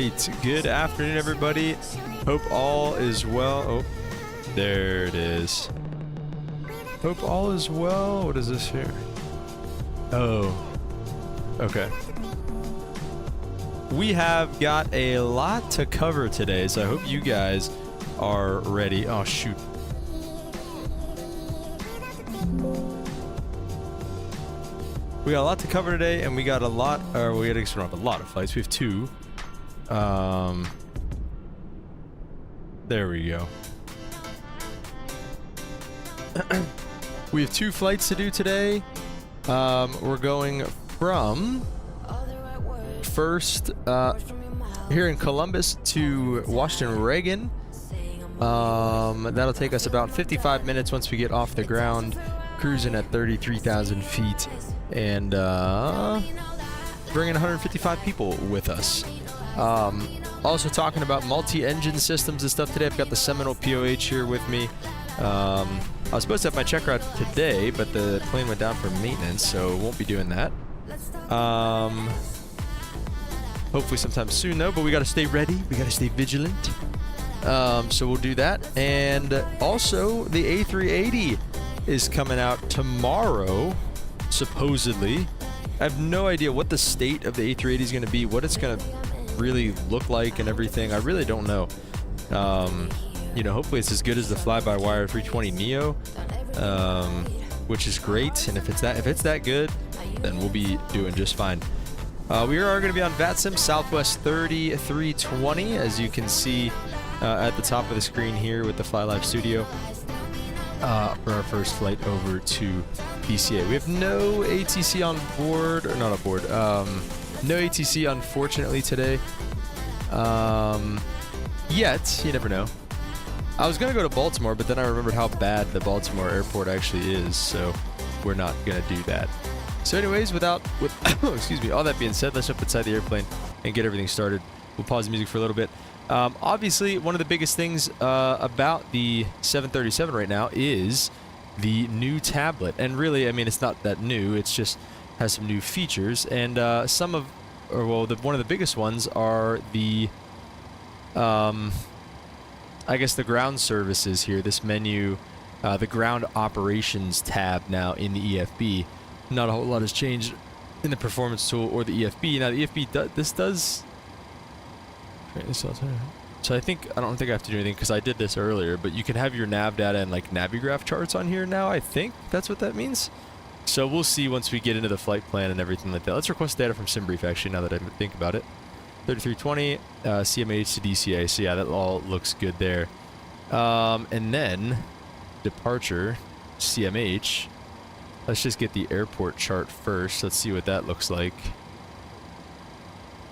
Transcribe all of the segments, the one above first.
right, good afternoon, everybody. Hope all is well. Oh, there it is. Hope all is well. What is this here? Oh, okay. We have got a lot to cover today, so I hope you guys are ready. Oh, shoot. We got a lot to cover today, and we got a lot, or we got a lot of flights. We have two. There we go. We have two flights to do today. We're going from first here in Columbus to Washington Reagan. That'll take us about 55 minutes once we get off the ground, cruising at 33,000 feet, and bringing 155 people with us. Also talking about multi-engine systems and stuff today. I've got the Seminole POH here with me. I was supposed to have my check route today, but the plane went down for maintenance, so won't be doing that. Hopefully sometime soon, though, but we got to stay ready. We got to stay vigilant. So we'll do that. And also, the A380 is coming out tomorrow, supposedly. I have no idea what the state of the A380 is going to be, what it's going to really look like and everything. I really don't know. You know, hopefully it's as good as the fly-by-wire 320neo, which is great. And if it's that good, then we'll be doing just fine. We are going to be on VATSIM Southwest 3320, as you can see at the top of the screen here with the Fly Live Studio, for our first flight over to DCA. We have no ATC on board, or not on board, no ATC unfortunately today. Yet, you never know. I was going to go to Baltimore, but then I remembered how bad the Baltimore airport actually is, so we're not going to do that. So anyways, excuse me, all that being said, let's jump inside the airplane and get everything started. We'll pause the music for a little bit. Obviously, one of the biggest things about the 737 right now is the new tablet. And really, I mean, it's not that new. It's just has some new features. And one of the biggest ones are the, I guess, the ground services here. This menu, the ground operations tab now in the EFB. Not a whole lot has changed in the performance tool or the EFB. Now the EFB does. So I don't think I have to do anything because I did this earlier. But you can have your nav data and like Navigraph charts on here now. I think that's what that means. So we'll see once we get into the flight plan and everything like that. Let's request data from SimBrief actually. Now that I think about it, 3320 KCMH-KDCA-KBNA. So yeah, that all looks good there. And then departure CMH. Let's just get the airport chart first. Let's see what that looks like.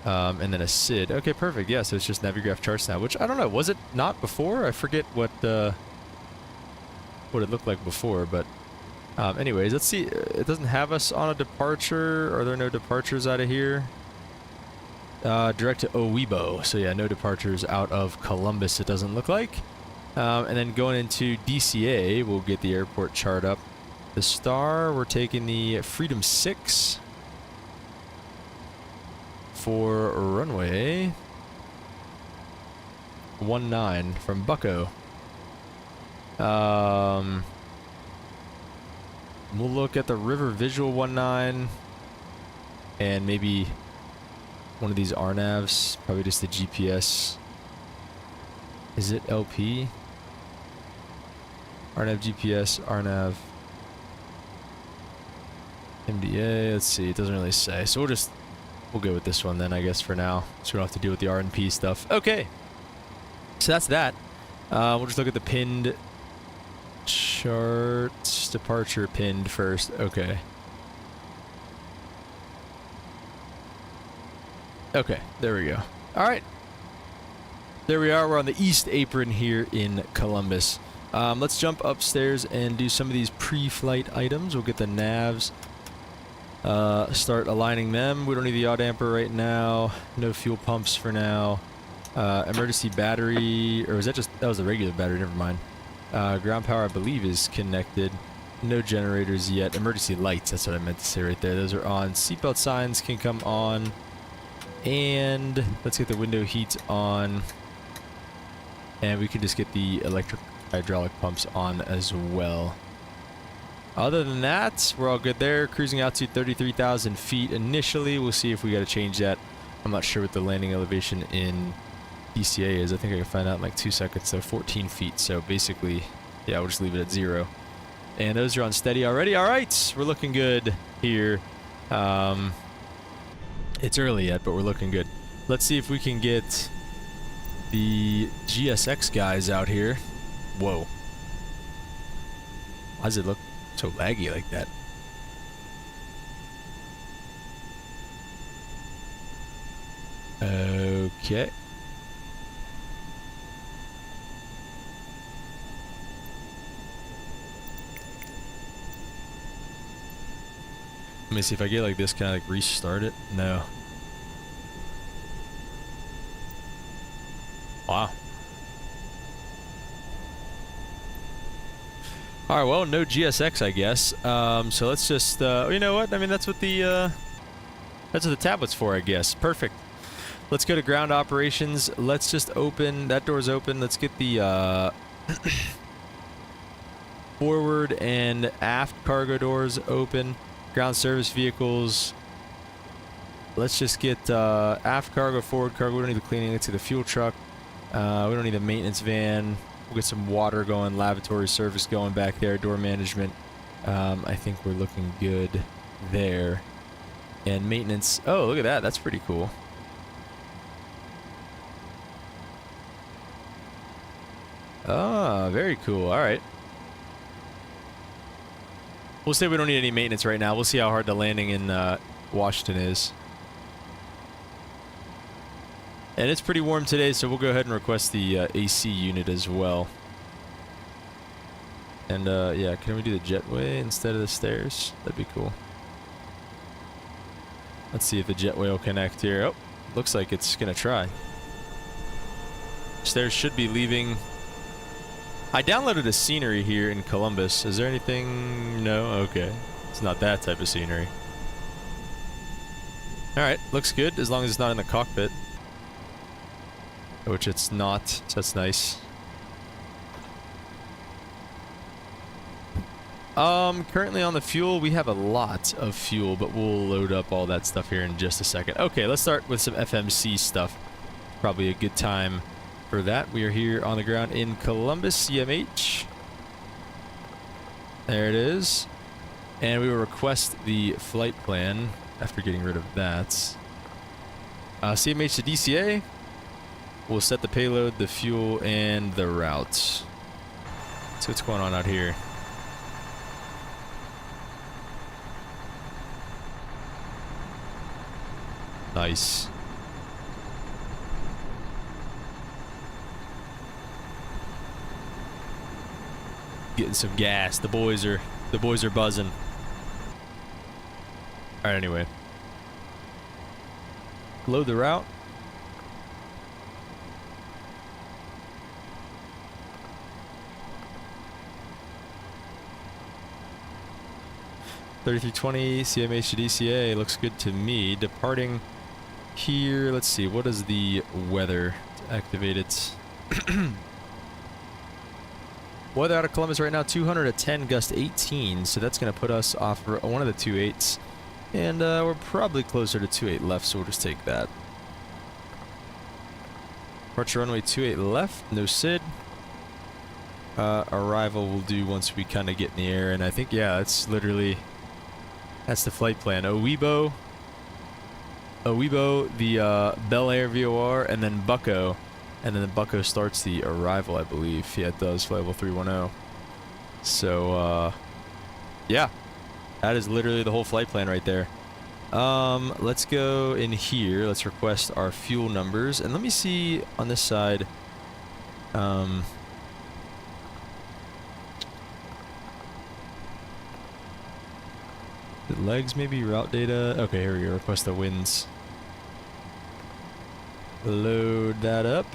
And then a SID. Okay, perfect. Yeah, so it's just Navigraph charts now, which I don't know. Was it not before? I forget what it looked like before. But anyways, let's see. It doesn't have us on a departure. Are there no departures out of here? Direct to Owebo. So yeah, no departures out of Columbus, it doesn't look like. And then going into DCA, we'll get the airport chart up. The star, we're taking the Freedom 6 for runway 19 from Bucko. We'll look at the River Visual 19 and maybe one of these RNAVs, probably just the GPS. Is it LP? RNAV GPS, RNAV. MDA, let's see, it doesn't really say. So we'll go with this one then, I guess, for now. So we don't have to deal with the RNP stuff. Okay. So that's that. We'll just look at the pinned charts. Departure pinned first. Okay. Okay, there we go. All right. There we are. We're on the East Apron here in Columbus. Let's jump upstairs and do some of these pre-flight items. We'll get the navs. Start aligning them. We don't need the yaw damper right now. No fuel pumps for now. Emergency battery, or that was the regular battery, never mind. Ground power, I believe, is connected. No generators yet. Emergency lights, that's what I meant to say right there. Those are on. Seatbelt signs can come on. And let's get the window heat on. And we can just get the electric hydraulic pumps on as well. Other than that, we're all good there. Cruising out to 33,000 feet initially. We'll see if we got to change that. I'm not sure what the landing elevation in DCA is. I think I can find out in like 2 seconds. So 14 feet. So basically, yeah, we'll just leave it at 0. And those are on steady already. All right, we're looking good here. It's early yet, but we're looking good. Let's see if we can get the GSX guys out here. Whoa. Why does it look so laggy like that? Okay. Let me see if I get like this, can I like restart it? No. Wow. Alright, well, no GSX, I guess. So let's just, you know what? I mean, that's what the tablet's for, I guess. Perfect. Let's go to ground operations. Let's just open, that door's open. Let's get the, forward and aft cargo doors open. Ground service vehicles. Let's just get aft cargo, forward cargo. We don't need the cleaning. Let's get the fuel truck. We don't need a maintenance van. We'll get some water going, lavatory service going back there, door management. I think we're looking good there. And maintenance. Oh, look at that. That's pretty cool. Ah, very cool. All right. We'll say we don't need any maintenance right now. We'll see how hard the landing in Washington is. And it's pretty warm today, so we'll go ahead and request the AC unit as well. And yeah, can we do the jetway instead of the stairs? That'd be cool. Let's see if the jetway will connect here. Oh, looks like it's gonna try. Stairs should be leaving. I downloaded a scenery here in Columbus. Is there anything? No? Okay. It's not that type of scenery. Alright, looks good as long as it's not in the cockpit. Which it's not, so that's nice. Currently on the fuel, we have a lot of fuel, but we'll load up all that stuff here in just a second. Okay, let's start with some FMC stuff. Probably a good time for that. We are here on the ground in Columbus, CMH. There it is. And we will request the flight plan after getting rid of that. CMH to DCA. We'll set the payload, the fuel, and the routes. So what's going on out here? Nice. Getting some gas. The boys are buzzing. All right, anyway. Load the route. $33.20 CMH to DCA looks good to me. Departing here. Let's see. What is the weather? Let's activate it. Weather out of Columbus right now, 210, gust 18. So that's going to put us off one of the 2.8s. And we're probably closer to 2.8 left, so we'll just take that. Departure runway 28 left. No SID. Arrival we'll do once we kind of get in the air. And I think, yeah, that's literally... That's the flight plan. Owebo, the Bel Air VOR, and then Bucko. And then the Bucko starts the arrival, I believe. Yeah, it does. Flight level 310. So, yeah. That is literally the whole flight plan right there. Let's go in here. Let's request our fuel numbers. And let me see on this side. Legs, maybe route data. Okay, here we go. Request the winds. Load that up.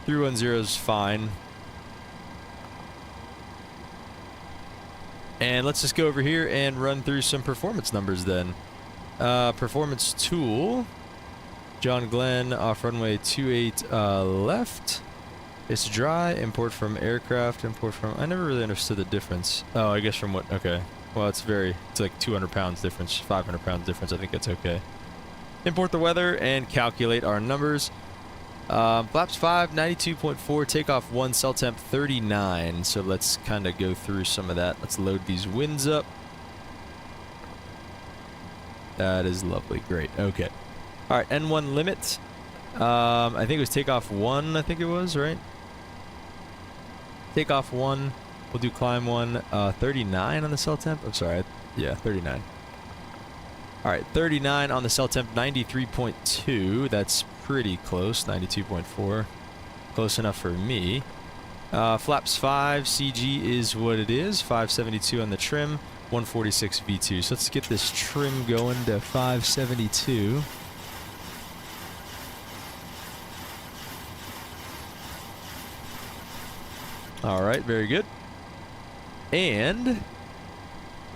$310 is fine. And let's just go over here and run through some performance numbers then. Performance tool. John Glenn, off runway 28 left. It's dry. Import from aircraft. Import from... I never really understood the difference. Oh, I guess from what... Okay. Well, it's like 200 pounds difference, 500 pounds difference. I think that's okay. Import the weather and calculate our numbers. Flaps 5, 92.4, takeoff 1, cell temp 39. So let's kind of go through some of that. Let's load these winds up. That is lovely. Great. Okay. All right, N1 limit. I think it was takeoff 1, I think it was, right? Takeoff 1. We'll do climb 1. 39 on the cell temp. I'm sorry. Yeah, 39. All right, 39 on the cell temp, 93.2. That's pretty close, 92.4. Close enough for me. Flaps 5, CG is what it is. 572 on the trim, 146 V2. So let's get this trim going to 572. All right, very good. And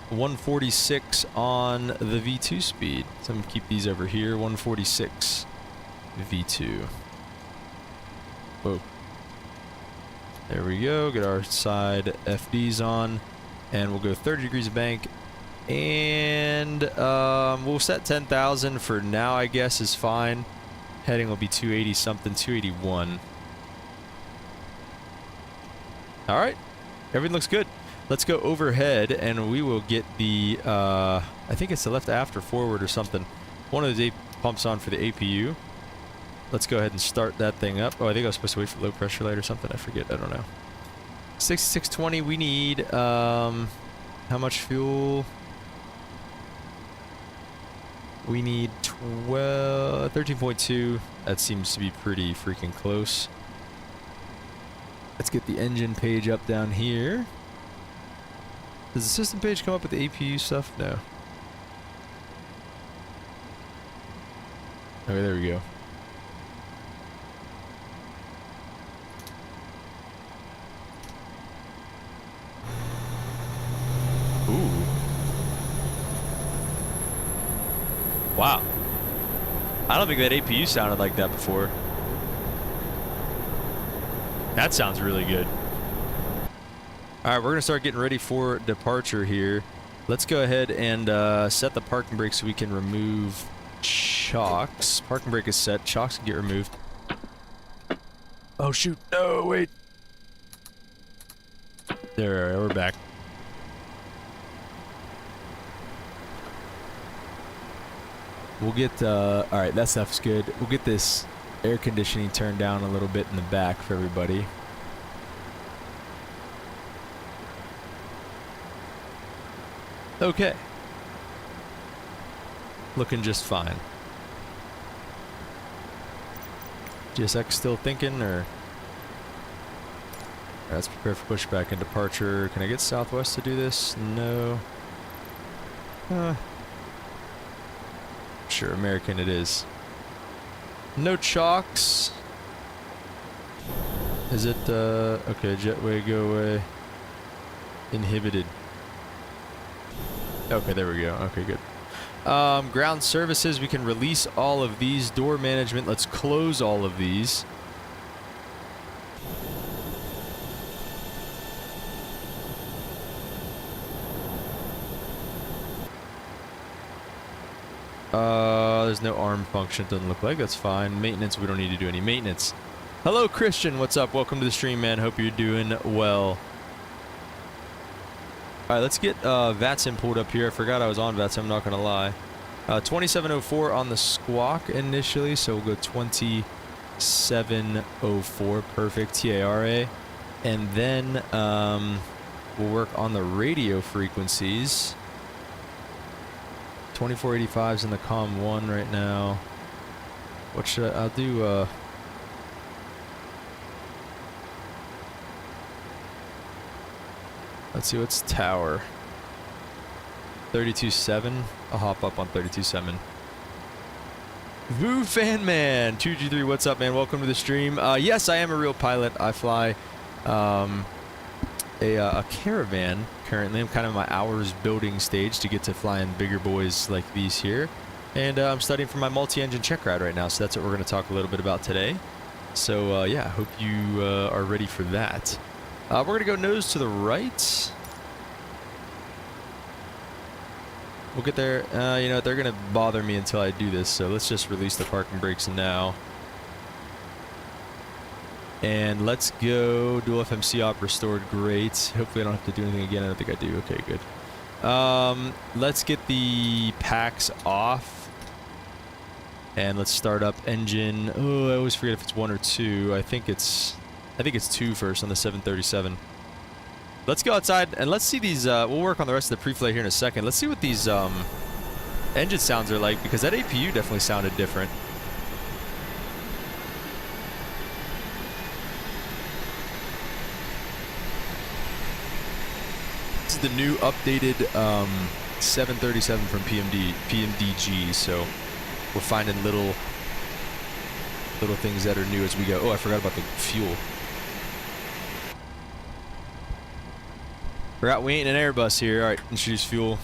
146 on the V2 speed. So I'm going to keep these over here. 146 V2. Whoa. There we go. Get our side FDs on. And we'll go 30 degrees of bank. And we'll set 10,000 for now, I guess, is fine. Heading will be 280 something, 281. All right. Everything looks good. Let's go overhead, and we will get the, I think it's the left aft or forward or something. One of those pumps on for the APU. Let's go ahead and start that thing up. Oh, I think I was supposed to wait for low pressure light or something. I forget. I don't know. 6620, we need, how much fuel? We need 13.2. That seems to be pretty freaking close. Let's get the engine page up down here. Does the system page come up with the APU stuff? No. Okay, there we go. Ooh. Wow. I don't think that APU sounded like that before. That sounds really good. All right, we're going to start getting ready for departure here. Let's go ahead and set the parking brake so we can remove chocks. Parking brake is set. Chocks can get removed. Oh, shoot. No, wait. There, we're back. We'll get, all right, that stuff's good. We'll get this air conditioning turned down a little bit in the back for everybody. Okay. Looking just fine. GSX still thinking, or? Right, let's prepare for pushback and departure. Can I get Southwest to do this? No. Sure, American it is. No chocks. Is it, okay, jetway, go away. Inhibited. Okay, there we go. Okay, good. Ground services, we can release all of these. Door management, let's close all of these. There's no arm function, doesn't look like. That's fine. Maintenance, we don't need to do any maintenance. Hello, Christian. What's up? Welcome to the stream, man. Hope you're doing well. All right, let's get VATSIM pulled up here. I forgot I was on VATSIM, I'm not going to lie. 2704 on the squawk initially, so we'll go 2704. Perfect. TARA. And then we'll work on the radio frequencies. 2485's in the COM 1 right now. What should I'll do, let's see, what's tower? 32.7. I'll hop up on 32.7. Voo Fan Man 2G3, what's up, man? Welcome to the stream. Yes, I am a real pilot. I fly a caravan currently. I'm kind of in my hours building stage to get to flying bigger boys like these here. And I'm studying for my multi-engine check ride right now, so that's what we're going to talk a little bit about today. So yeah, I hope you are ready for that. We're going to go nose to the right. We'll get there. You know, they're going to bother me until I do this, so let's just release the parking brakes now. And let's go dual FMC op restored. Great. Hopefully I don't have to do anything again. I don't think I do. Okay, good. Let's get the packs off. And let's start up engine. Oh, I always forget if it's 1 or 2. I think it's 2 first on the 737. Let's go outside and let's see these. We'll work on the rest of the pre-flight here in a second. Let's see what these engine sounds are like, because that APU definitely sounded different. This is the new updated 737 from PMDG, so we're finding little things that are new as we go. Oh, I forgot about the fuel. Forgot we ain't an Airbus here. All right, introduce fuel.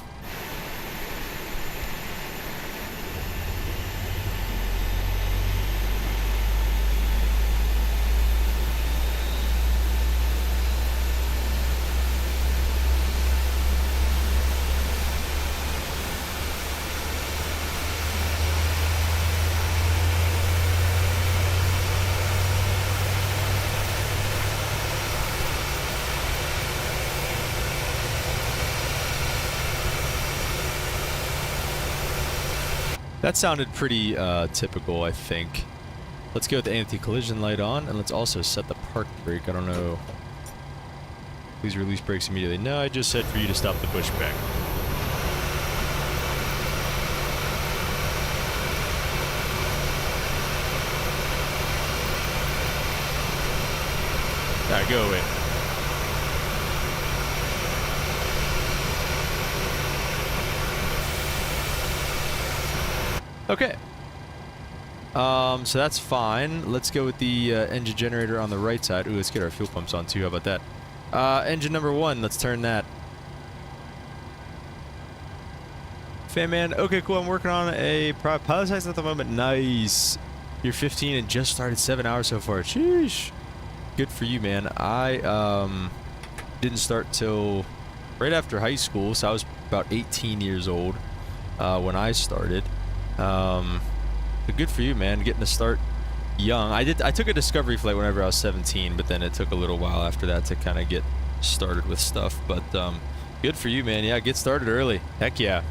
That sounded pretty typical, I think. Let's go with the anti-collision light on, and let's also set the park brake. I don't know. Please release brakes immediately. No, I just said for you to stop the pushback. Alright, go away. Okay. So that's fine. Let's go with the engine generator on the right side. Ooh, let's get our fuel pumps on too. How about that? Engine number 1. Let's turn that. Fan man. Okay, cool. I'm working on a pilot size at the moment. Nice. You're 15 and just started 7 hours so far. Sheesh. Good for you, man. I didn't start till right after high school, so I was about 18 years old when I started. But good for you, man, getting to start young. I took a discovery flight whenever I was 17, but then it took a little while after that to kind of get started with stuff. But good for you, man. Yeah, get started early. Heck yeah.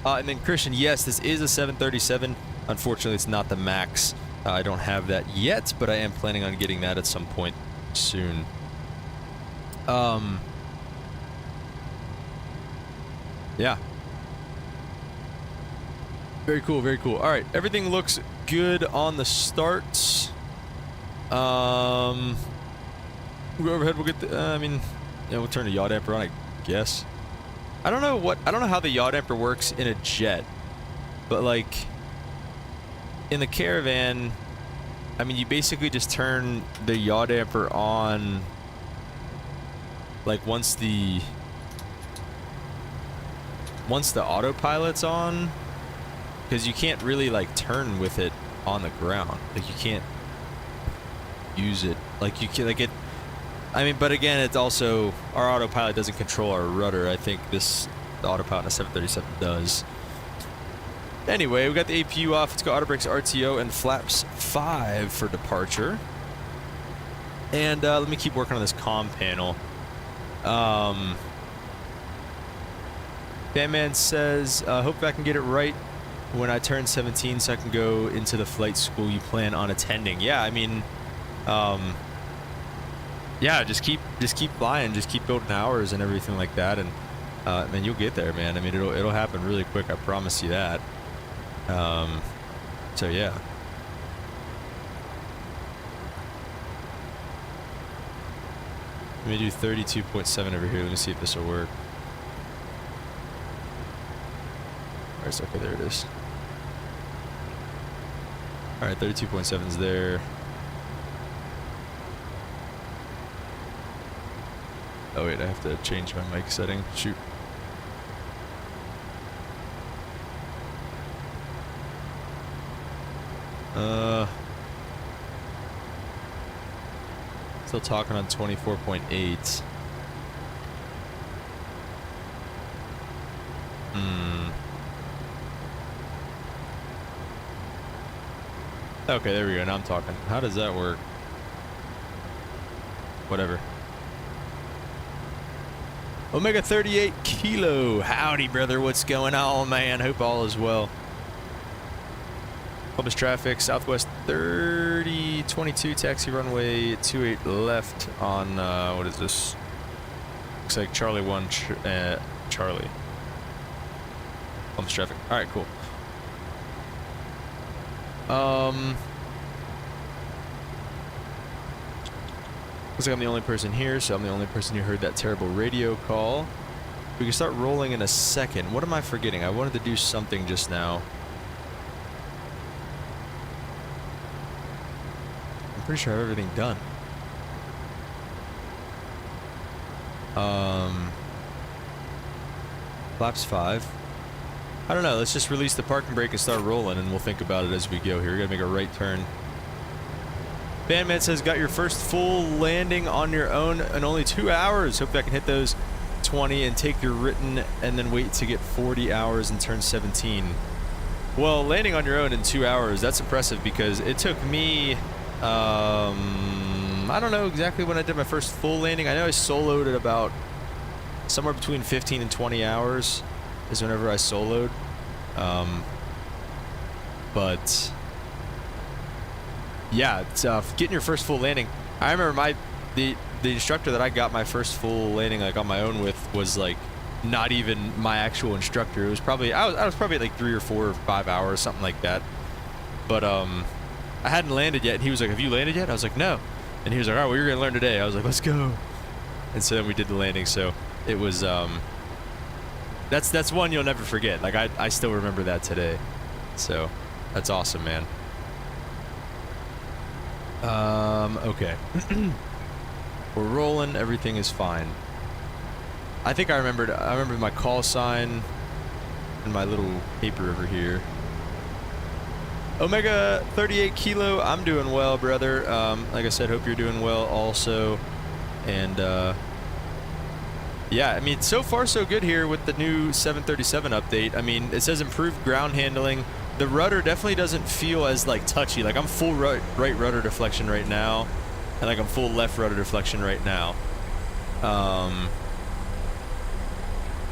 And then Christian, yes, this is a 737. Unfortunately, it's not the MAX. I don't have that yet, but I am planning on getting that at some point soon. Yeah. Very cool, very cool. All right, everything looks good on the starts. We'll go overhead. We'll get the. I mean, yeah, we'll turn the yaw damper on, I guess. I don't know how the yaw damper works in a jet, but like in the Caravan, I mean, you basically just turn the yaw damper on like once the autopilot's on, because you can't really like turn with it on the ground. Like you can't use it like you can like it. I mean, but again, it's also, our autopilot doesn't control our rudder. I think the autopilot in a 737 does. Anyway, we got the APU off. Let's go auto brakes, RTO, and flaps 5 for departure. And let me keep working on this comm panel. Batman says, hope I can get it right when I turn 17 so I can go into the flight school you plan on attending. Yeah, I mean, yeah, just keep flying, just keep building hours and everything like that, and man, you'll get there, man. I mean, it'll happen really quick. I promise you that. So yeah. Let me do 32.7 over here. Let me see if this will work. Alright, okay, there it is. Alright, 32.7 is there. Oh wait, I have to change my mic setting. Shoot. Still talking on 24.8. Okay, there we go. Now I'm talking. How does that work? Whatever. Omega 38 Kilo. Howdy, brother. What's going on, man? Hope all is well. Published traffic, Southwest 3022, taxi runway 28 left on, what is this? Looks like Charlie 1, Charlie. Published traffic. Alright, cool. Looks like I'm the only person here, so I'm the only person who heard that terrible radio call. We can start rolling in a second. What am I forgetting? I wanted to do something just now. Pretty sure I have everything done. Flaps 5. I don't know. Let's just release the parking brake and start rolling, and we'll think about it as we go here. We're gonna make a right turn. Bandman says, got your first full landing on your own in only 2 hours. Hope I can hit those 20 and take your written, and then wait to get 40 hours and turn 17. Well, landing on your own in 2 hours, that's impressive because it took me. I don't know exactly when I did my first full landing. I know I soloed at about somewhere between 15 and 20 hours is whenever I soloed. But yeah, it's, getting your first full landing. I remember the instructor that I got my first full landing like on my own with was like not even my actual instructor. It was probably I was probably at like 3 or 4 or 5 hours, something like that. But I hadn't landed yet, and he was like, have you landed yet? I was like, no. And he was like, all right, well, you're going to learn today. I was like, let's go. And so then we did the landing. So it was, that's one you'll never forget. Like, I still remember that today. So that's awesome, man. Okay. We're rolling. Everything is fine. I think I remember my call sign and my little paper over here. Omega 38 Kilo, I'm doing well, brother. Like I said, hope you're doing well also. And yeah, I mean, so far so good here with the new 737 update. I mean, it says improved ground handling. The rudder definitely doesn't feel as like touchy. Like I'm full right rudder deflection right now, and like I'm full left rudder deflection right now.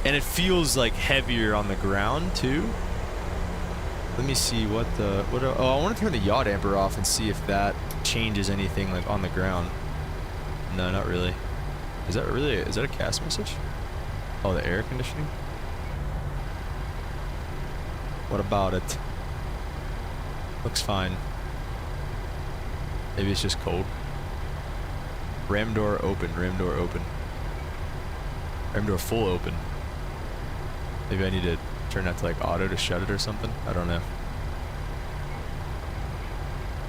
And it feels like heavier on the ground too. Let me see what oh, I want to turn the yaw damper off and see if that changes anything like on the ground. No, not really. Is that a CAS message? Oh, the air conditioning? What about it? Looks fine. Maybe it's just cold. Ram door open, ram door open. Ram door full open. Maybe I need to turn that to like auto to shut it or something. I don't know.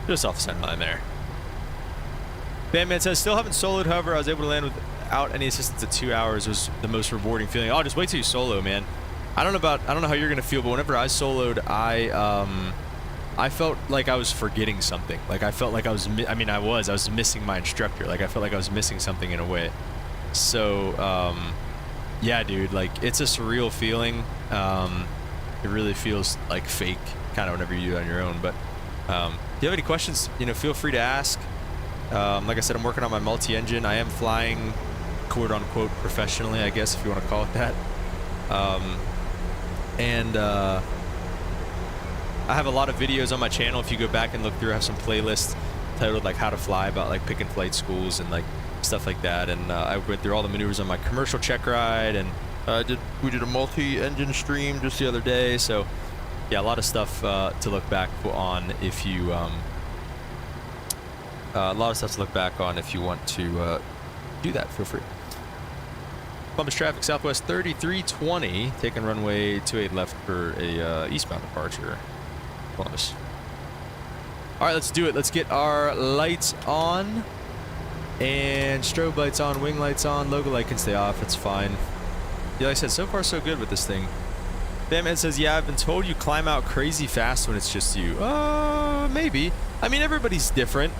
Just off the center line there. Bandman says, still haven't soloed, however, I was able to land without any assistance at 2 hours. It was the most rewarding feeling. Oh, just wait till you solo, man. I don't know how you're gonna feel, but whenever I soloed, I felt like I was forgetting something. Like I felt like I was missing my instructor. Like I felt like I was missing something in a way. So yeah, dude, like it's a surreal feeling. It really feels like fake kind of whenever you do it on your own. But if you have any questions, you know, feel free to ask. Like I said, I'm working on my multi-engine. I am flying quote unquote professionally, I guess, if you want to call it that. I have a lot of videos on my channel. If you go back and look through, I have some playlists titled like how to fly, about like pick and flight schools and like stuff like that. And I went through all the maneuvers on my commercial check ride, and we did a multi-engine stream just the other day. So yeah, a lot of stuff to look back on if you want to do that, feel free. Columbus traffic, Southwest 3320, taking runway 28 left for a eastbound departure. Columbus. All right, let's do it. Let's get our lights on. And strobe lights on, wing lights on, logo light can stay off, it's fine. Yeah, like I said, so far so good with this thing. Batman says, yeah, I've been told you climb out crazy fast when it's just you. Maybe. I mean, everybody's different.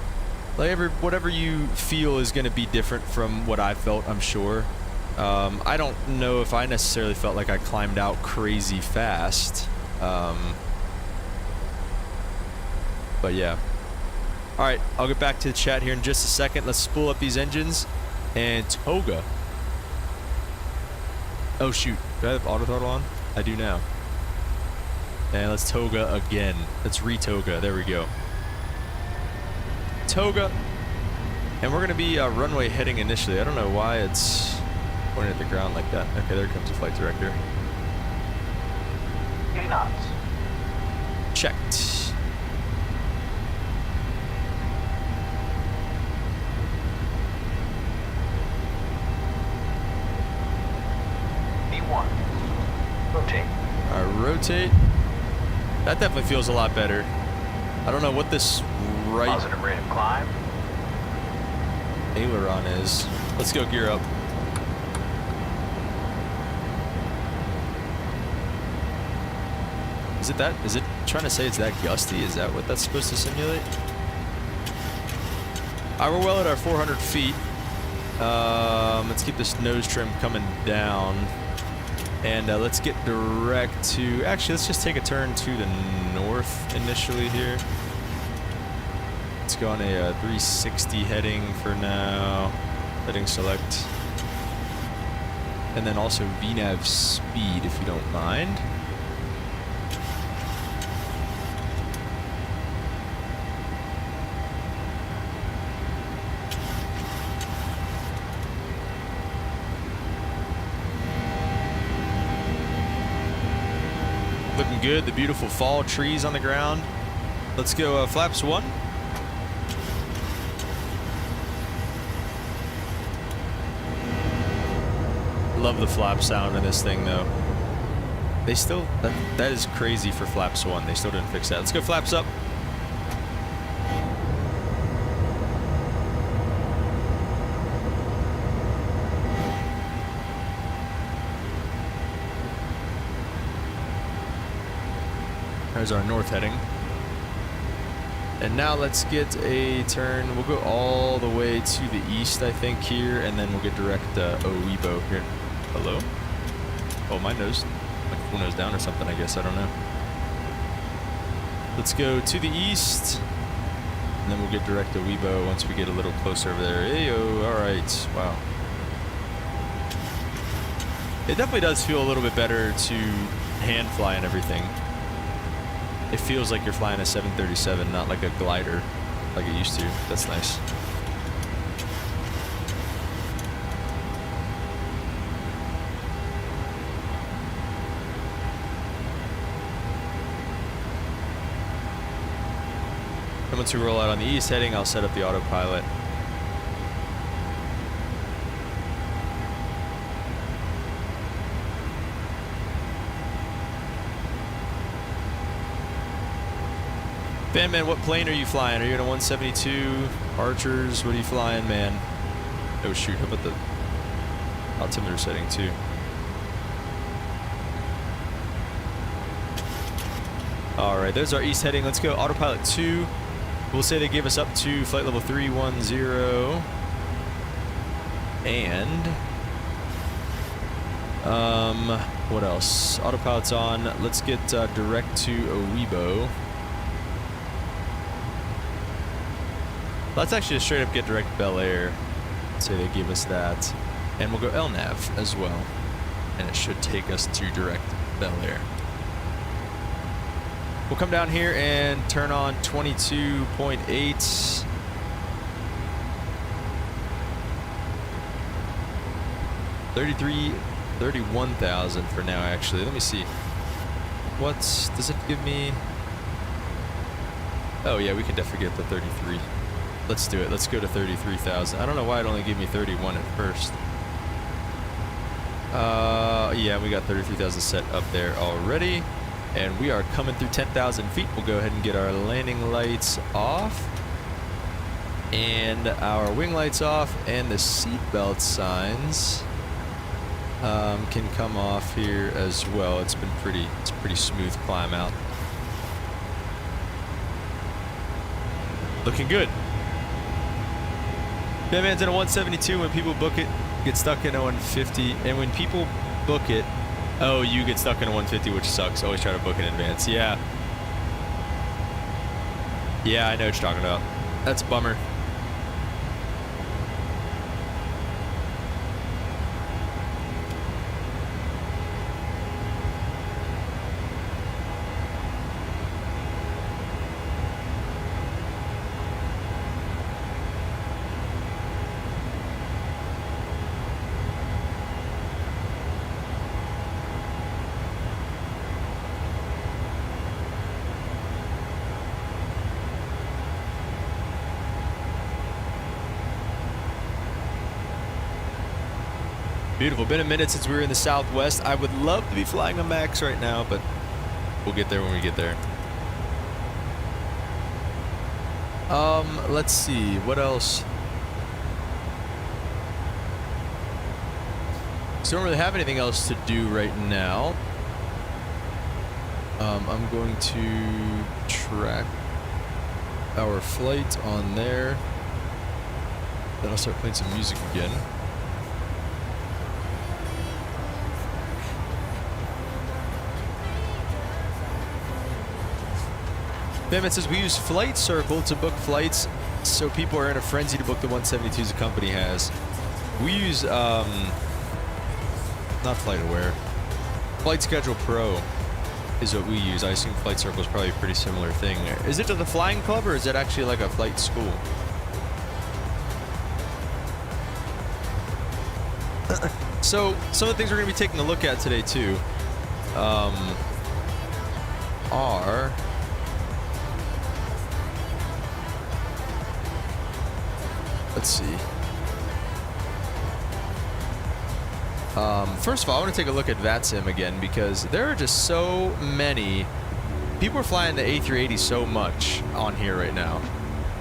Like, whatever you feel is going to be different from what I felt, I'm sure. I don't know if I necessarily felt like I climbed out crazy fast. But yeah. All right, I'll get back to the chat here in just a second. Let's spool up these engines and toga. Oh shoot, do I have auto throttle on? I do now. And let's toga again. Let's re-toga, there we go. Toga. And we're gonna be runway heading initially. I don't know why it's pointing at the ground like that. Okay, there comes the flight director. 80 knots. Checked. Rotate. Alright, rotate. That definitely feels a lot better. I don't know what this right Positive rate of climb. aileron is. Let's go gear up. Is it that? Is it trying to say it's that gusty? Is that what that's supposed to simulate? Alright, we're well at our 400 feet. Let's keep this nose trim coming down. And let's get direct to... Actually, let's just take a turn to the north initially here. Let's go on a 360 heading for now. Heading select. And then also VNAV speed, if you don't mind. Looking good, the beautiful fall trees on the ground. Let's go flaps 1. Love the flap sound in this thing though. They still, that is crazy for flaps 1. They still didn't fix that. Let's go flaps up. There's our north heading. And now let's get a turn. We'll go all the way to the east, I think, here, and then we'll get direct OEBO here. Hello? Oh, my nose. My full nose down or something, I guess. I don't know. Let's go to the east, and then we'll get direct OEBO once we get a little closer over there. Ayo, all right. Wow. It definitely does feel a little bit better to hand fly and everything. It feels like you're flying a 737, not like a glider like it used to. That's nice. And once we roll out on the east heading, I'll set up the autopilot. Man, what plane are you flying? Are you in a 172? Archers? What are you flying, man? Oh shoot, how about the altimeter setting too? Alright, there's our east heading. Let's go autopilot 2. We'll say they give us up to flight level 310. And what else? Autopilot's on. Let's get direct to OEBO. Let's actually just straight up get direct Bel Air. Say they give us that. And we'll go LNAV as well. And it should take us to direct Bel Air. We'll come down here and turn on 22.8. $31,000 for now, actually. Let me see. What does it give me? Oh yeah, we can definitely get the 33. Let's do it. Let's go to 33,000. I don't know why it only gave me 31 at first. Yeah, we got 33,000 set up there already. And we are coming through 10,000 feet. We'll go ahead and get our landing lights off. And our wing lights off. And the seatbelt signs can come off here as well. It's a pretty smooth climb out. Looking good. Batman's in a 172. When people book it, get stuck in a 150. And when people book it, oh, you get stuck in a 150, which sucks. Always try to book in advance. Yeah. Yeah, I know what you're talking about. That's a bummer. Beautiful. Been a minute since we were in the Southwest. I would love to be flying a Max right now, but we'll get there when we get there. Let's see. What else? So don't really have anything else to do right now. I'm going to track our flight on there. Then I'll start playing some music again. Batman says we use Flight Circle to book flights, so people are in a frenzy to book the 172s the company has. We use not Flight Aware. Flight Schedule Pro is what we use. I assume Flight Circle is probably a pretty similar thing. Is it to the flying club or is it actually like a flight school? So some of the things we're going to be taking a look at today too are let's see. First of all, I want to take a look at VATSIM again because there are just so many people are flying the A380 so much on here right now,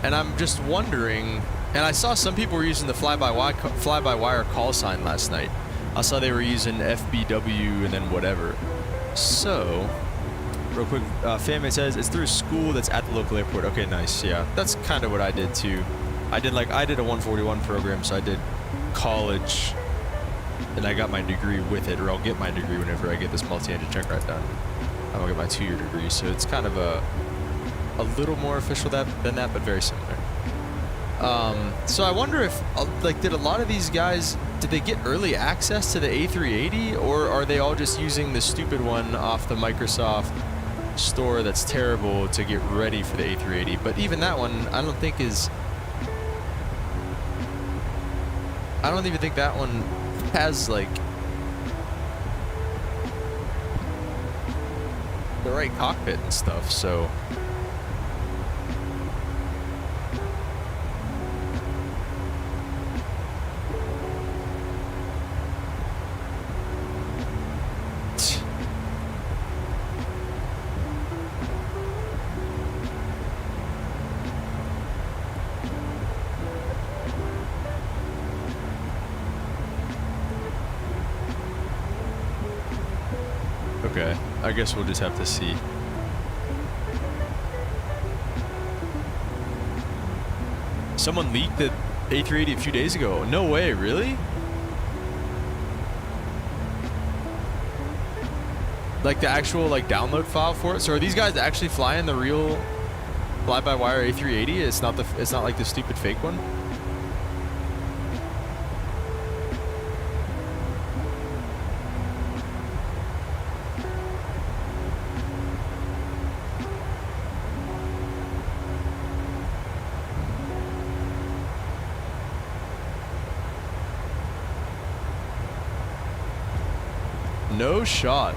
and I'm just wondering. And I saw some people were using the fly-by-wire call sign last night. I saw they were using FBW and then whatever. So, real quick, Fanmate says it's through a school that's at the local airport. Okay, nice. Yeah, that's kind of what I did too. I did a 141 program, so I did college, and I got my degree with it, or I'll get my degree whenever I get this multi-engine check ride done. I'll get my 2-year degree, so it's kind of a little more official than that, but very similar. So I wonder if, did a lot of these guys, did they get early access to the A380, or are they all just using the stupid one off the Microsoft store that's terrible to get ready for the A380? But even that one, I don't even think that one has, like, the right cockpit and stuff, so... Okay, I guess we'll just have to see. Someone leaked the A380 a few days ago. No way, really? Like the actual download file for it? So are these guys actually flying the real fly-by-wire A380? It's not like the stupid fake one? No shot.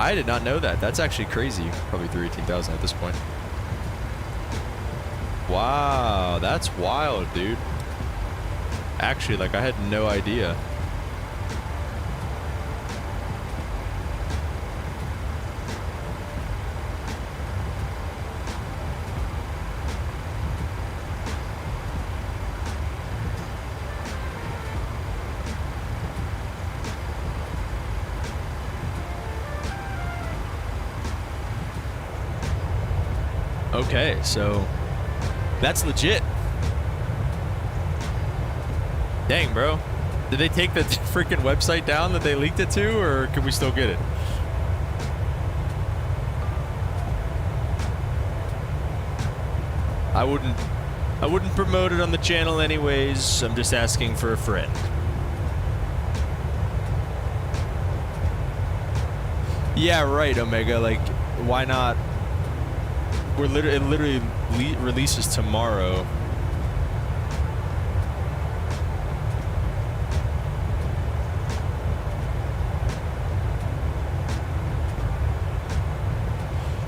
I did not know that. That's actually crazy. Probably 318,000 at this point. Wow, that's wild, dude. Actually, like, I had no idea. Okay, so that's legit. Dang, bro. Did they take the freaking website down that they leaked it to, or can we still get it? I wouldn't promote it on the channel anyways. I'm just asking for a friend. Yeah, right, Omega. Like, why not? It literally releases tomorrow.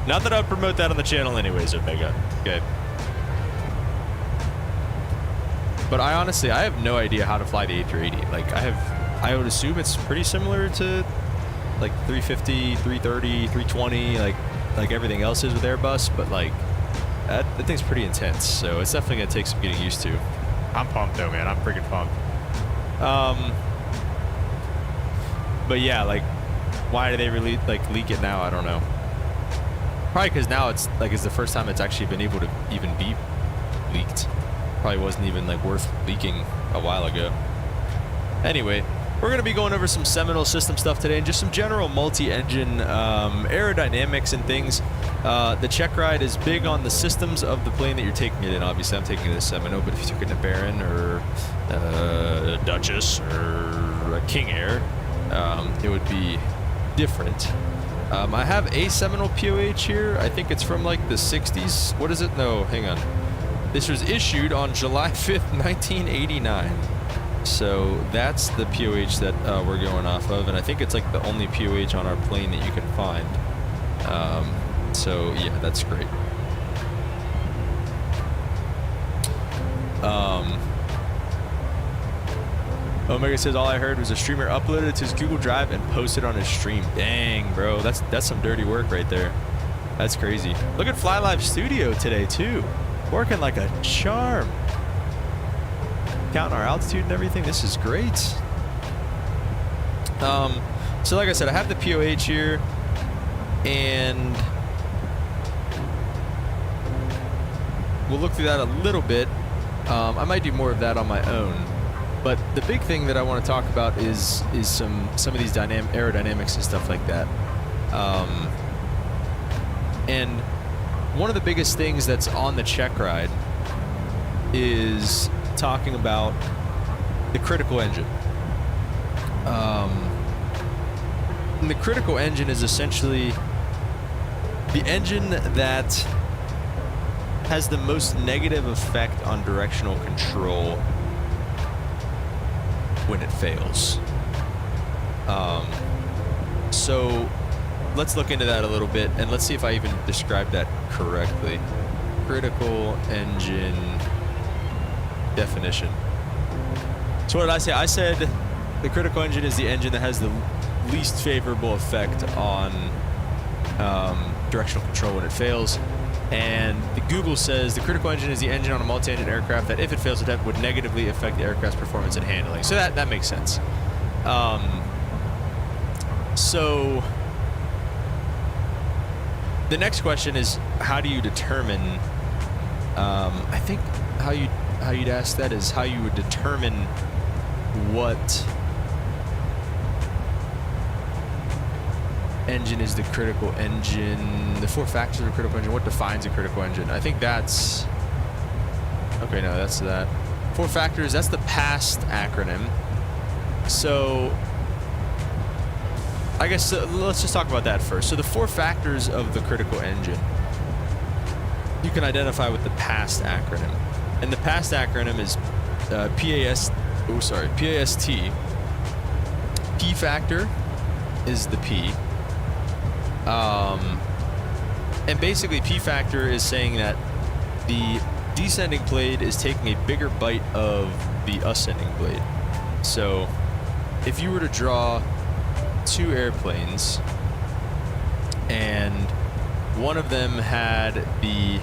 Not that I would promote that on the channel anyways, Omega. Okay. But I honestly have no idea how to fly the A380. Like, I would assume it's pretty similar to like 350, 330, 320, like everything else is with Airbus, but like that thing's pretty intense, so it's definitely gonna take some getting used to. I'm pumped though, man. I'm freaking pumped. But yeah, like, why do they really like leak it now? I don't know. Probably because now it's the first time it's actually been able to even be leaked. Probably wasn't even like worth leaking a while ago. Anyway, we're going to be going over some Seminole system stuff today and just some general multi-engine aerodynamics and things. The check ride is big on the systems of the plane that you're taking it in. Obviously, I'm taking it in a Seminole, but if you took it in a Baron or a Duchess or a King Air, it would be different. I have a Seminole POH here. I think it's from like the 60s. What is it? No, hang on. This was issued on July 5th, 1989. So that's the POH that we're going off of, and I think it's like the only POH on our plane that you can find. So yeah, that's great. Omega says all I heard was a streamer uploaded it to his Google Drive and posted on his stream. Dang, bro, that's some dirty work right there. That's crazy. Look at Fly Live Studio today too, working like a charm. Counting our altitude and everything. This is great. So like I said, I have the POH here, and we'll look through that a little bit. I might do more of that on my own, but the big thing that I want to talk about is some of these aerodynamics and stuff like that. And one of the biggest things that's on the check ride is talking about the critical engine. And the critical engine is essentially the engine that has the most negative effect on directional control when it fails. So let's look into that a little bit, and let's see if I even described that correctly. Critical engine definition. So what did I say? I said the critical engine is the engine that has the least favorable effect on directional control when it fails. And the Google says the critical engine is the engine on a multi-engine aircraft that, if it fails, it would negatively affect the aircraft's performance and handling. So that makes sense. So the next question is, how do you determine? I think how you'd ask that is how you would determine what engine is the critical engine, the 4 factors of a critical engine, what defines a critical engine. I think that's, okay, no, that's that. 4 factors, that's the PAST acronym. So I guess let's just talk about that first. So the 4 factors of the critical engine, you can identify with the PAST acronym. And the PAST acronym is PAST. P factor is the P. And basically P factor is saying that the descending blade is taking a bigger bite of the ascending blade. So if you were to draw two airplanes and one of them had the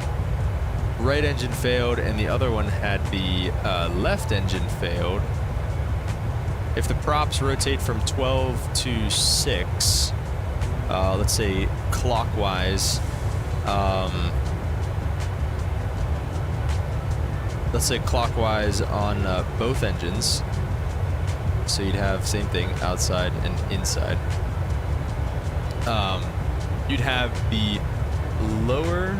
right engine failed and the other one had the left engine failed, if the props rotate from 12 to 6, let's say clockwise, let's say clockwise on both engines, so you'd have same thing outside and inside. You'd have the lower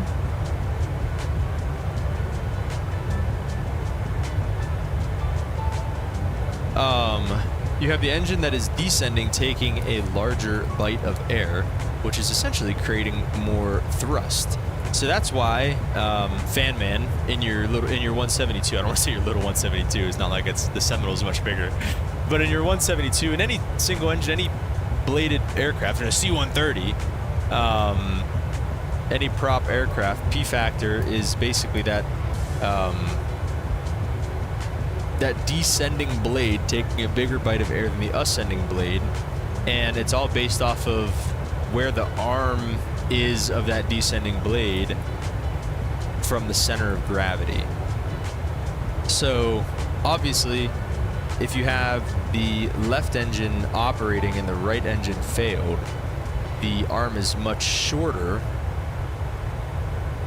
you have the engine that is descending taking a larger bite of air, which is essentially creating more thrust. So that's why Fan Man in your 172, I don't want to say your little 172, it's not like the Seminole is much bigger, but in your 172, in any single engine, any bladed aircraft, in a C-130, any prop aircraft, P factor is basically that that descending blade taking a bigger bite of air than the ascending blade, and it's all based off of where the arm is of that descending blade from the center of gravity. So obviously if you have the left engine operating and the right engine failed, the arm is much shorter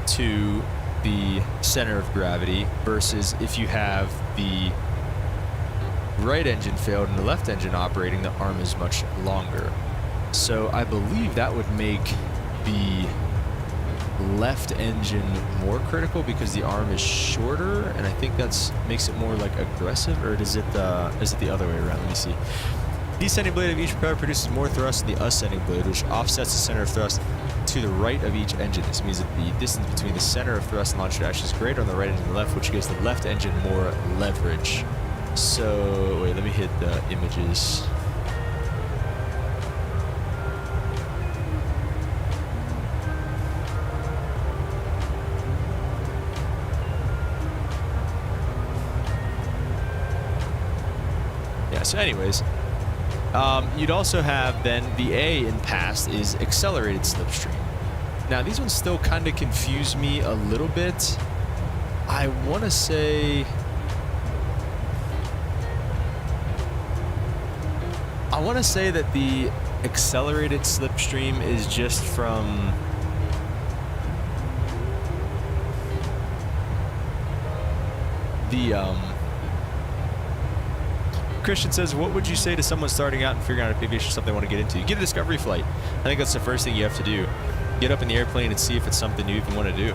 to the center of gravity, versus if you have the right engine failed and the left engine operating, the arm is much longer. So I believe that would make the left engine more critical because the arm is shorter, and I think that's makes it more like aggressive. Or is it the other way around? Let me see. Descending blade of each propeller produces more thrust than the ascending blade, which offsets the center of thrust to the right of each engine. This means that the distance between the center of thrust and launch dash is greater on the right engine than the left, which gives the left engine more leverage. So wait, let me hit the images. Yeah, so anyways, you'd also have then the A in past is accelerated slipstream. Now these ones still kind of confuse me a little bit. I want to say that the accelerated slipstream is just from the Christian says, what would you say to someone starting out and figuring out if aviation is something they want to get into? Get a discovery flight. I think that's the first thing you have to do. Get up in the airplane and see if it's something you even want to do.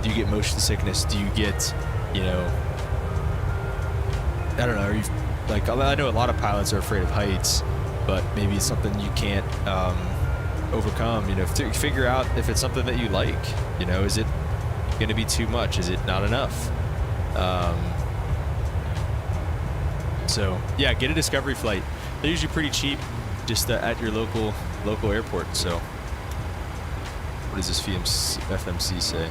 Do you get motion sickness? Do you get, you know, I don't know, are you, like, I know a lot of pilots are afraid of heights, but maybe it's something you can't overcome, you know, to figure out if it's something that you like. You know, is it going to be too much? Is it not enough? So yeah, get a discovery flight. They're usually pretty cheap, just at your local airport. So what does this FMC say?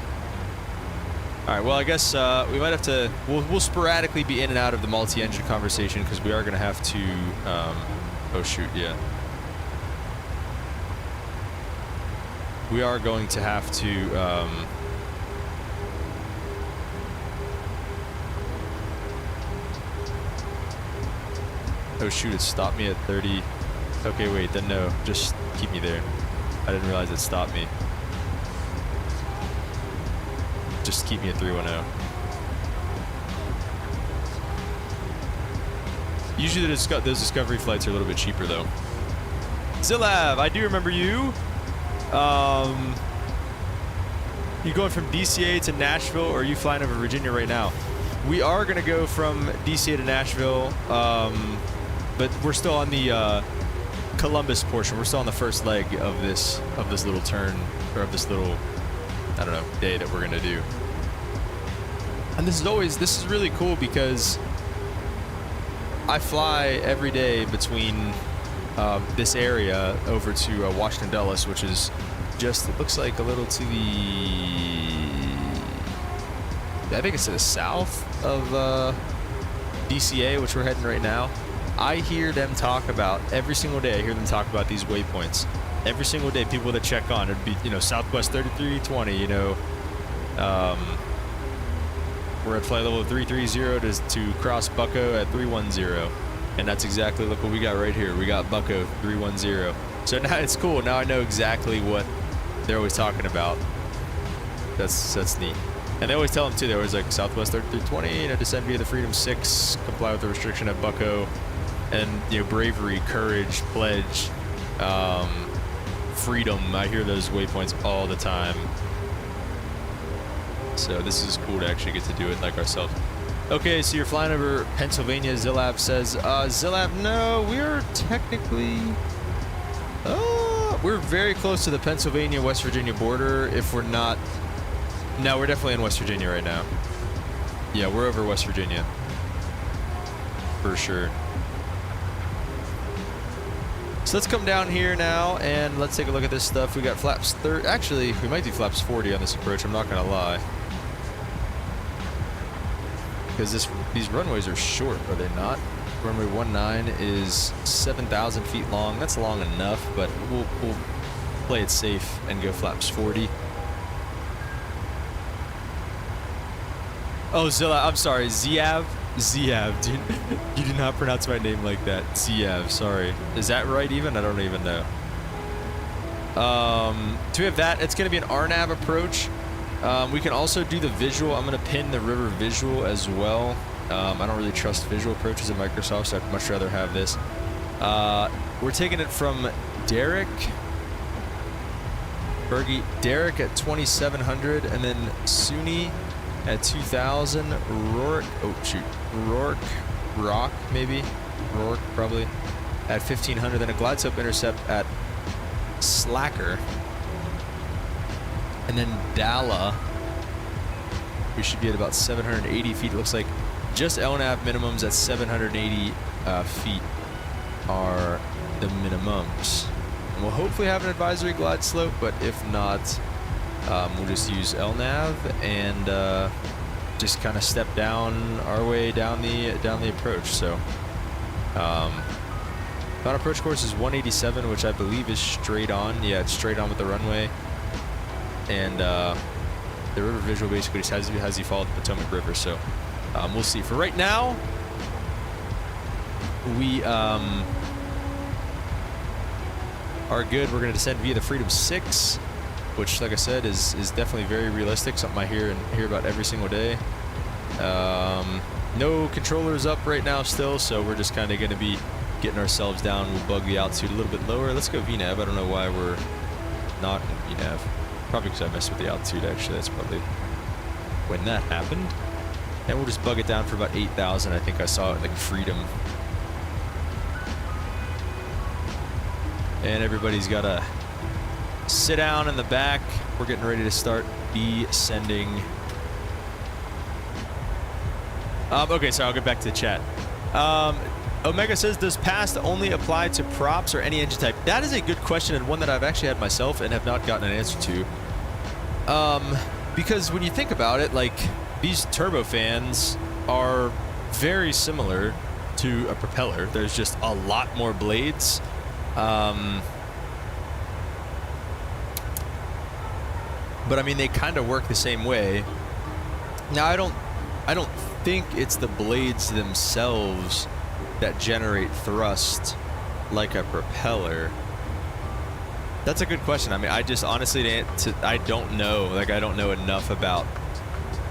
All right, well, I guess we might have to, we'll sporadically be in and out of the multi-engine conversation because we are going to have to, oh shoot, yeah. We are going to have to, oh shoot, it stopped me at 30. Okay, wait, then no, just keep me there. I didn't realize it stopped me. Just keep me at 310. Usually those discovery flights are a little bit cheaper though. Zillav, I do remember you. You going from DCA to Nashville, or are you flying over Virginia right now? We are gonna go from DCA to Nashville, but we're still on the Columbus portion. We're still on the first leg of this little turn, or of this little, I don't know, day that we're gonna do. And this is really cool because I fly every day between this area over to Washington Dulles, which is just, it looks like a little to the, I think it's to the south of DCA, which we're heading right now. I hear them talk about, every single day I hear them talk about these waypoints. Every single day, people that check on, it'd be, you know, Southwest 3320, you know, we're at flight level 330 to cross Bucko at 310. And that's exactly, look what we got right here. We got Bucko 310. So now it's cool. Now I know exactly what they're always talking about. That's neat. And they always tell them too, they're always like Southwest 3320, you know, descend via the Freedom 6, comply with the restriction at Bucko, and, you know, bravery, courage, pledge, freedom. I hear those waypoints all the time. So this is cool to actually get to do it like ourselves. Okay, so you're flying over Pennsylvania, Zilab says. Zilab, no, we're technically, we're very close to the Pennsylvania-West Virginia border. If we're not, no, we're definitely in West Virginia right now. Yeah, we're over West Virginia. For sure. So let's come down here now and let's take a look at this stuff. We got flaps actually, we might do flaps 40 on this approach, I'm not gonna lie. Because these runways are short, are they not? Runway 19 is 7,000 feet long. That's long enough, but we'll play it safe and go flaps 40. Oh, Zilla, I'm sorry, Ziav. Ziav, you do not pronounce my name like that. Ziav, sorry. Is that right even? I don't even know. So we have that. It's going to be an RNAV approach. We can also do the visual. I'm going to pin the river visual as well. I don't really trust visual approaches in Microsoft, so I'd much rather have this. We're taking it from Derek. Bergie, Derek at 2,700, and then Suni at 2,000. Rourke, oh shoot, Rock maybe? Rourke probably. At 1,500, then a glide slope intercept at Slacker. And then Dalla, we should be at about 780 feet. It looks like just LNAV minimums at 780 feet are the minimums. And we'll hopefully have an advisory glide slope, but if not, we'll just use LNAV and just kind of step down our way down the approach. So, final approach course is 187, which I believe is straight on. Yeah, it's straight on with the runway. And the river visual basically just has you follow the Potomac River. So we'll see. For right now, we are good. We're going to descend via the Freedom 6, which, like I said, is definitely very realistic. Something I hear about every single day. No controllers up right now still, so we're just kind of going to be getting ourselves down. We'll bug the altitude a little bit lower. Let's go VNAV. I don't know why we're not in VNAV. Probably because I messed with the altitude, actually. That's probably when that happened. And we'll just bug it down for about 8,000. I think I saw it like Freedom. And everybody's got to sit down in the back. We're getting ready to start descending. Okay, so I'll get back to the chat. Omega says, does past only apply to props or any engine type? That is a good question, and one that I've actually had myself and have not gotten an answer to. Because when you think about it, like, these turbofans are very similar to a propeller. There's just a lot more blades. But I mean, they kind of work the same way. Now, I don't think it's the blades themselves that generate thrust like a propeller. That's a good question. I mean, I just honestly, I don't know. Like, I don't know enough about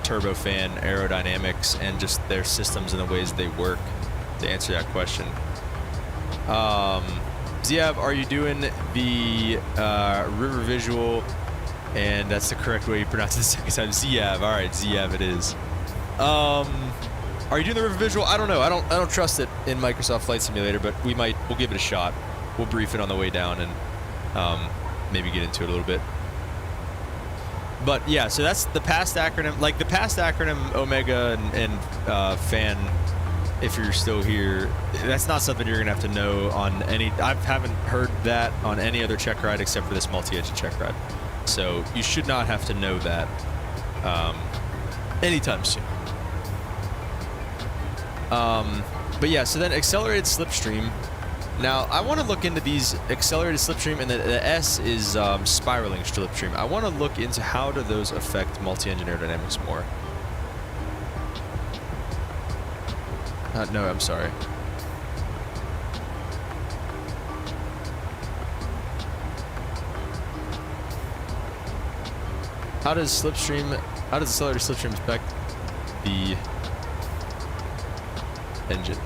turbofan aerodynamics and just their systems and the ways they work to answer that question. Ziav, are you doing the river visual? And that's the correct way you pronounce it the second time. Ziav. All right, Ziav it is. Are you doing the river visual? I don't know. I don't trust it in Microsoft Flight Simulator, but we'll give it a shot. We'll brief it on the way down and maybe get into it a little bit. But yeah, so that's the past acronym. Like the past acronym Omega and Fan if you're still here, that's not something you're gonna have to know on any. I haven't heard that on any other check ride except for this multi-engine check ride. So you should not have to know that anytime soon. But yeah, so then accelerated slipstream. Now I want to look into these accelerated slipstream, and the S is spiraling slipstream. I want to look into how do those affect multi-engine aerodynamics more. No, I'm sorry. How does accelerated slipstream affect the engine?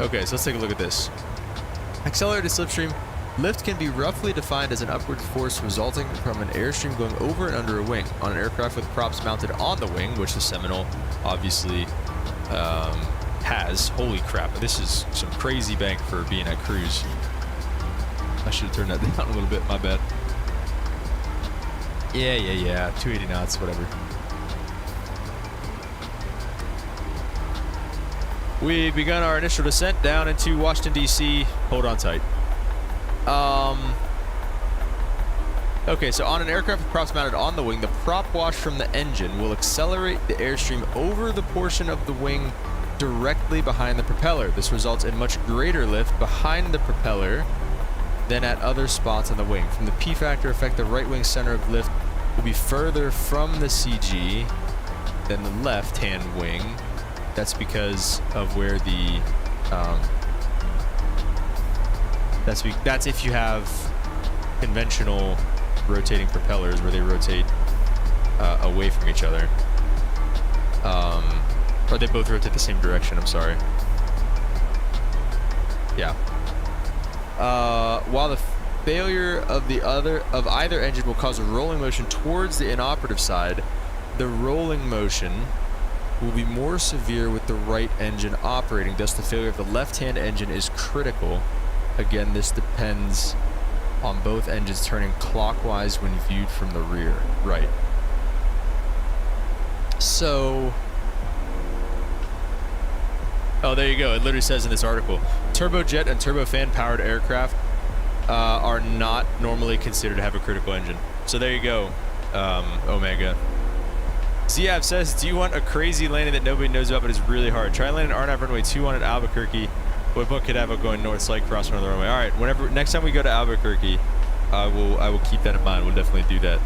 Okay, so let's take a look at this. Accelerated slipstream. Lift can be roughly defined as an upward force resulting from an airstream going over and under a wing. On an aircraft with props mounted on the wing, which the Seminole obviously has. Holy crap, this is some crazy bank for being at cruise. I should have turned that down a little bit, my bad. Yeah, 280 knots, whatever. We've begun our initial descent down into Washington, D.C. Hold on tight. Okay, so on an aircraft with props mounted on the wing, the prop wash from the engine will accelerate the airstream over the portion of the wing directly behind the propeller. This results in much greater lift behind the propeller than at other spots on the wing. From the P factor effect, the right wing center of lift will be further from the CG than the left-hand wing. That's because of where the that's if you have conventional rotating propellers where they rotate away from each other, or they both rotate the same direction. I'm sorry. Yeah. While the failure of either engine will cause a rolling motion towards the inoperative side, the rolling motion will be more severe with the right engine operating. Thus, the failure of the left-hand engine is critical. Again, this depends on both engines turning clockwise when viewed from the rear. Right. So, oh, there you go. It literally says in this article, turbojet and turbofan powered aircraft are not normally considered to have a critical engine. So there you go, Omega. Ziav says, do you want a crazy landing that nobody knows about but is really hard? Try landing RNAV runway 21 at Albuquerque. What about Cadavo going north so like cross another runway? All right, whenever next time we go to Albuquerque, I will keep that in mind. We'll definitely do that.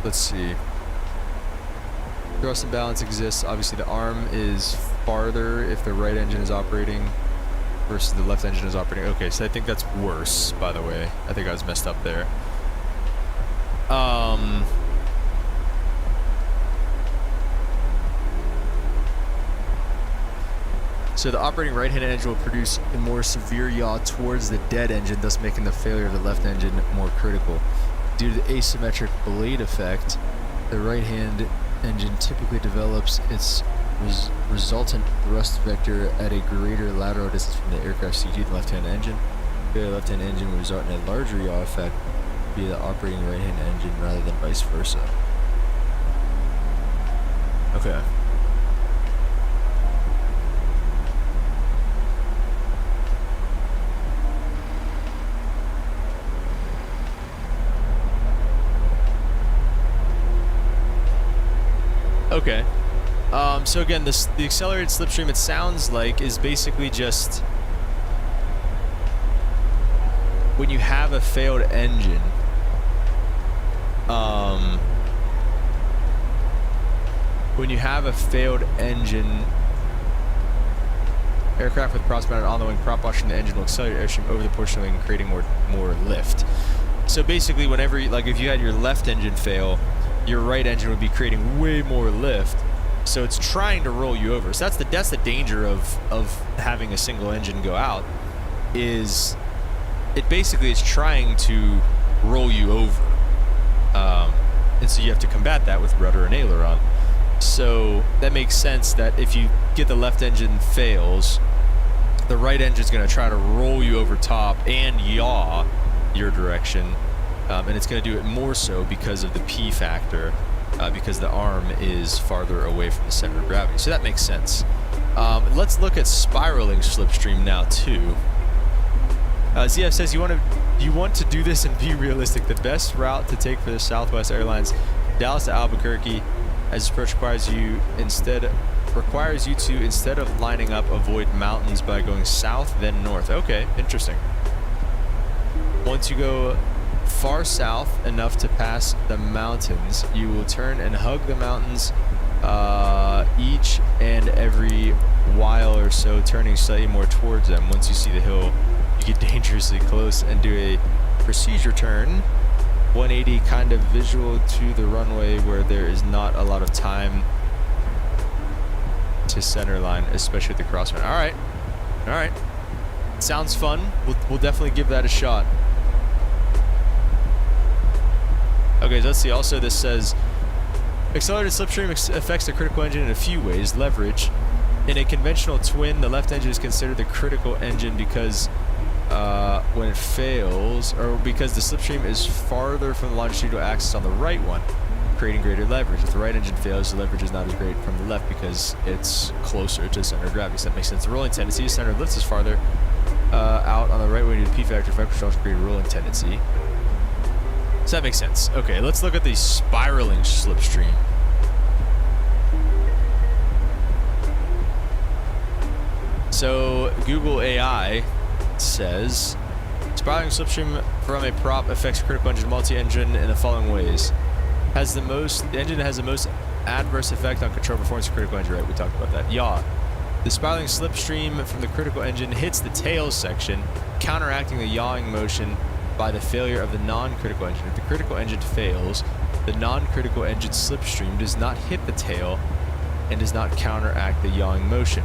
Let's see. Thrust and balance exists. Obviously, the arm is farther if the right engine is operating versus the left engine is operating. Okay, so I think that's worse, by the way. I think I was messed up there. So the operating right-hand engine will produce a more severe yaw towards the dead engine, thus making the failure of the left engine more critical. Due to the asymmetric blade effect, the right-hand engine typically develops its resultant thrust vector at a greater lateral distance from the aircraft CG than the left-hand engine. The left-hand engine will result in a larger yaw effect via the operating right-hand engine rather than vice versa. Okay. Okay. So again, the accelerated slipstream, it sounds like, is basically just when you have a failed engine. When you have a failed engine, aircraft with props mounted on the wing, prop washing the engine will accelerate airstream over the portion of the wing, creating more lift. So basically, whenever, like, if you had your left engine fail, your right engine would be creating way more lift. So it's trying to roll you over. So that's the danger of having a single engine go out, is it basically is trying to roll you over. And so you have to combat that with rudder and aileron. So that makes sense that if you get the left engine fails, the right engine's going to try to roll you over top and yaw your direction. And it's going to do it more so because of the P factor, because the arm is farther away from the center of gravity. So that makes sense. Let's look at spiraling slipstream now too. ZF says you want to do this and be realistic. The best route to take for the Southwest Airlines Dallas to Albuquerque as this approach requires you to, instead of lining up, avoid mountains by going south then north. Okay, interesting. Once you go far south enough to pass the mountains, you will turn and hug the mountains each and every while or so, turning slightly more towards them. Once you see the hill, you get dangerously close and do a procedure turn 180, kind of visual to the runway where there is not a lot of time to center line, especially at the crosswind. All right, sounds fun. We'll definitely give that a shot. Okay, so let's see. Also, this says accelerated slipstream affects the critical engine in a few ways. Leverage. In a conventional twin, the left engine is considered the critical engine because when it fails, or because the slipstream is farther from the longitudinal axis on the right one, creating greater leverage. If the right engine fails, the leverage is not as great from the left because it's closer to the center of gravity. So that makes sense. The rolling tendency, the center of lift is farther out on the right way due to P factor effect, which also creates a rolling tendency. So that makes sense. Okay, let's look at the spiraling slipstream. So Google AI says spiraling slipstream from a prop affects critical engine multi-engine in the following ways. The engine has the most adverse effect on control performance of critical engine, right? We talked about that. Yaw. The spiraling slipstream from the critical engine hits the tail section, counteracting the yawing motion by the failure of the non-critical engine. If the critical engine fails, the non-critical engine slipstream does not hit the tail and does not counteract the yawing motion.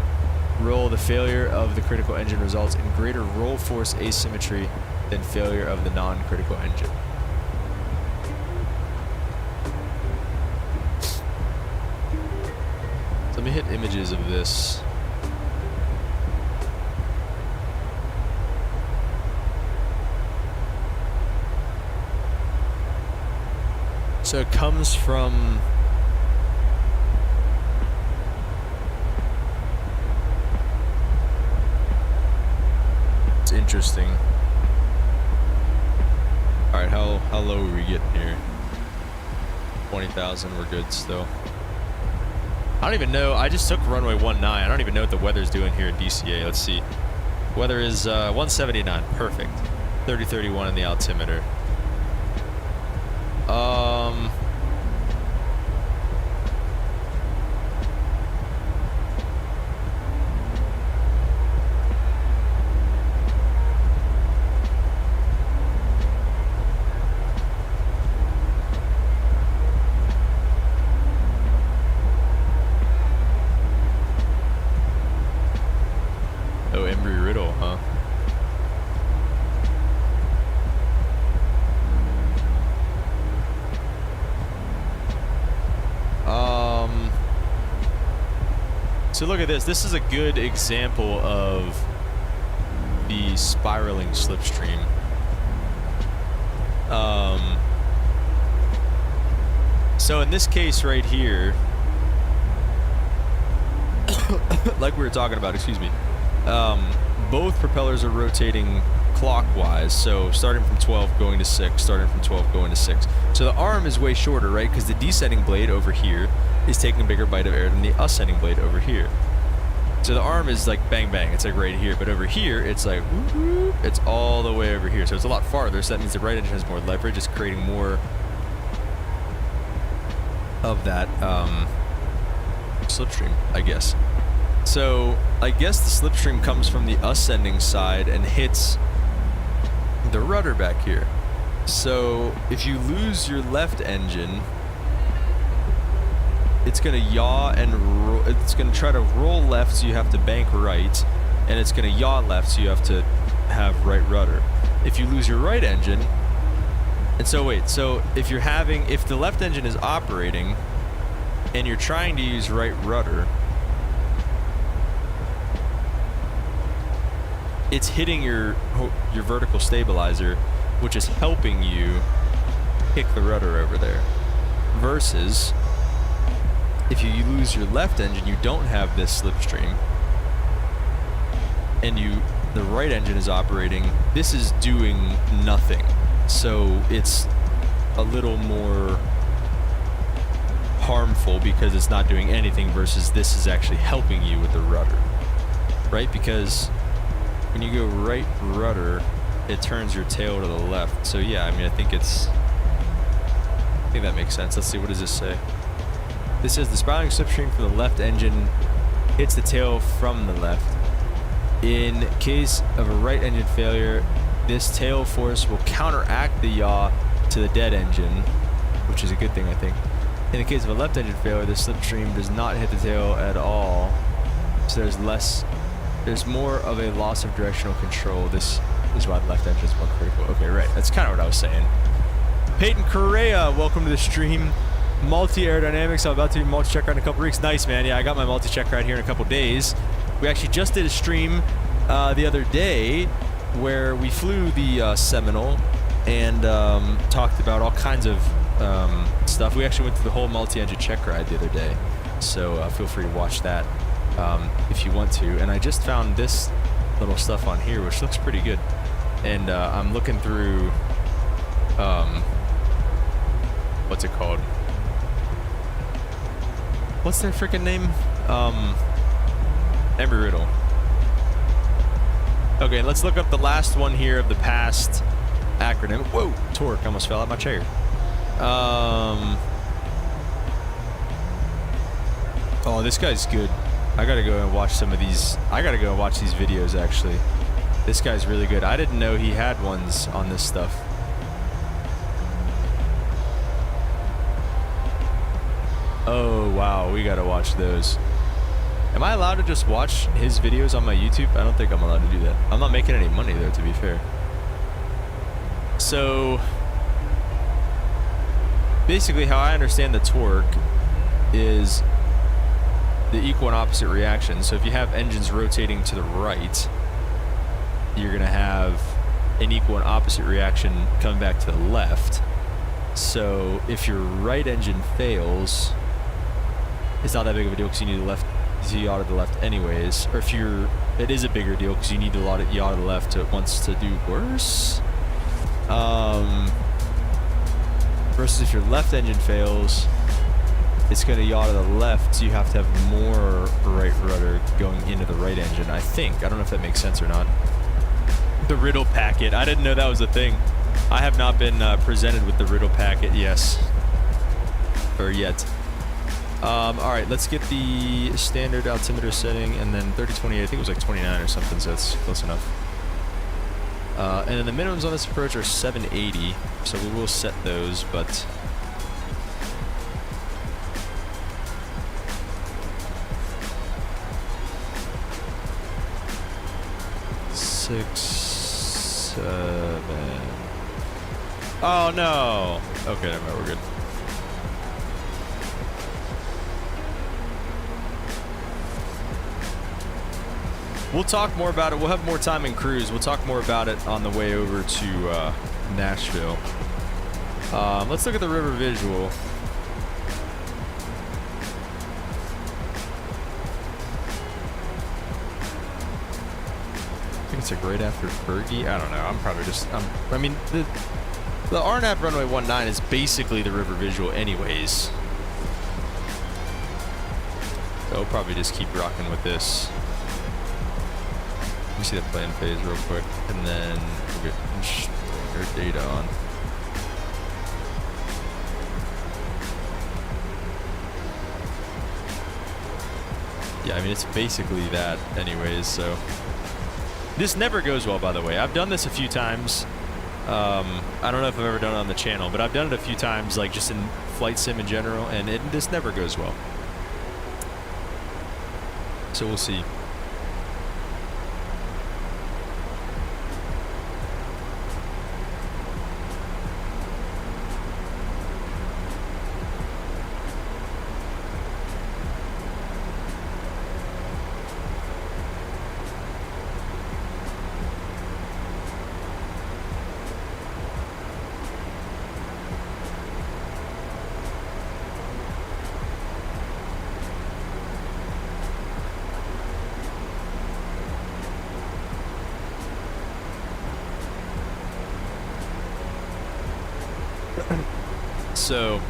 The failure of the critical engine results in greater roll force asymmetry than failure of the non-critical engine. So let me hit images of this. So it comes from interesting. All right, how low are we getting here? 20,000. We're good still. I don't even know. I just took runway 19. I don't even know what the weather's doing here at DCA. Let's see. Weather is 179. Perfect. 3031 in the altimeter. So look at this. This is a good example of the spiraling slipstream. So in this case right here, like we were talking about, excuse me, both propellers are rotating clockwise. So starting from 12 going to 6, starting from 12 going to 6. So the arm is way shorter, right? Because the descending blade over here is taking a bigger bite of air than the ascending blade over here. So the arm is like bang bang, it's like right here, but over here it's like whoop, whoop, it's all the way over here. So it's a lot farther, so that means the right engine has more leverage, it's creating more of that slipstream, I guess. So I guess the slipstream comes from the ascending side and hits the rudder back here. So if you lose your left engine, it's going to yaw and it's going to try to roll left, so you have to bank right, and it's going to yaw left, so you have to have right rudder. If you lose your right engine, and so wait, so if the left engine is operating and you're trying to use right rudder, it's hitting your vertical stabilizer, which is helping you kick the rudder over there. Versus if you lose your left engine, you don't have this slipstream, and the right engine is operating, this is doing nothing. So it's a little more harmful because it's not doing anything versus this is actually helping you with the rudder, right? Because when you go right rudder, it turns your tail to the left. So yeah, I mean, I think that makes sense. Let's see, what does this say? This says the spiraling slipstream from the left engine hits the tail from the left. In case of a right engine failure, this tail force will counteract the yaw to the dead engine, which is a good thing, I think. In the case of a left engine failure, the slipstream does not hit the tail at all, so there's more of a loss of directional control. This is why the left engine is more critical. Okay, right, that's kind of what I was saying. Peyton Correa, welcome to the stream. Multi-aerodynamics, I'm about to do multi-check ride in a couple weeks. Nice, man. Yeah, I got my multi-check ride here in a couple days. We actually just did a stream the other day where we flew the Seminole and talked about all kinds of stuff. We actually went through the whole multi-engine check ride the other day, so feel free to watch that if you want to. And I just found this little stuff on here, which looks pretty good. And I'm looking through, what's it called? What's their freaking name? Embry-Riddle. Okay, let's look up the last one here of the past acronym. Whoa, torque, I almost fell out my chair. Oh, this guy's good. I gotta go and watch some of these. I gotta go and watch these videos, actually. This guy's really good. I didn't know he had ones on this stuff. Oh, wow, we gotta watch those. Am I allowed to just watch his videos on my YouTube? I don't think I'm allowed to do that. I'm not making any money, though, to be fair. So, basically, how I understand the torque is the equal and opposite reaction. So if you have engines rotating to the right, you're going to have an equal and opposite reaction coming back to the left. So if your right engine fails, it's not that big of a deal because you need the left, you yaw to the left anyways. Or if it is a bigger deal because you need to yaw to the left it wants to do worse. Versus if your left engine fails, it's going to yaw to the left, so you have to have more right rudder going into the right engine, I think. I don't know if that makes sense or not. The Riddle packet. I didn't know that was a thing. I have not been presented with the Riddle packet, yes. Or yet. Alright, let's get the standard altimeter setting, and then 3028, I think it was like 29 or something, so that's close enough. And then the minimums on this approach are 780, so we will set those, but... Six, 7... Oh, no! Okay, never mind, we're good. We'll talk more about it. We'll have more time in cruise. We'll talk more about it on the way over to Nashville. Let's look at the river visual. I think it's like right after Fergie. I don't know. I'm probably just... I mean, the RNAV runway 19 is basically the river visual anyways. So we'll probably just keep rocking with this. Let me see the plan phase real quick, and then we'll get our data on. Yeah, I mean, it's basically that anyways, so. This never goes well, by the way. I've done this a few times. I don't know if I've ever done it on the channel, but I've done it a few times, like just in flight sim in general, and this never goes well. So we'll see. So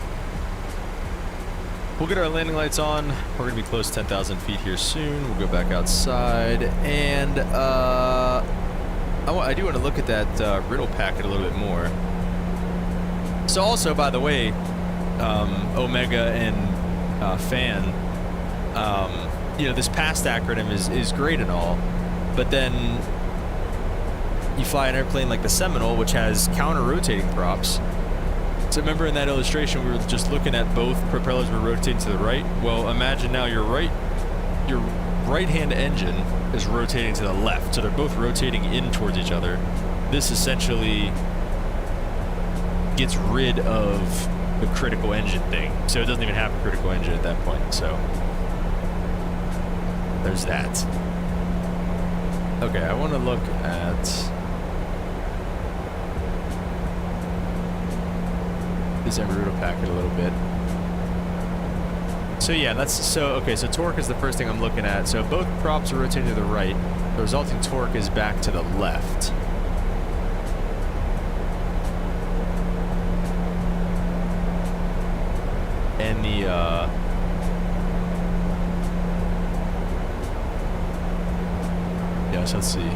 we'll get our landing lights on. We're gonna be close to 10,000 feet here soon. We'll go back outside, and I do want to look at that riddle packet a little bit more. So also, by the way, Omega and Fan, you know, this PAST acronym is great and all, but then you fly an airplane like the Seminole, which has counter-rotating props. So remember in that illustration, we were just looking at both propellers were rotating to the right. Well, imagine now your right-hand engine is rotating to the left, so they're both rotating in towards each other. This essentially gets rid of the critical engine thing, so it doesn't even have a critical engine at that point. So there's that. Okay, I want to look at this Embruto packet a little bit. So yeah, okay, so torque is the first thing I'm looking at. So both props are rotating to the right. The resulting torque is back to the left. And the yes, let's see.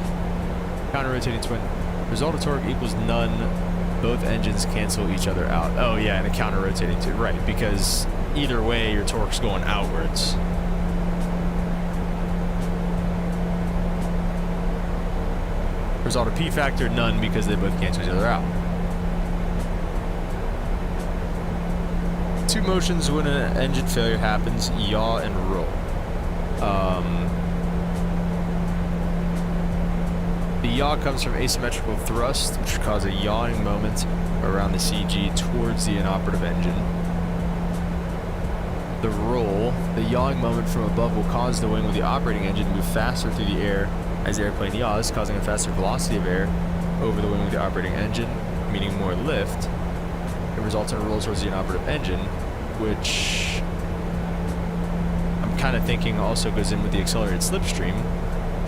Counter-rotating twin. Result of torque equals none. Both engines cancel each other out. Oh yeah, and a counter-rotating too, right? Because either way, your torque's going outwards. Result of P factor, none, because they both cancel each other out. Two motions when an engine failure happens: yaw and roll. The yaw comes from asymmetrical thrust, which cause a yawing moment around the CG towards the inoperative engine. The roll, the yawing moment from above, will cause the wing with the operating engine to move faster through the air as the airplane yaws, causing a faster velocity of air over the wing with the operating engine, meaning more lift. It results in a roll towards the inoperative engine, which I'm kind of thinking also goes in with the accelerated slipstream.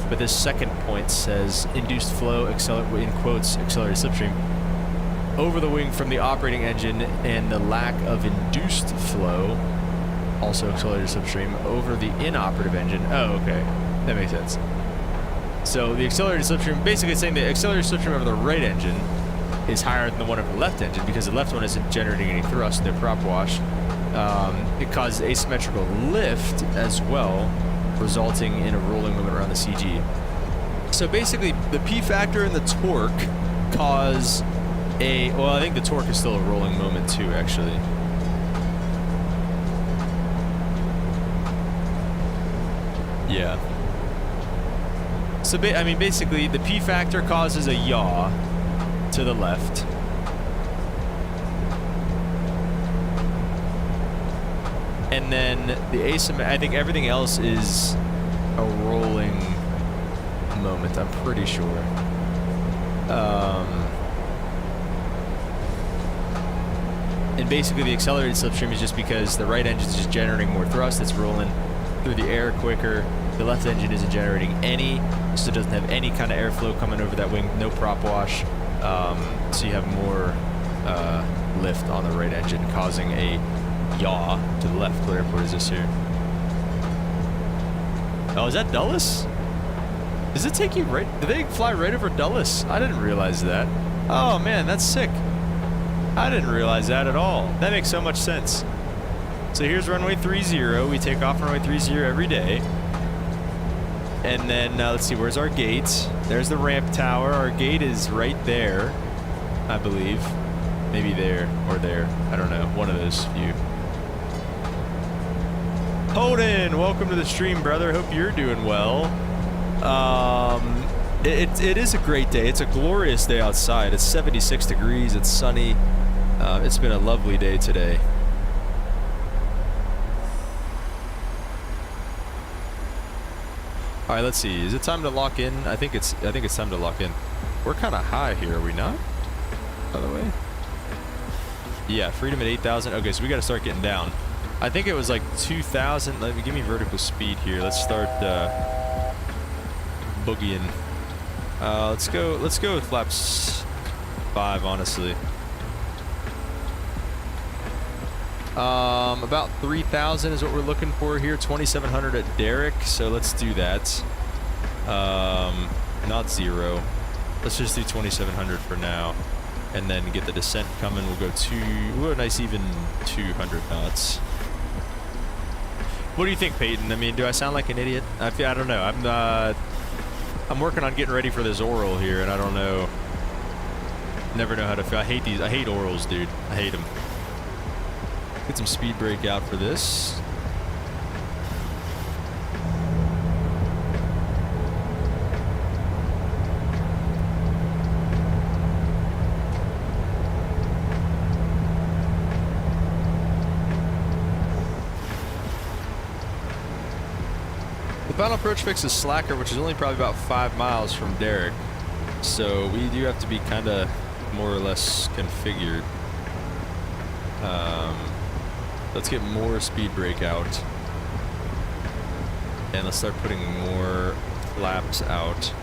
But this second point says induced flow, in quotes, accelerated slipstream, over the wing from the operating engine, and the lack of induced flow, also accelerated slipstream, over the inoperative engine. Oh, okay. That makes sense. So the accelerated slipstream, basically saying the accelerated slipstream over the right engine is higher than the one over the left engine because the left one isn't generating any thrust in their prop wash. It causes asymmetrical lift as well, resulting in a rolling moment around the CG. So basically, the P factor and the torque cause well, I think the torque is still a rolling moment too, actually. Yeah. So, I mean, basically, the P factor causes a yaw to the left. And then the I think everything else is a rolling moment, I'm pretty sure. And basically the accelerated slipstream is just because the right engine is just generating more thrust, it's rolling through the air quicker. The left engine isn't generating any, so it doesn't have any kind of airflow coming over that wing, no prop wash. So you have more lift on the right engine, causing a yaw to the left. What airport is this here? Oh, is that Dulles? Does it take you right? Do they fly right over Dulles? I didn't realize that. Oh man, that's sick. I didn't realize that at all. That makes so much sense. So here's runway 30. We take off runway 30 every day. And then let's see, where's our gate? There's the ramp tower. Our gate is right there, I believe. Maybe there or there. I don't know. One of those few. Holden, welcome to the stream, brother. Hope you're doing well. It is a great day. It's a glorious day outside. It's 76 degrees. It's sunny. It's been a lovely day today. All right, let's see. Is it time to lock in? I think it's time to lock in. We're kind of high here, are we not? By the way. Yeah, freedom at 8,000. Okay, so we got to start getting down. I think it was like 2,000. Let me give me vertical speed here. Let's start boogieing. Let's go with flaps 5, honestly. About 3,000 is what we're looking for here. 2,700 at Derrick, so let's do that. Not 0. Let's just do 2,700 for now, and then get the descent coming. We'll go a nice even 200 knots. What do you think, Peyton? I mean, do I sound like an idiot? I don't know. I'm working on getting ready for this oral here, and I don't know. Never know how to feel. I hate these. I hate orals, dude. I hate them. Get some speed brake out for this. The final approach fix is Slacker, which is only probably about 5 miles from Derrick. So we do have to be kind of more or less configured. Let's get more speed brake out. And let's start putting more flaps out.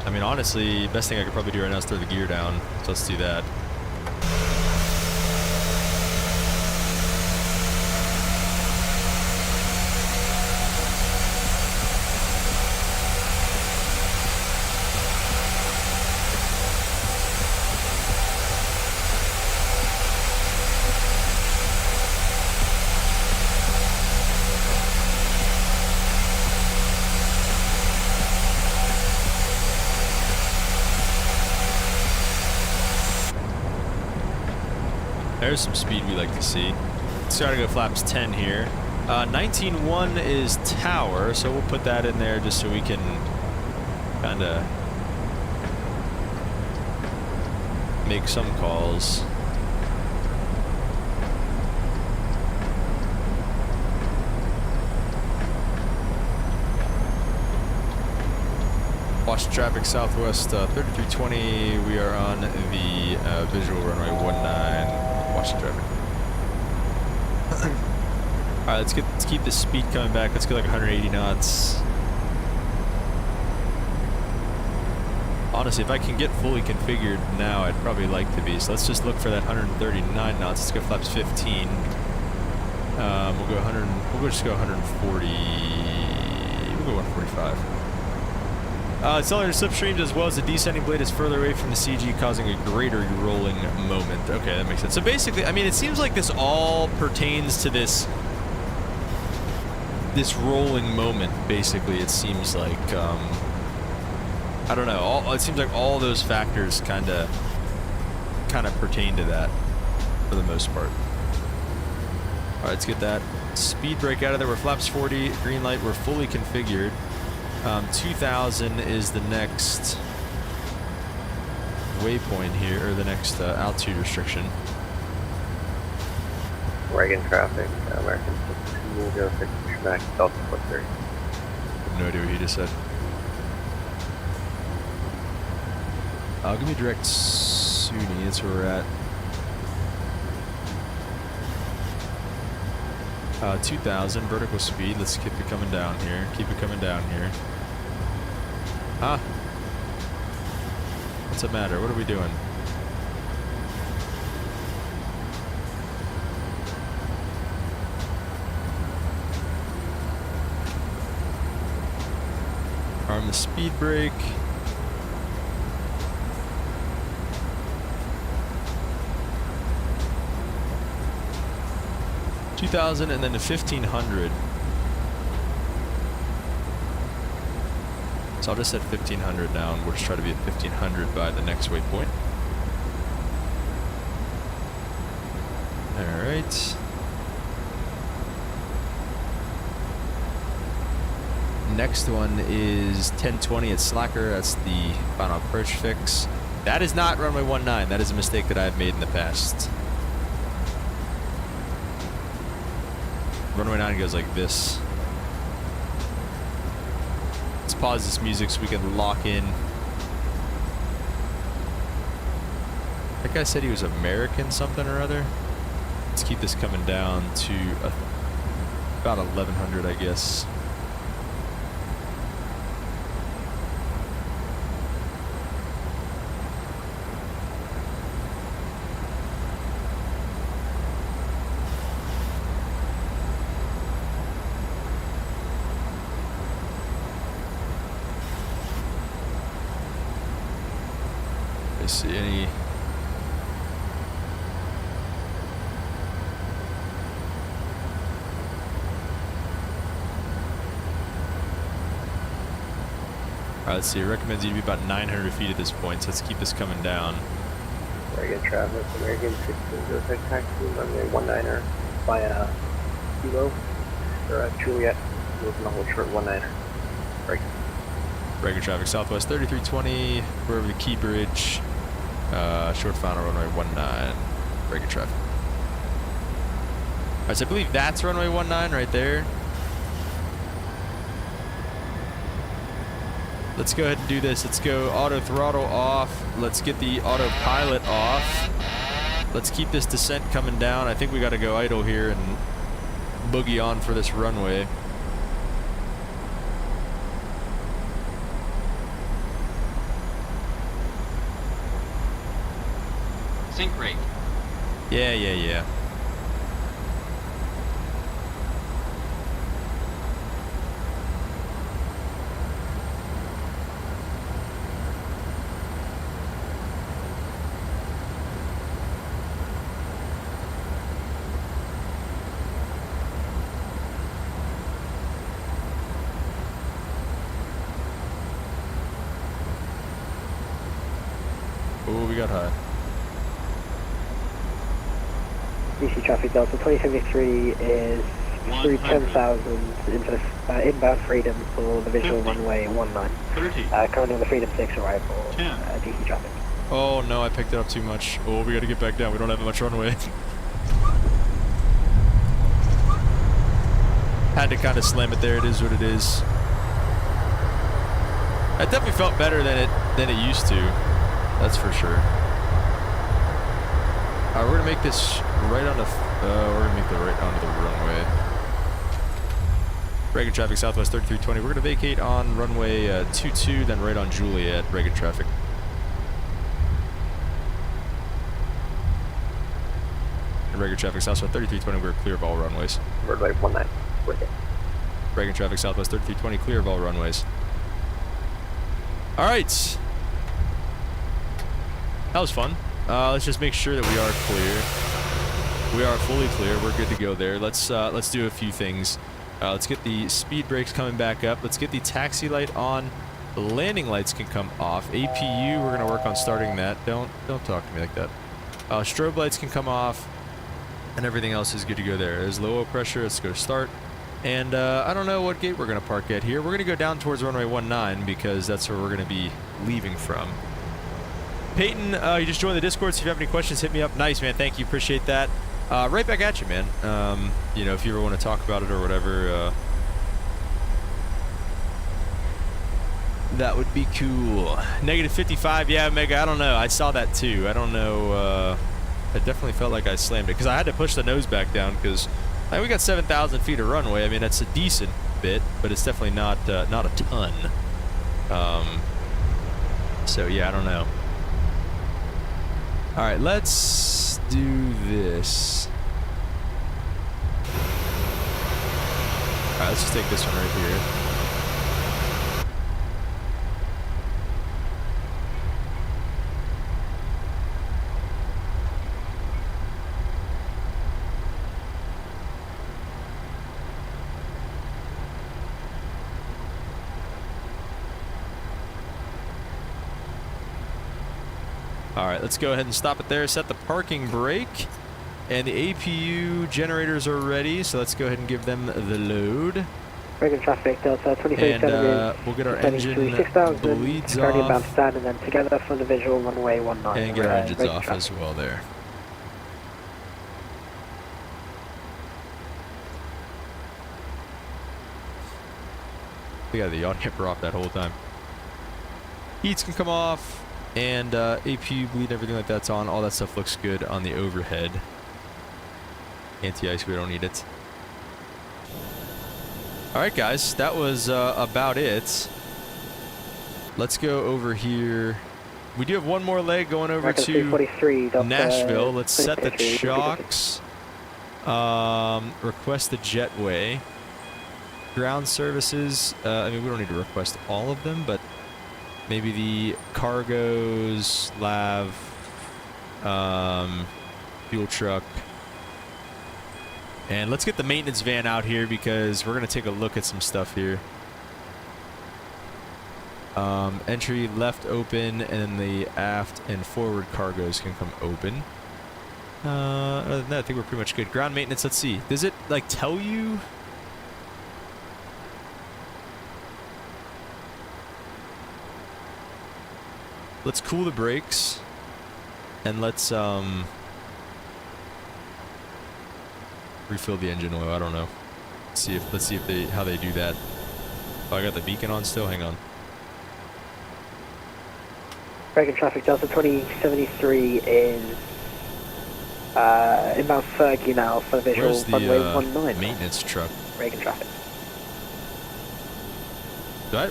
I mean, honestly, best thing I could probably do right now is throw the gear down. So let's do that. There's some speed we like to see. Let's try to go flaps 10 here. 19.1 is tower, so we'll put that in there just so we can kind of make some calls. Watch traffic southwest 3320. We are on the visual runway 19. Watch the traffic. All right, let's keep the speed coming back. Let's go like 180 knots. Honestly, if I can get fully configured now, I'd probably like to be. So let's just look for that 139 knots. Let's go flaps 15. We'll go 100. We'll just go 140. We'll go 145. Accelerator slipstreams as well as the descending blade is further away from the CG, causing a greater rolling moment. Okay, that makes sense. So basically, I mean, it seems like this all pertains to this rolling moment. Basically, it seems like I don't know. It seems like all those factors kind of pertain to that for the most part. All right, let's get that speed brake out of there. We're flaps 40, green light. We're fully configured. 2,000 is the next waypoint here, or the next altitude restriction. Reagan traffic, American 6206, back Delta 43. No idea what he just said. Give me direct SUNY, that's where we're at. 2,000 vertical speed. Let's keep it coming down here. Keep it coming down here. Huh? What's the matter? What are we doing? Arm the speed brake. $2,000 and then to 1,500. So I'll just set 1,500 now, and we'll just try to be at 1,500 by the next waypoint. All right. Next one is 1020 at Slacker. That's the final approach fix. That is not runway 19. That is a mistake that I've made in the past. Runway 9 goes like this. Let's pause this music so we can lock in. That guy said he was American something or other. Let's keep this coming down to about 1,100, I guess. Let's see any. Alright, let's see. It recommends you to be about 900 feet at this point, so let's keep this coming down. Very good traffic. American 1606 taxi, runway 19er via Kilo or Juliet. Moving the whole short 19er. Break. Regular traffic, Southwest 3320, we're over the Key Bridge. Short final runway 19. Regular traffic. Alright, so I believe that's runway 19 right there. Let's go ahead and do this. Let's go auto throttle off. Let's get the autopilot off. Let's keep this descent coming down. I think we got to go idle here and boogie on for this runway. Sync rate. Yeah. Oh, we got high. DC traffic Delta 2073 is through 10,000 into inbound Freedom for the visual 50. runway 19. 30. Currently on the Freedom 6 arrival, 10. DC traffic. Oh no, I picked it up too much. Oh, we gotta get back down. We don't have much runway. Had to kind of slam it there. It is what it is. It definitely felt better than it used to. That's for sure. Alright, we're gonna make this right on the. We're gonna make the right onto the runway. Regular traffic, Southwest 3320. We're gonna vacate on runway 22, then right on Juliet. Regular traffic. And regular traffic, Southwest 3320. We're clear of all runways. Runway 19. Break it. Regular traffic, Southwest 3320. Clear of all runways. All right. That was fun. Let's just make sure that we are clear. We are fully clear. We're good to go there. Let's do a few things. Let's get the speed brakes coming back up. Let's get the taxi light on. The landing lights can come off. APU, we're gonna work on starting that. Don't talk to me like that. Strobe lights can come off, and everything else is good to go there. There's low oil pressure. Let's go start. And I don't know what gate we're gonna park at here. We're gonna go down towards runway 19 because that's where we're gonna be leaving from. Peyton, you just joined the Discord, so if you have any questions, hit me up. Nice, man. Thank you. Appreciate that. Right back at you, man. You know, if you ever want to talk about it or whatever, that would be cool. Negative 55, yeah, Mega, I don't know. I saw that too. I don't know. I definitely felt like I slammed it because I had to push the nose back down because we got 7,000 feet of runway. I mean, that's a decent bit, but it's definitely not a ton. So, yeah, I don't know. All right, let's do this. All right, let's just take this one right here. All right, let's go ahead and stop it there. Set the parking brake. And the APU generators are ready, so let's go ahead and give them the load. Regular traffic Delta 2037 And we'll get our engine bleeds currently inbound off. stand, and then together from the visual runway 19. And get our engines off as well there. We got the yaw damper off that whole time. Heats can come off. And APU bleed, everything like that's on. All that stuff looks good on the overhead. Anti-ice, we don't need it. Alright guys, that was about it. Let's go over here. We do have one more leg going over to Nashville. Let's set the chocks. Request the jetway. Ground services, I mean, we don't need to request all of them, but maybe the cargoes, lav, fuel truck. And let's get the maintenance van out here because we're going to take a look at some stuff here. Entry left open, and then the aft and forward cargoes can come open. Other than that, I think we're pretty much good. Ground maintenance, let's see. Does it, like, tell you? Let's cool the brakes. And let's, refill the engine oil. I don't know. Let's see if they, how they do that. Oh, I got the beacon on still? Hang on. Reagan traffic, Delta 2073 is inbound Fergie now for visual Where's the runway 19. maintenance truck? Reagan traffic.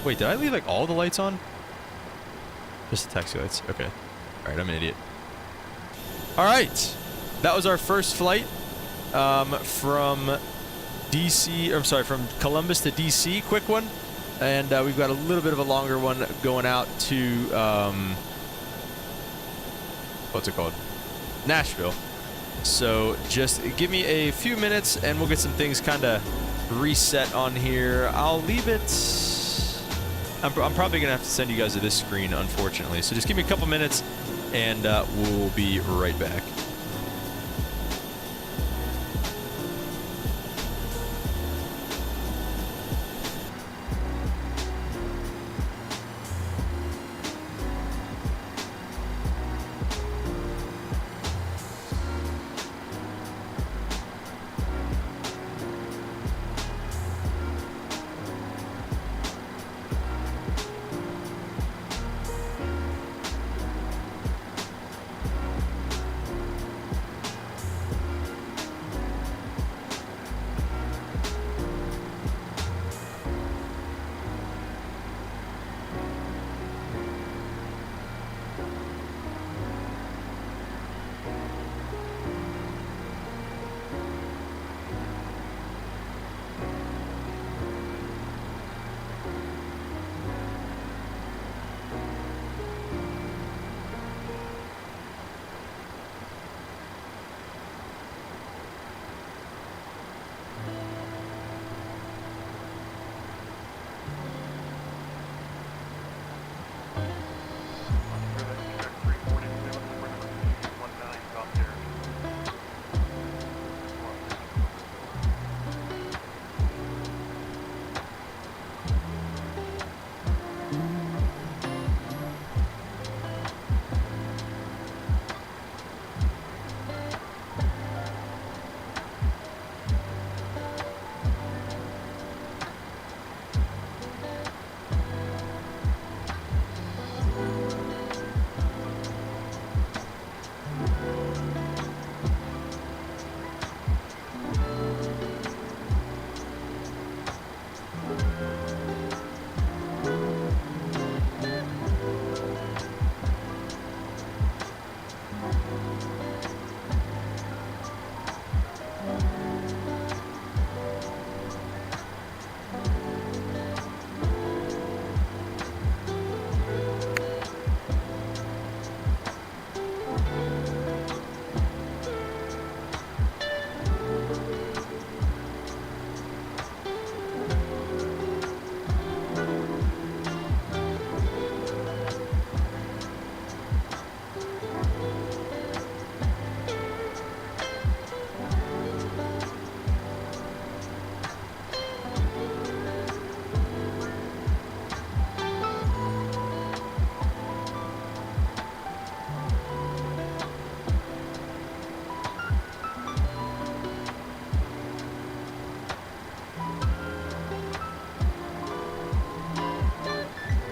Wait, did I leave like all the lights on? Just the taxi lights. Okay. Alright, I'm an idiot. Alright. That was our first flight from DC, I'm sorry, from Columbus to DC. Quick one. And we've got a little bit of a longer one going out to, what's it called? Nashville. So just give me a few minutes and we'll get some things kind of reset on here. I'll leave it. I'm probably going to have to send you guys to this screen, unfortunately. So just give me a couple minutes and we'll be right back.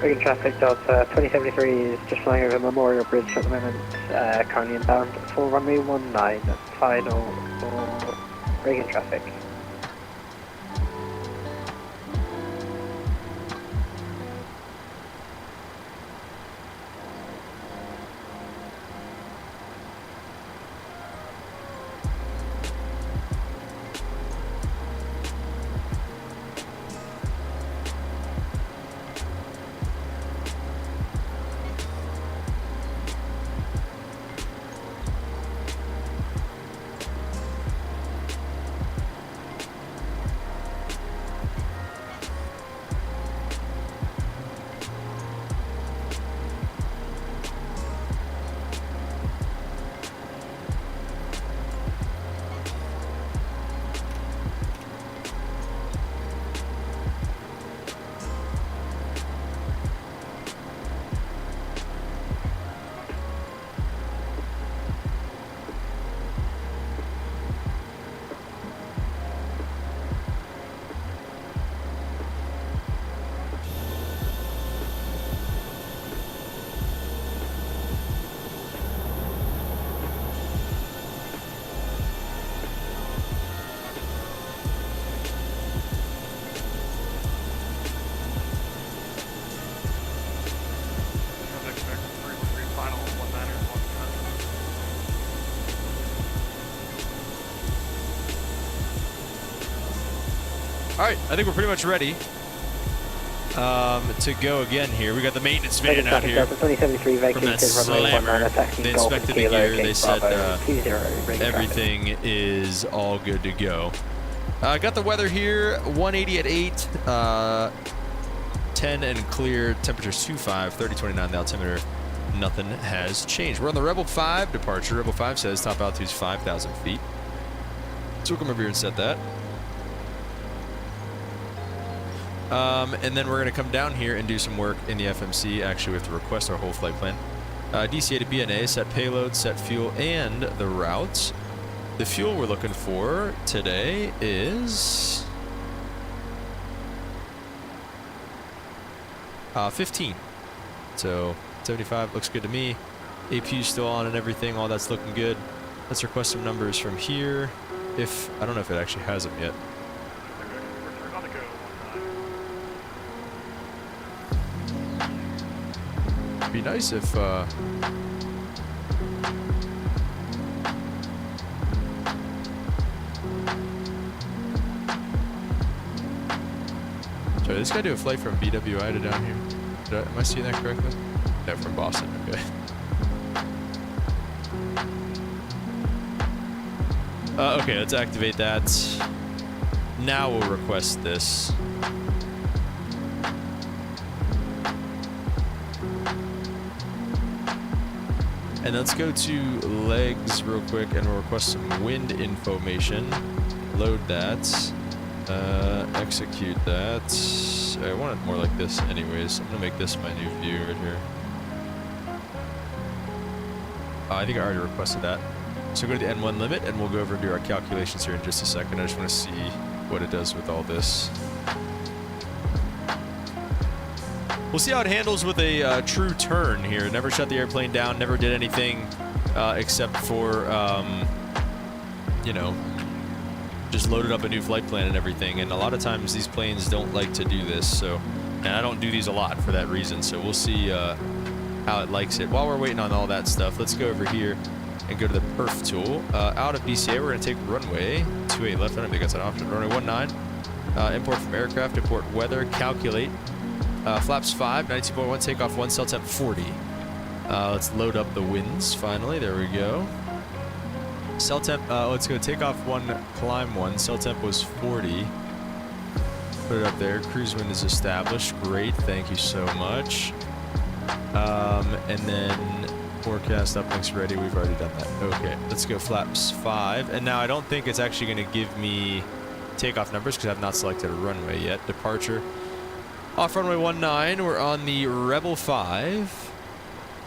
Reagan traffic, Delta 2073 is just flying over Memorial Bridge at the moment, currently inbound for runway 19, final for Reagan traffic. right, I think we're pretty much ready to go again here. We got the maintenance van out here from that slammer. They inspected the gear. They said everything is all good to go. Got the weather here, 180 at 8, 10 and clear, temperature's 25, 3029, the altimeter, nothing has changed. We're on the Rebel 5 departure. Rebel 5 says top altitude's 5,000 feet. So we'll come over here and set that. And then we're going to come down here and do some work in the FMC. Actually, we have to request our whole flight plan. DCA to BNA, set payload, set fuel, and the routes. The fuel we're looking for today is 15. So 75 looks good to me. APU's still on and everything. All that's looking good. Let's request some numbers from here. If I don't know if it actually has them yet. It'd be nice if sorry, did this guy do a flight from BWI to down here? Am I seeing that correctly? No, from Boston. Okay. Okay, let's activate that. Now we'll request this. And let's go to legs real quick and we'll request some wind information. Load that. Execute that. I want it more like this anyways. I'm gonna make this my new view right here. I think I already requested that. So go to the N1 limit and we'll go over and do our calculations here in just a second. I just want to see what it does with all this. We'll see how it handles with a true turn here. Never shut the airplane down, never did anything except for, you know, just loaded up a new flight plan and everything. And a lot of times these planes don't like to do this. So, and I don't do these a lot for that reason. So we'll see how it likes it. While we're waiting on all that stuff, let's go over here and go to the perf tool. Out of DCA, we're going to take runway 28 left. I don't think that's an option. Runway 19. Import from aircraft, import weather, calculate. Flaps 5, 92.1, takeoff 1, cell temp 40. Let's load up the winds finally. There we go. Cell temp, let's go take off 1, climb 1. Cell temp was 40. Put it up there. Cruise wind is established. Great, thank you so much. And then forecast uplinks ready. We've already done that. Okay, let's go flaps 5. And now I don't think it's actually going to give me takeoff numbers because I've not selected a runway yet. Departure. Off runway 19, we're on the Rebel 5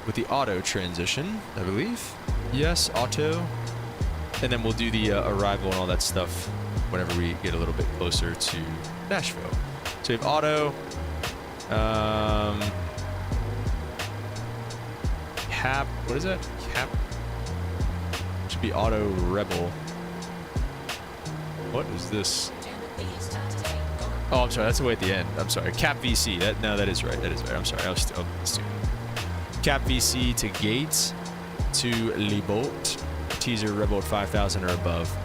with the auto transition, I believe. Yes, auto. And then we'll do the arrival and all that stuff whenever we get a little bit closer to Nashville. So we have auto. Cap, what is that? Cap. Should be auto Rebel. What is this? Oh, I'm sorry. That's the way at the end. I'm sorry. Cap VC. That is right. That is right. I'm sorry. I was still stupid. Cap VC to gate to Libolt. Teaser Rebel at 5,000 or above.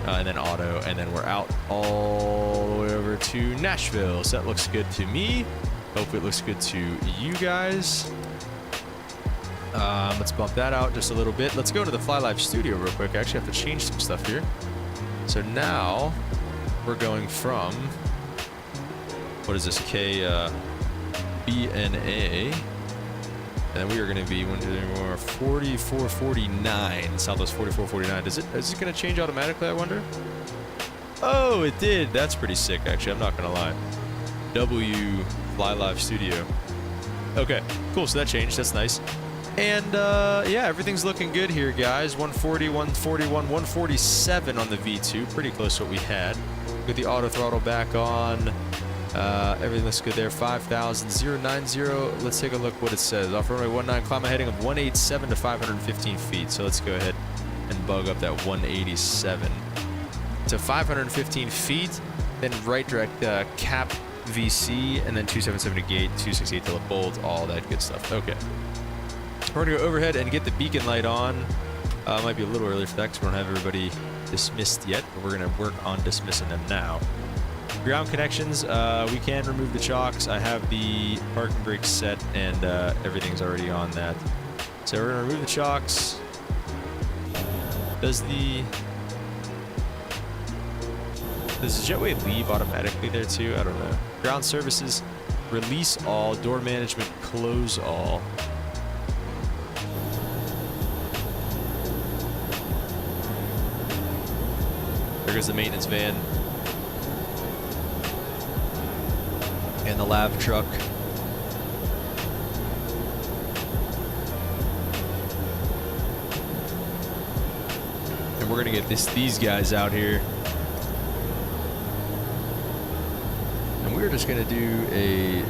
And then auto. And then we're out all the way over to Nashville. So that looks good to me. Hopefully it looks good to you guys. Let's bump that out just a little bit. Let's go to the Fly Live studio real quick. I actually have to change some stuff here. So now we're going from... What is this? KBNA. And we are going to be 4449. Southwest 4449. Is it going to change automatically, I wonder? Oh, it did. That's pretty sick, actually. I'm not going to lie. W Fly Live Studio. Okay, cool. So that changed. That's nice. And yeah, everything's looking good here, guys. 140, 141, 147 on the V2. Pretty close to what we had. With the auto throttle back on. Everything looks good there. 5,000, 090. Let's take a look what it says. Off runway 19, climb a heading of 187 to 515 feet. So let's go ahead and bug up that 187 to 515 feet. Then right direct cap VC, and then 277 to gate, 268 to the bolt, all that good stuff. Okay. We're going to go overhead and get the beacon light on. Might be a little early for that because we don't have everybody dismissed yet, but we're going to work on dismissing them now. Ground connections, we can remove the chocks. I have the parking brake set and everything's already on that. So we're gonna remove the chocks. Does the jetway leave automatically there too? I don't know. Ground services, release all. Door management, close all. There goes the maintenance van. And the lav truck. And we're gonna get these guys out here. And we're just gonna do a...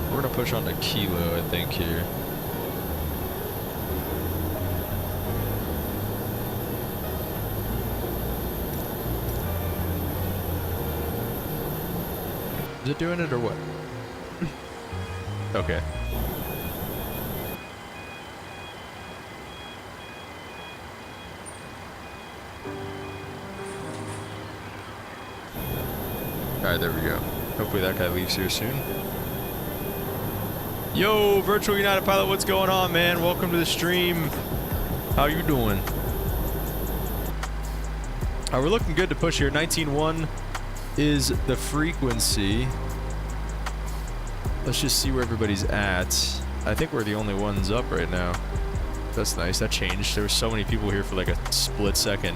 We're gonna push on to Kilo, I think, here. Is it doing it or what? Okay. Alright, there we go. Hopefully that guy leaves here soon. Yo, Virtual United Pilot, what's going on, man? Welcome to the stream. How you doing? We're looking good to push here. 19.1 is the frequency. Let's just see where everybody's at. I think we're the only ones up right now. That's nice. That changed. There were so many people here for like a split second.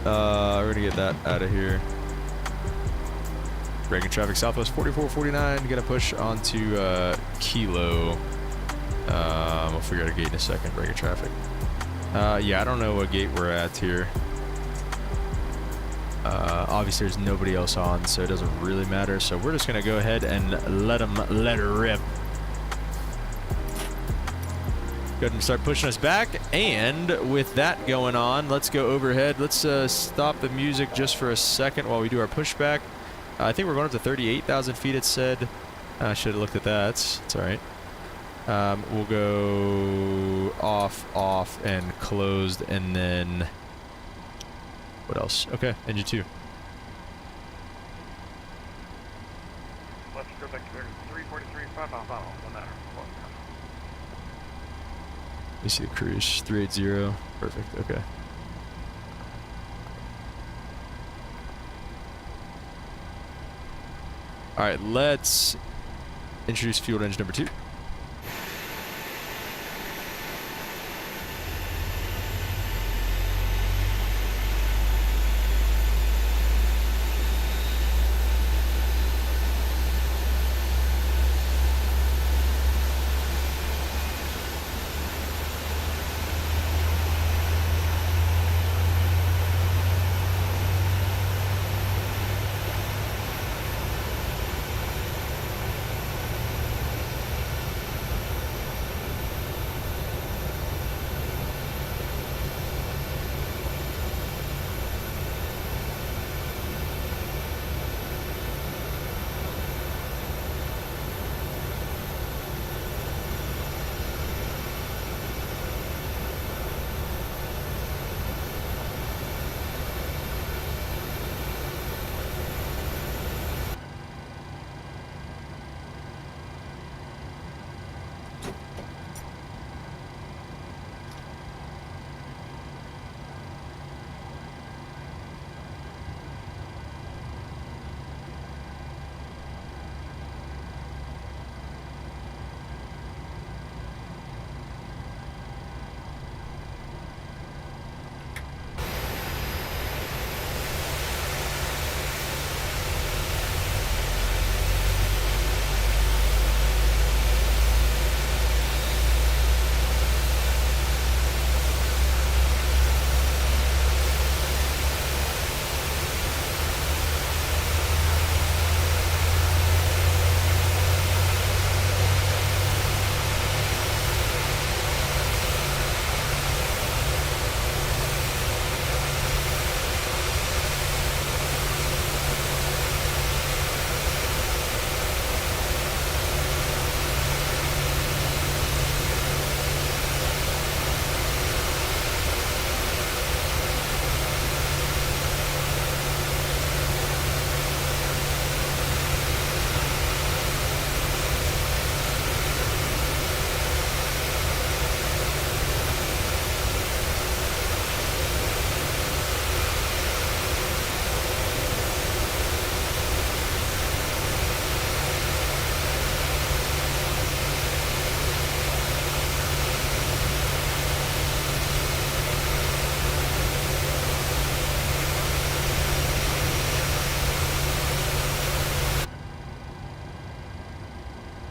We're gonna get that out of here. Breaking traffic southwest 4449. Gonna push onto Kilo. We'll figure out a gate in a second. Breaking traffic. Yeah, I don't know what gate we're at here. Obviously there's nobody else on, so it doesn't really matter. So we're just gonna go ahead and let her rip. Go ahead and start pushing us back. And with that going on, let's go overhead. Let's stop the music just for a second while we do our pushback. I think we're going up to 38,000 feet, it said. I should have looked at that. It's all right. We'll go off, and closed, and then what else? Okay, engine 2. Let's go back to 343, 5 miles out, 1 hour. You see the cruise 380. Perfect. Okay. All right, let's introduce fuel engine number 2.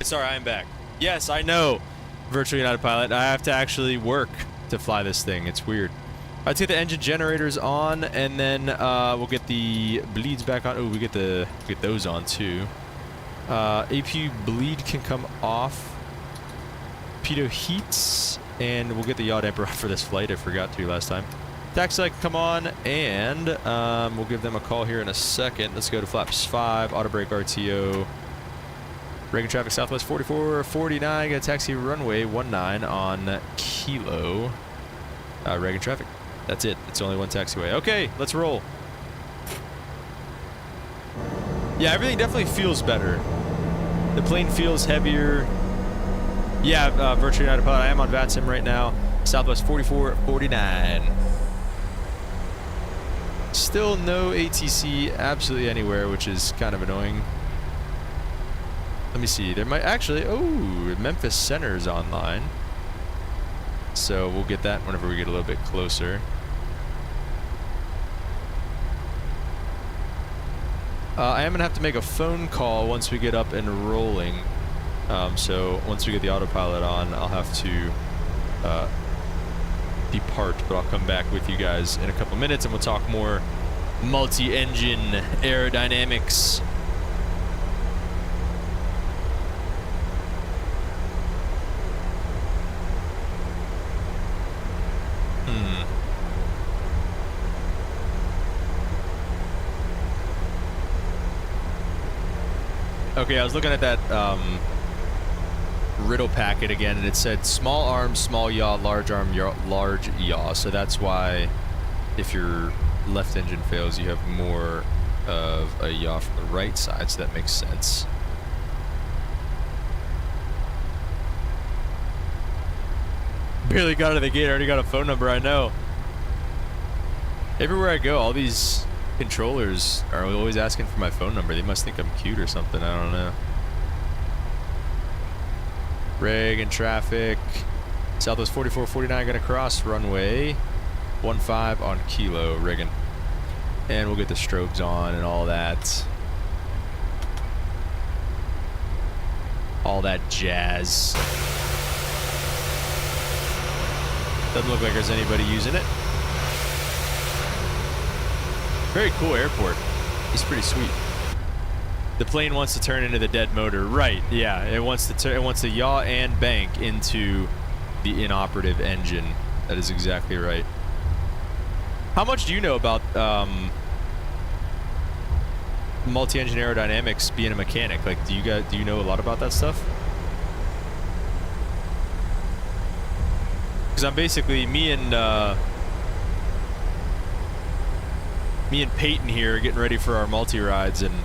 Sorry, I'm back. Yes, I know. Virtually not a pilot. I have to actually work to fly this thing. It's weird. Let's get the engine generators on, and then we'll get the bleeds back on. Oh, we get those on too. AP bleed can come off. Pitot heats, and we'll get the yaw damper off for this flight. I forgot to last time. Taxi light come on, and we'll give them a call here in a second. Let's go to flaps 5, auto brake RTO. Reagan traffic Southwest 4449, got a taxi runway 19 on Kilo. Reagan traffic. That's it. It's only one taxiway. Okay, let's roll. Yeah, everything definitely feels better. The plane feels heavier. Yeah, virtually not a pilot. I am on VATSIM right now. Southwest 4449. Still no ATC absolutely anywhere, which is kind of annoying. Let me see. There might actually... Oh, Memphis Center is online. So we'll get that whenever we get a little bit closer. I am going to have to make a phone call once we get up and rolling. So once we get the autopilot on, I'll have to depart. But I'll come back with you guys in a couple minutes and we'll talk more multi-engine aerodynamics. Okay, I was looking at that riddle packet again, and it said small arm, small yaw, large arm, large yaw. So that's why if your left engine fails, you have more of a yaw from the right side, so that makes sense. Barely got out of the gate, I already got a phone number, I know. Everywhere I go, all these controllers are always asking for my phone number. They must think I'm cute or something, I don't know. Reagan traffic. Southwest 4449 gonna cross runway 15 on Kilo, Reagan. And we'll get the strobes on and all that. All that jazz. Doesn't look like there's anybody using it. Very cool airport. It's pretty sweet. The plane wants to turn into the dead motor, right? Yeah, it wants to yaw and bank into the inoperative engine. That is exactly right. How much do you know about multi-engine aerodynamics? Being a mechanic, like, do you know a lot about that stuff? Because I'm basically me and Peyton here getting ready for our multi-rides, and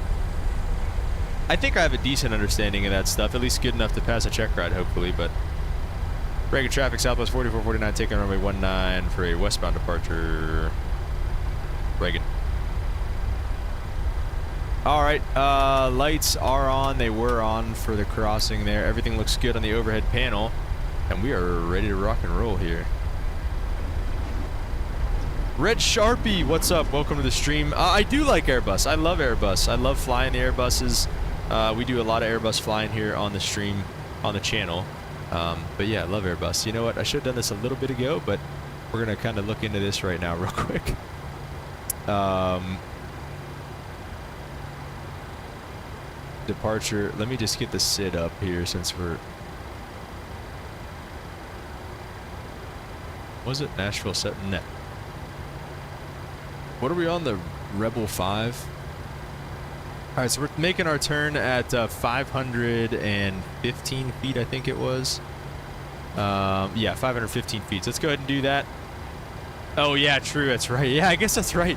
I think I have a decent understanding of that stuff, at least good enough to pass a check ride, hopefully. But Reagan traffic, Southwest 4449, taking runway 19 for a westbound departure. Reagan. All right, lights are on. They were on for the crossing there. Everything looks good on the overhead panel, and we are ready to rock and roll here. Red Sharpie, what's up? Welcome to the stream. I do like Airbus. I love Airbus. I love flying the Airbuses. We do a lot of Airbus flying here on the stream, on the channel. But yeah, I love Airbus. You know what? I should have done this a little bit ago, but we're going to kind of look into this right now real quick. Departure. Let me just get the SID up here since we're... Was it Nashville set? No. What are we on? The Rebel 5? Alright, so we're making our turn at 515 feet, I think it was. Yeah, 515 feet. So let's go ahead and do that. Oh, yeah, true. That's right. Yeah, I guess that's right.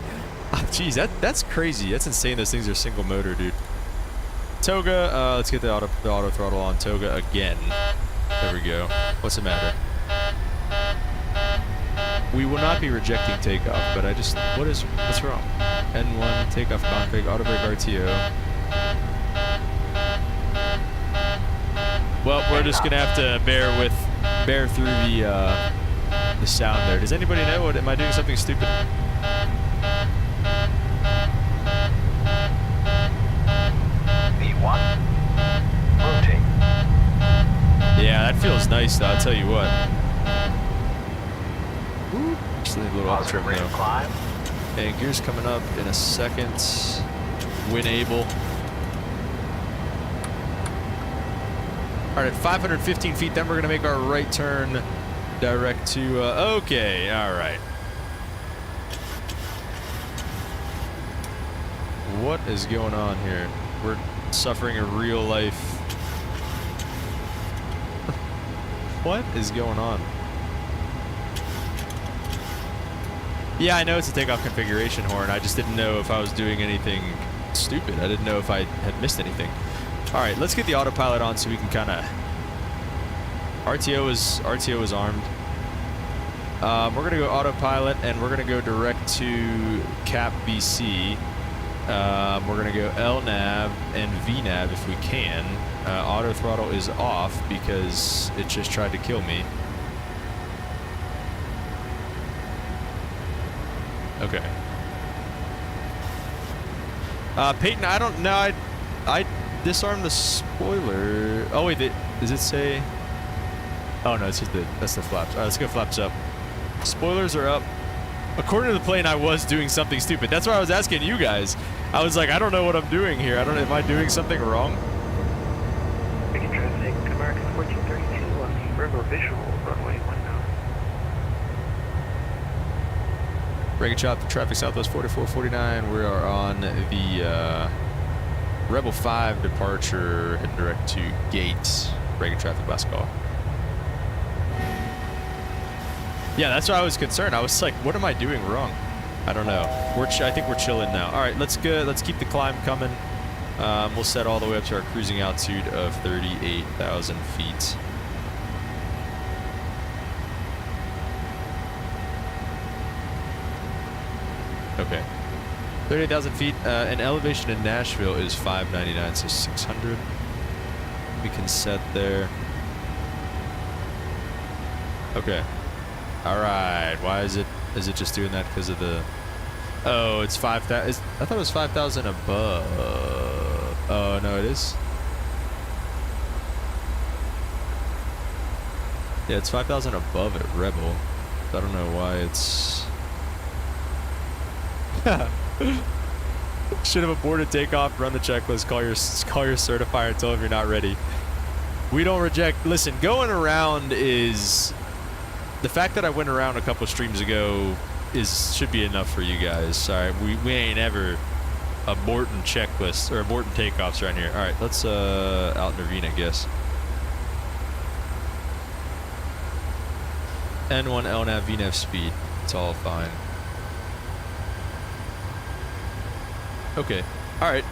Oh, geez, that's crazy. That's insane. Those things are single motor, dude. Toga, let's get the auto throttle on Toga again. There we go. What's the matter? We will not be rejecting takeoff, but what's wrong? N1, takeoff config, auto brake RTO. Well, we're just gonna have to bear through the sound there. Does anybody know am I doing something stupid? V1, rotate. it feels nice though, I'll tell you what. Woo. Just need a little off trim Positive rate though. of climb. And gears coming up in a second. Win able. All right, at 515 feet, then we're gonna make our right turn direct to, okay, all right. What is going on here? We're suffering a real life. What is going on? Yeah, I know it's a takeoff configuration horn. I just didn't know if I was doing anything stupid. I didn't know if I had missed anything. All right, let's get the autopilot on so we can kind of. RTO is armed. We're gonna go autopilot and we're gonna go direct to Cap BC. We're gonna go LNAV and VNAV if we can. Auto throttle is off because it just tried to kill me. Okay. Peyton, I don't know. I disarmed the spoiler. Oh wait, does it say? Oh no, it's just that's the flaps. All right, let's go flaps up. Spoilers are up. According to the plane, I was doing something stupid. That's why I was asking you guys. I was like, I don't know what I'm doing here. I don't know. Am I doing something wrong? Making traffic, American 1432 on the River Visual, runway 19. Breaking chop, traffic southwest 4449. We are on the Rebel 5 departure, heading direct to Gates. Breaking traffic, last call. Yeah, that's why I was concerned. I was like, what am I doing wrong? I don't know. I think we're chilling now. All right, let's go. Let's keep the climb coming. We'll set all the way up to our cruising altitude of 38,000 feet. Okay. 38,000 feet. An elevation in Nashville is 599, so 600. We can set there. Okay. All right. Why is it just doing that because of the? Oh, it's 5,000. I thought it was 5,000 above. Oh no, it is. Yeah, it's 5,000 above at Rebel. I don't know why it's. Should have aborted takeoff. Run the checklist. Call your certifier and tell them you're not ready. We don't reject. Listen, going around is. The fact that I went around a couple streams ago should be enough for you guys. Sorry, we ain't ever aborting checklists or aborting takeoffs around here. All right, let's out intervene, I guess. N1 LNAV VNAV speed. It's all fine. Okay. All right.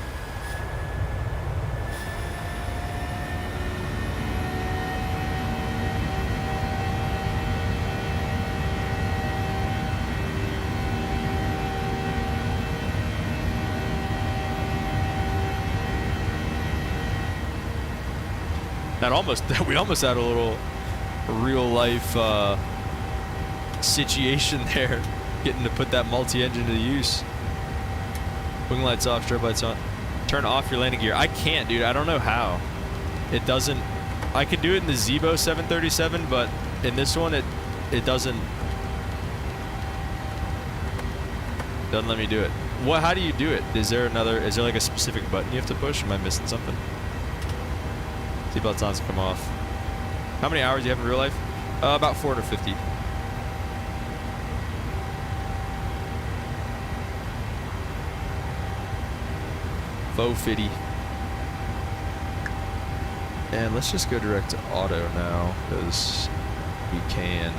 We almost had a little real life situation there, getting to put that multi-engine to use. Wing lights off, strobe lights on. Turn off your landing gear. I can't, dude. I don't know how. It doesn't. I could do it in the Zebo 737, but in this one, it doesn't let me do it. What? How do you do it? Is there like a specific button you have to push? Am I missing something? Seatbelts on, come off. How many hours do you have in real life? About 450. Faux 50. And let's just go direct to auto now, because we can.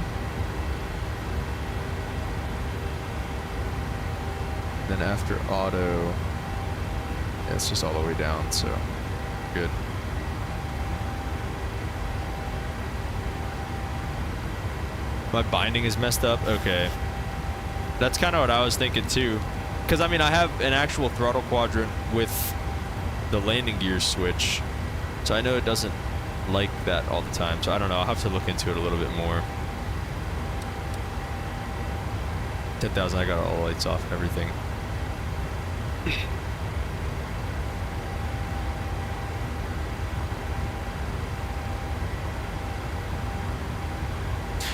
Then after auto, yeah, it's just all the way down, so good. My binding is messed up? Okay. That's kind of what I was thinking too. Because I mean, I have an actual throttle quadrant with the landing gear switch. So I know it doesn't like that all the time. So I don't know. I'll have to look into it a little bit more. 10,000, I got all the lights off and everything.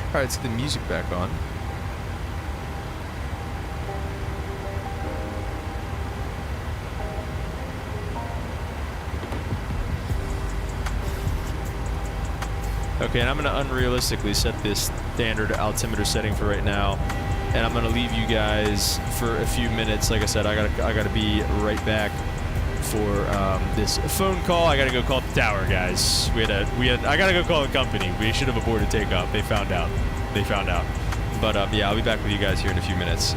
All right, let's get the music back on. Okay, and I'm gonna unrealistically set this standard altimeter setting for right now, and I'm gonna leave you guys for a few minutes. Like I said, I gotta be right back for this phone call. I gotta go call the tower, guys. I gotta go call the company. We should have aborted takeoff. They found out. But yeah, I'll be back with you guys here in a few minutes.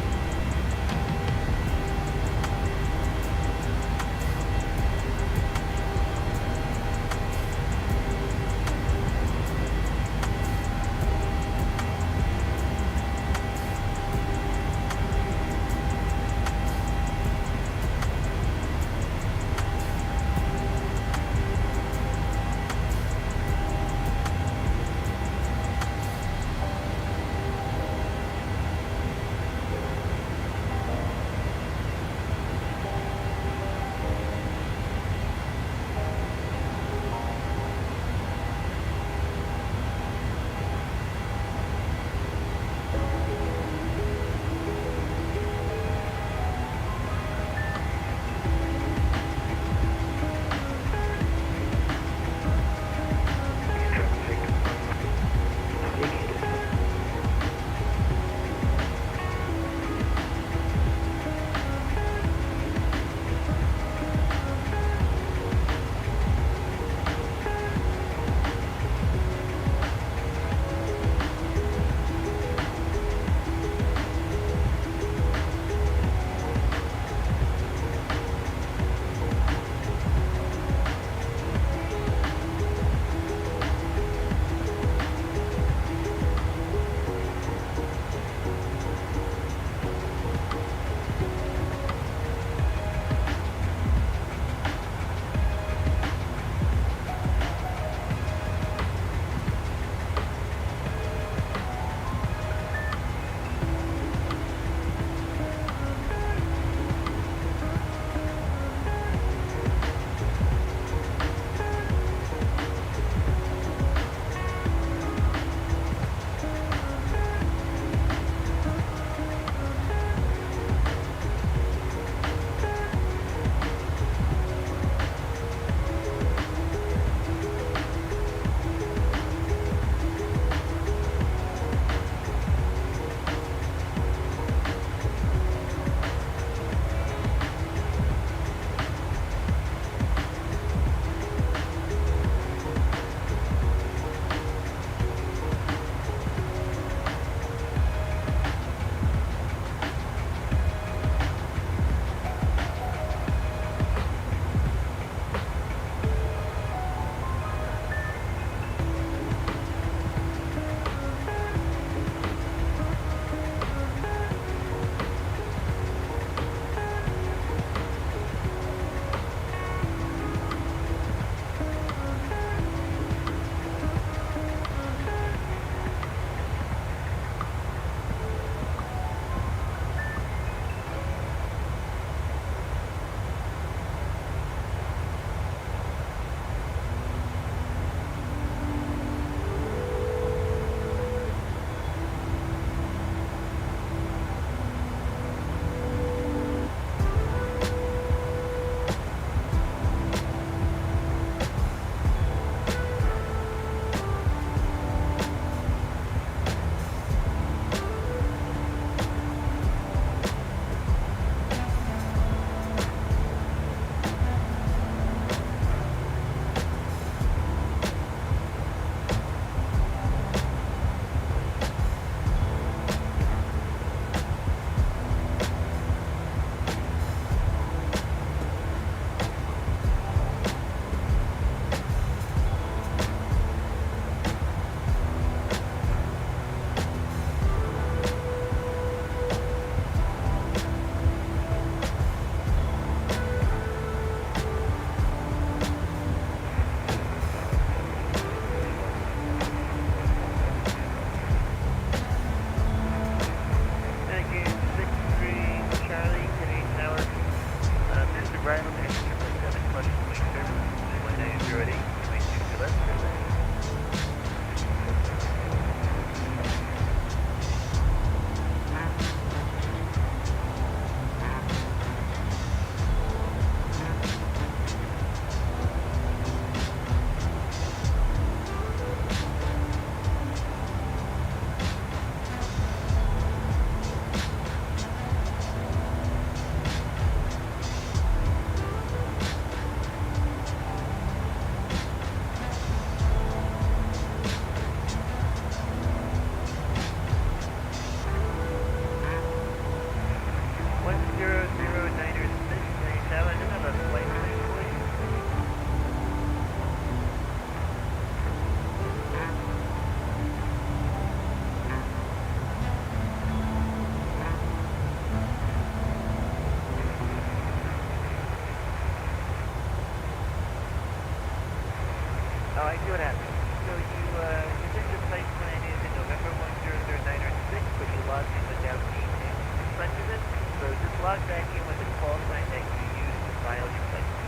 Oh, I see what happened. So you think your flight plan is in November 100906, but you logged in without the name in front of it. So just log back in with the call sign that you used to file your flight plan.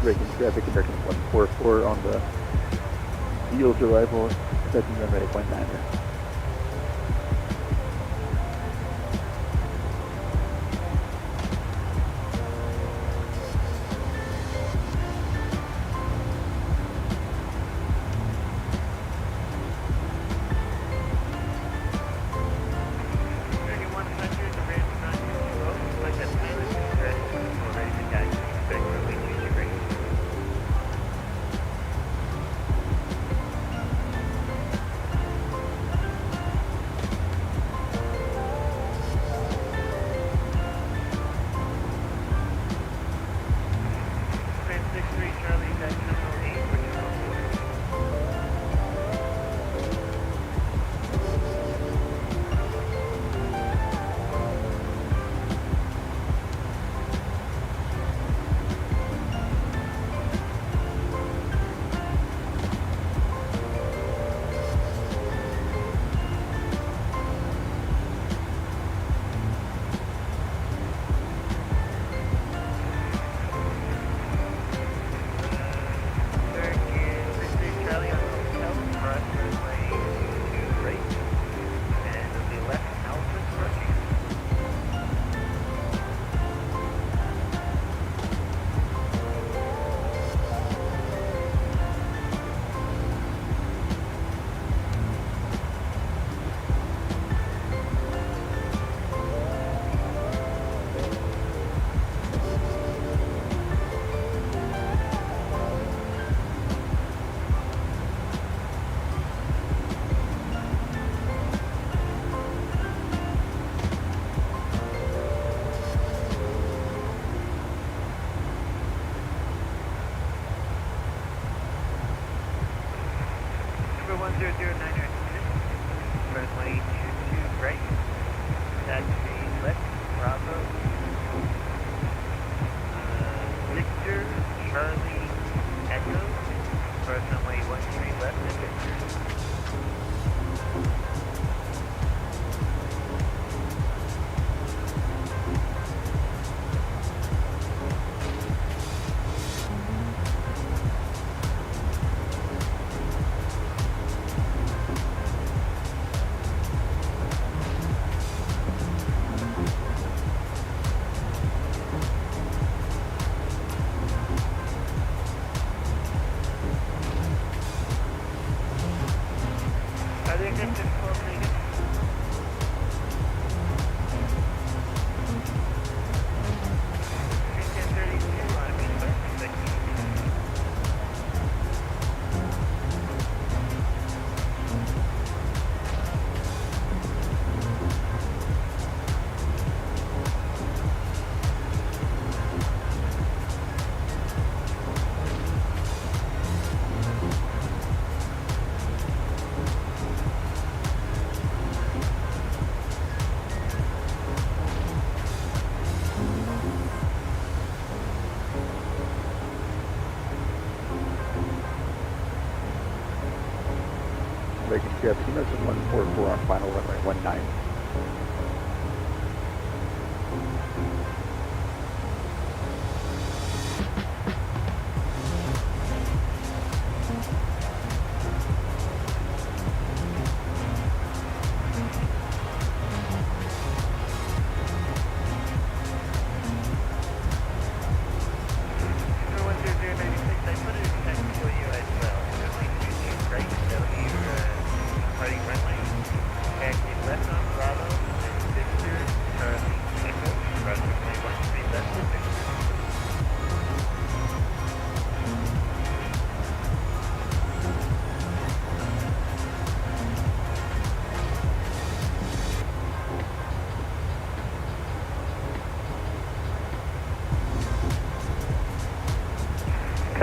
Reagan traffic, American 144 on the Eagles arrival, expecting runway 19er. descriptive call taken. Reagan Traffic Emergency 144 on final runway 19.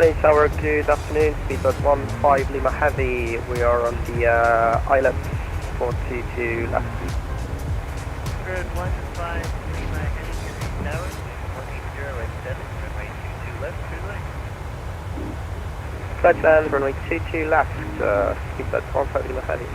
Canadian Tower, good afternoon. Speedbird 15 Lima Heavy. We are on the islet 422 left. Bird 15 Lima Heavy, Canadian Tower, 18087, runway 22 left, cruise line. Flight land, runway 22 left, Speedbird 15 Lima Heavy.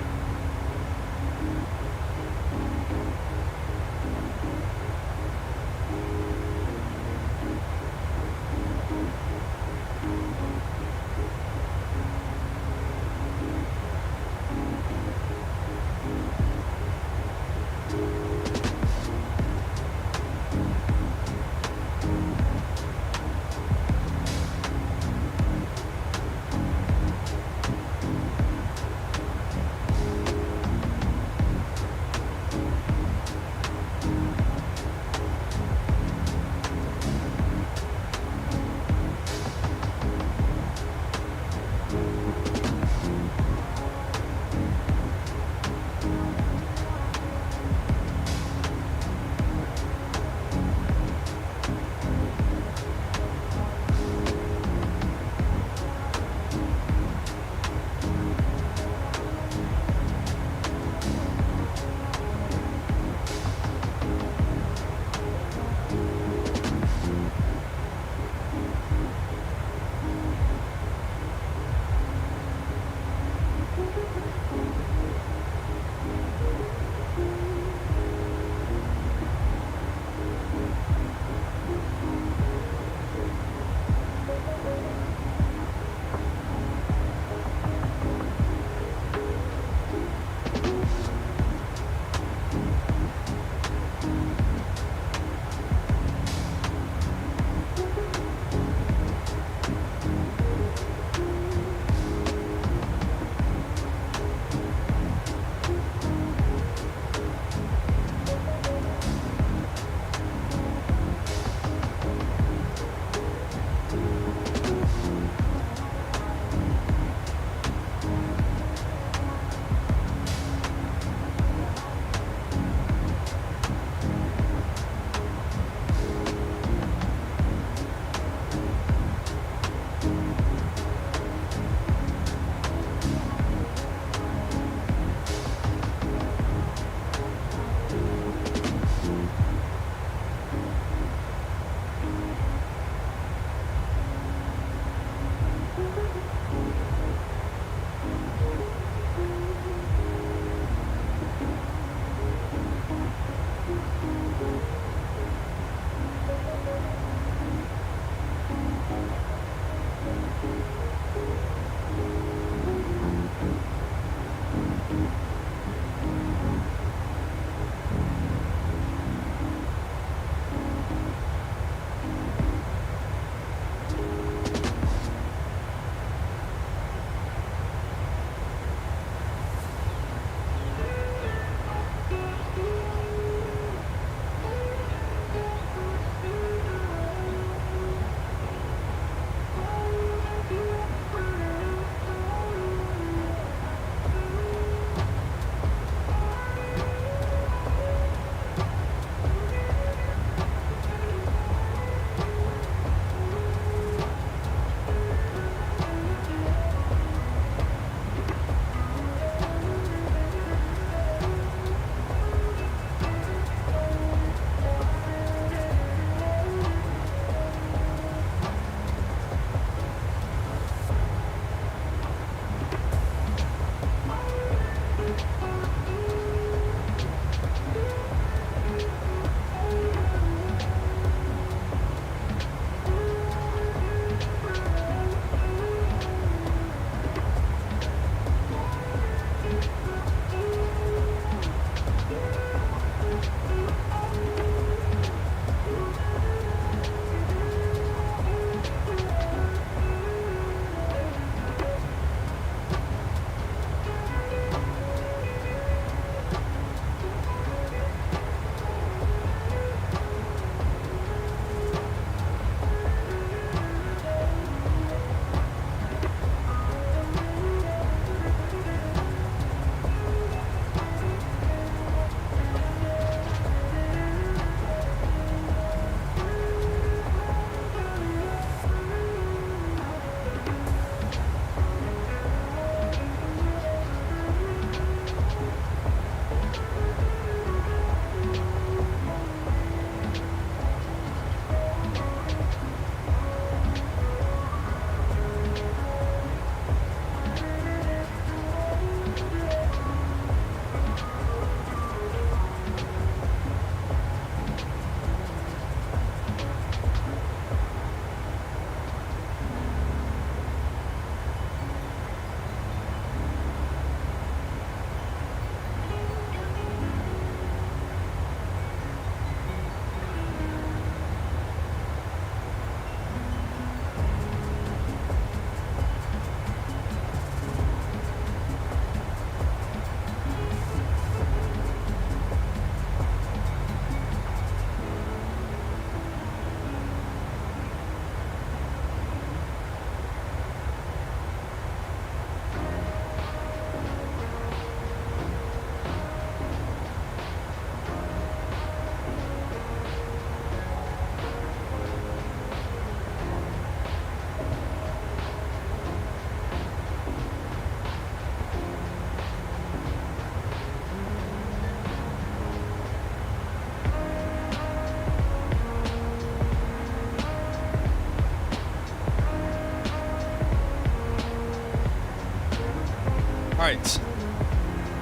right.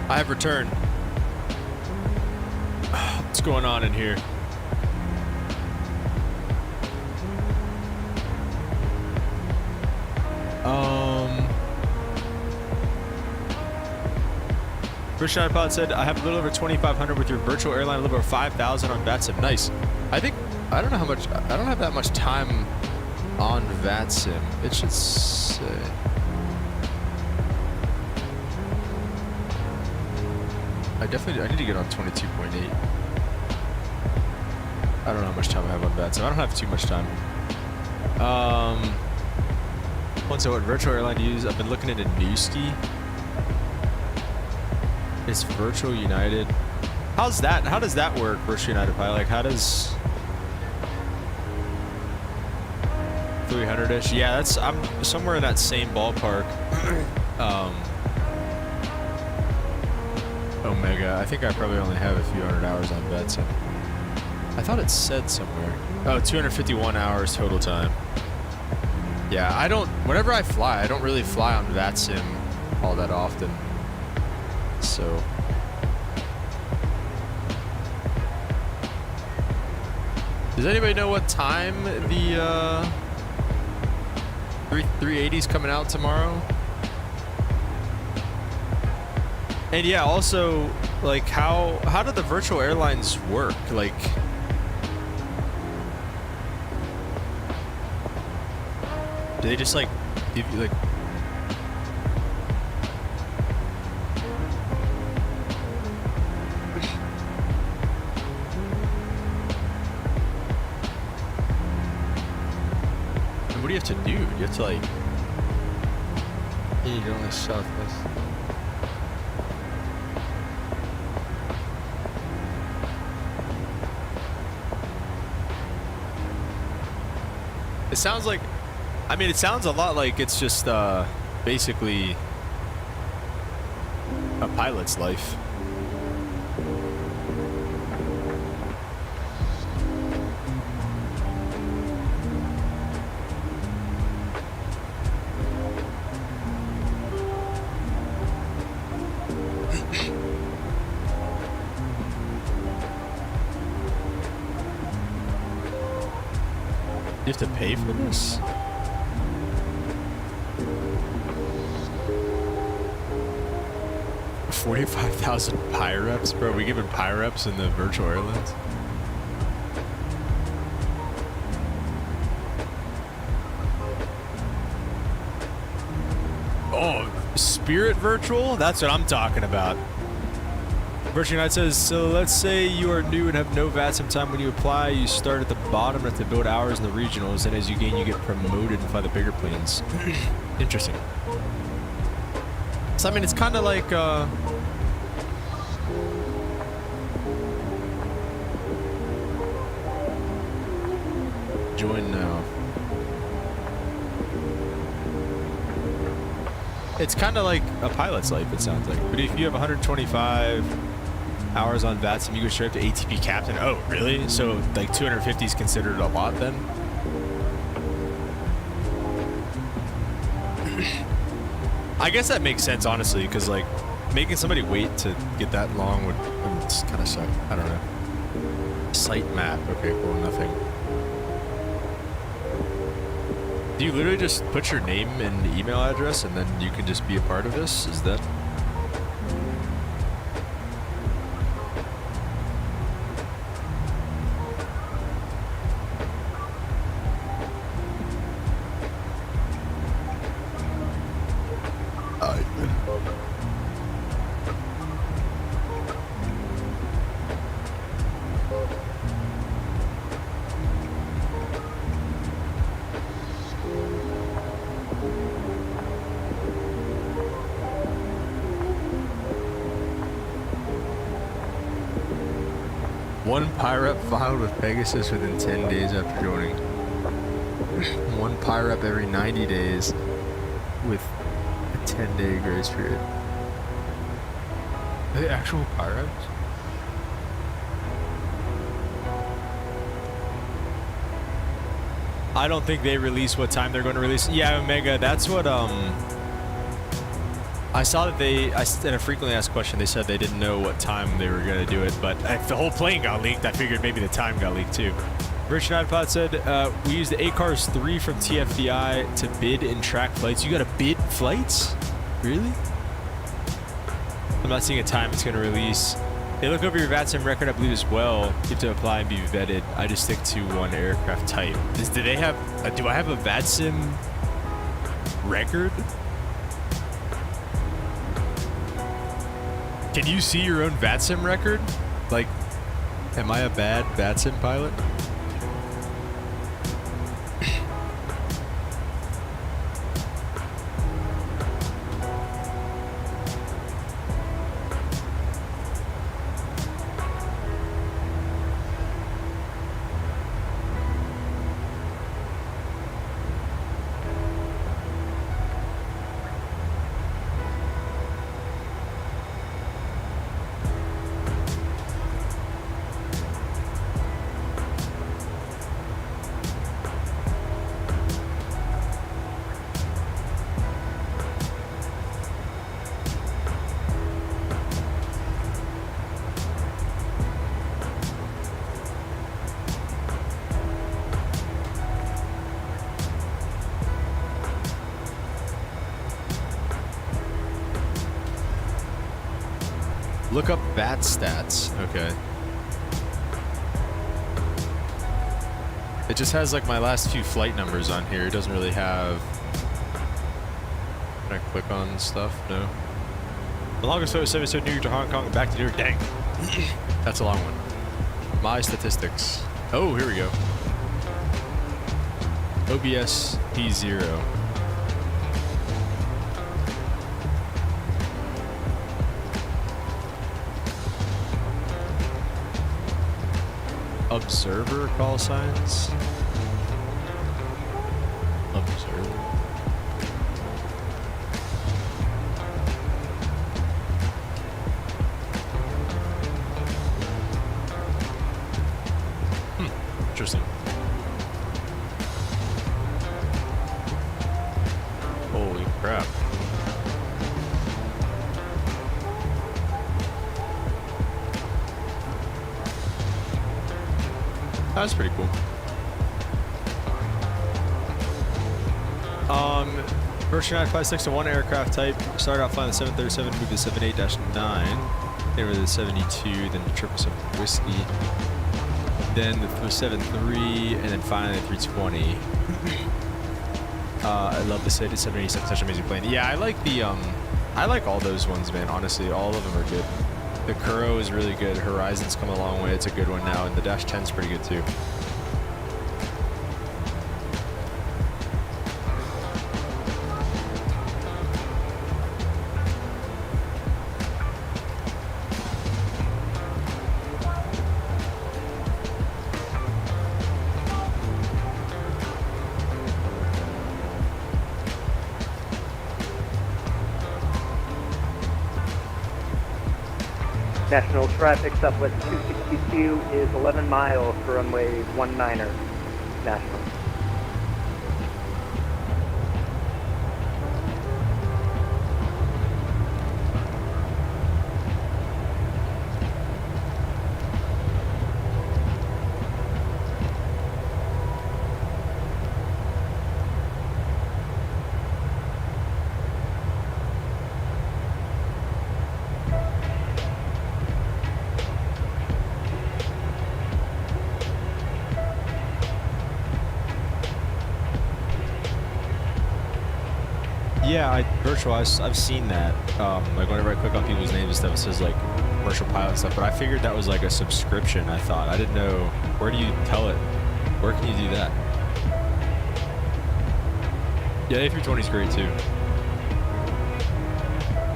I have returned. What's going on in here? British Pod said, I have a little over 2,500 with your virtual airline, a little over 5,000 on VATSIM. Nice. I don't know how much, I don't have that much time on VATSIM. It should say. I need to get on 22.8. I don't know how much time I have on VATSIM. I don't have too much time. So what virtual airline to use? I've been looking into Newski. It's Virtual United. How's that? How does that work, Virtual United Pilot? Like, how does 300-ish? Yeah, I'm somewhere in that same ballpark. Omega. I think I probably only have a few hundred hours on VATSIM. I thought it said somewhere. Oh, 251 hours total time. Yeah, whenever I fly, I don't really fly on VATSIM all that often. So. Does anybody know what time the 380 is coming out tomorrow? And yeah, also, like, how do the virtual airlines work? Like, do they just, like, give you, like... What do you have to do? You have to, like... Yeah, you go on the southwest. It sounds like... I mean, it sounds a lot like it's just basically a pilot's life. You have to pay for this? $45,000 PIREPs? Bro, are we giving PIREPs in the virtual airlines? Oh, Spirit Virtual? That's what I'm talking about. Virtual United says, so let's say you are new and have no VATSIM time when you apply. You start at the bottom and have to build hours in the regionals, and as you gain, you get promoted and fly the bigger planes. Interesting. So, I mean, it's kind of like, join now. It's kind of like a pilot's life, it sounds like. But if you have 125 hours on VATSIM, you go straight up to ATP captain. Oh, really? So, like, 250 is considered a lot then? I guess that makes sense, honestly, because, like, making somebody wait to get that long would just kind of suck. I don't know. Site map. Okay, cool. Nothing. Do you literally just put your name and email address and then you can just be a part of this? Is that... One PIREP filed with Pegasus within 10 days after joining. One PIREP every 90 days with a 10-day grace period. Are they actual PIREPs? I don't think they release what time they're going to release. Yeah, Omega, that's what I saw that in a frequently asked question, they said they didn't know what time they were going to do it, but if the whole plane got leaked, I figured maybe the time got leaked too. Virgin iPod said, we used the ACARS 3 from TFDI to bid and track flights. You got to bid flights? Really? I'm not seeing a time it's going to release. They look over your VATSIM record, I believe, as well. You have to apply and be vetted. I just stick to one aircraft type. Do I have a VATSIM record? Can you see your own VATSIM record? Like, am I a bad VATSIM pilot? Look up VAT stats. Okay. It just has like my last few flight numbers on here. It doesn't really have... Can I click on stuff? No. The longest flight was 77 New York to Hong Kong and back to New York. Dang. That's a long one. My statistics. Oh, here we go. OBS P0. Observer call signs. Observer. Interesting. Holy crap. That's pretty cool. Version 956 to one aircraft type. Started out flying the 737, moved to 78-9. Then with the 72, then the 777 Whiskey. Then the 73, and then finally the 320. I love the 787, such an amazing plane. Yeah, I like the I like all those ones, man. Honestly, all of them are good. The Kuro is really good. Horizon's come a long way. It's a good one now, and the Dash 10's pretty good too. National traffic Southwest 262 is 11 miles for runway 19er, National. Yeah, I've seen that. Like whenever I click on people's names and stuff, it says like commercial pilot and stuff. But I figured that was like a subscription. I thought. I didn't know. Where do you tell it? Where can you do that? Yeah, the A320 is great too.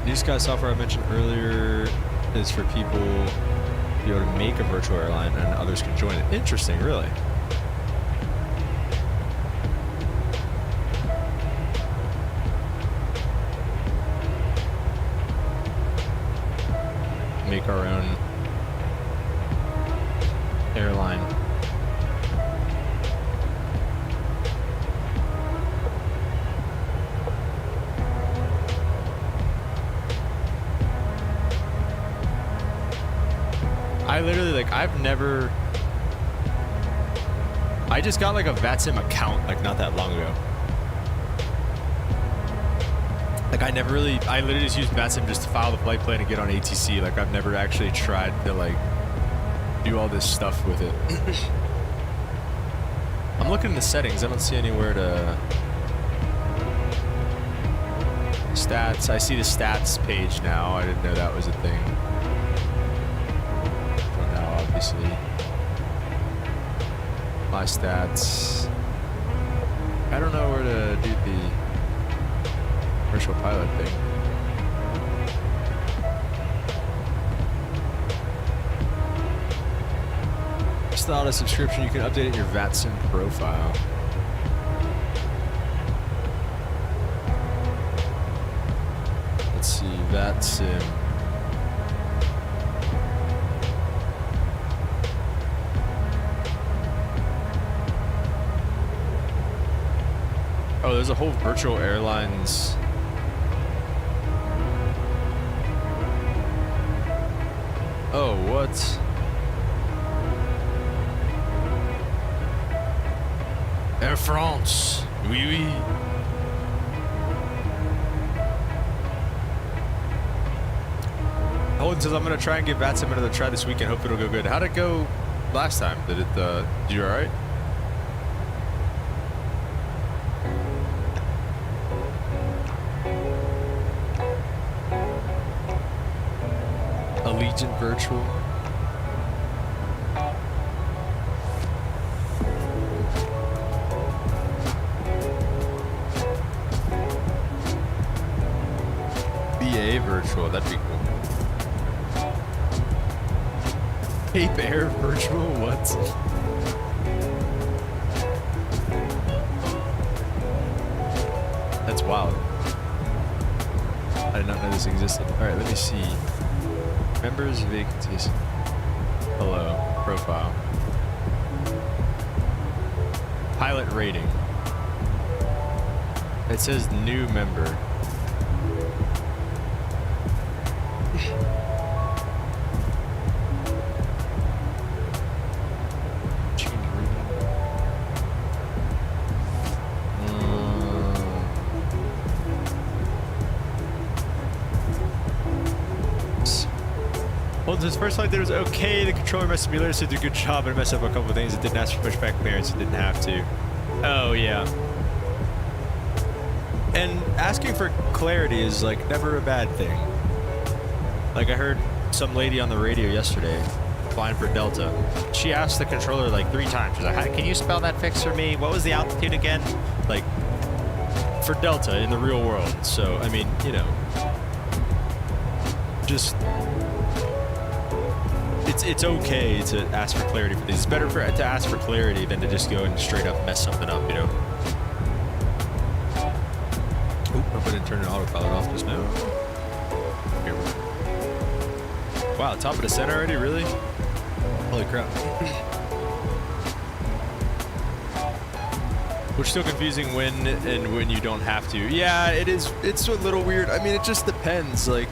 New Sky software I mentioned earlier is for people to be able to make a virtual airline and others can join it. Interesting, really. Make our own airline. I literally, like, I've never... I just got, like, a VATSIM account, like, not that long ago. Like, I literally just used VATSIM just to file the flight plan and get on ATC. Like, I've never actually tried to, like, do all this stuff with it. I'm looking in the settings. I don't see anywhere to... Stats. I see the stats page now. I didn't know that was a thing. Well, now, obviously. My stats. I don't know where to do the commercial pilot thing. Just without a subscription, you can update it in your VATSIM profile. Let's see, VATSIM. Oh, there's a whole virtual airlines. Oh, what? Air France. Oui, oui. Holden says, I'm going to try and give VATSIM another try this weekend. Hope it'll go good. How'd it go last time? Did you all right? Allegiant Virtual. BA Virtual, that'd be cool. Cape Air Virtual, what? That's wild. I did not know this existed. Alright, let me see. Members, vacancies. Hello, profile. Pilot rating. It says new member. Well, his first flight there was okay. The controller messaged me later, said did a good job, but I messed up a couple of things. It didn't ask for pushback clearance. It didn't have to. Oh, yeah. And asking for clarity is, like, never a bad thing. Like, I heard some lady on the radio yesterday flying for Delta. She asked the controller, like, 3 times. She's like, can you spell that fix for me? What was the altitude again? Like, for Delta in the real world. So, I mean, you know, just... It's okay to ask for clarity for these. It's better to ask for clarity than to just go and straight up mess something up, you know? Oop, I didn't turn the autopilot off just now. Here we go. Wow, top of the center already? Really? Holy crap. Which is still confusing when you don't have to. Yeah, it is. It's a little weird. I mean, it just depends. Like,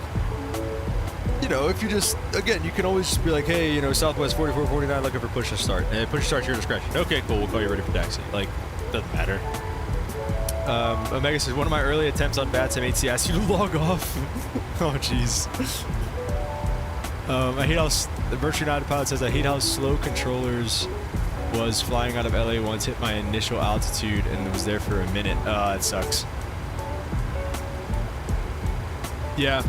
you know, if you just, again, you can always just be like, hey, you know, Southwest 4449 looking for push to start. And push to start to your discretion. Okay, cool, we'll call you ready for taxi. Like, doesn't matter. Omega says, one of my early attempts on VATSIM HC asked you to log off. Oh, jeez. I hate how, the Virtual United Pilot says, I hate how slow controllers was flying out of LA once, hit my initial altitude, and was there for a minute. It sucks. Yeah.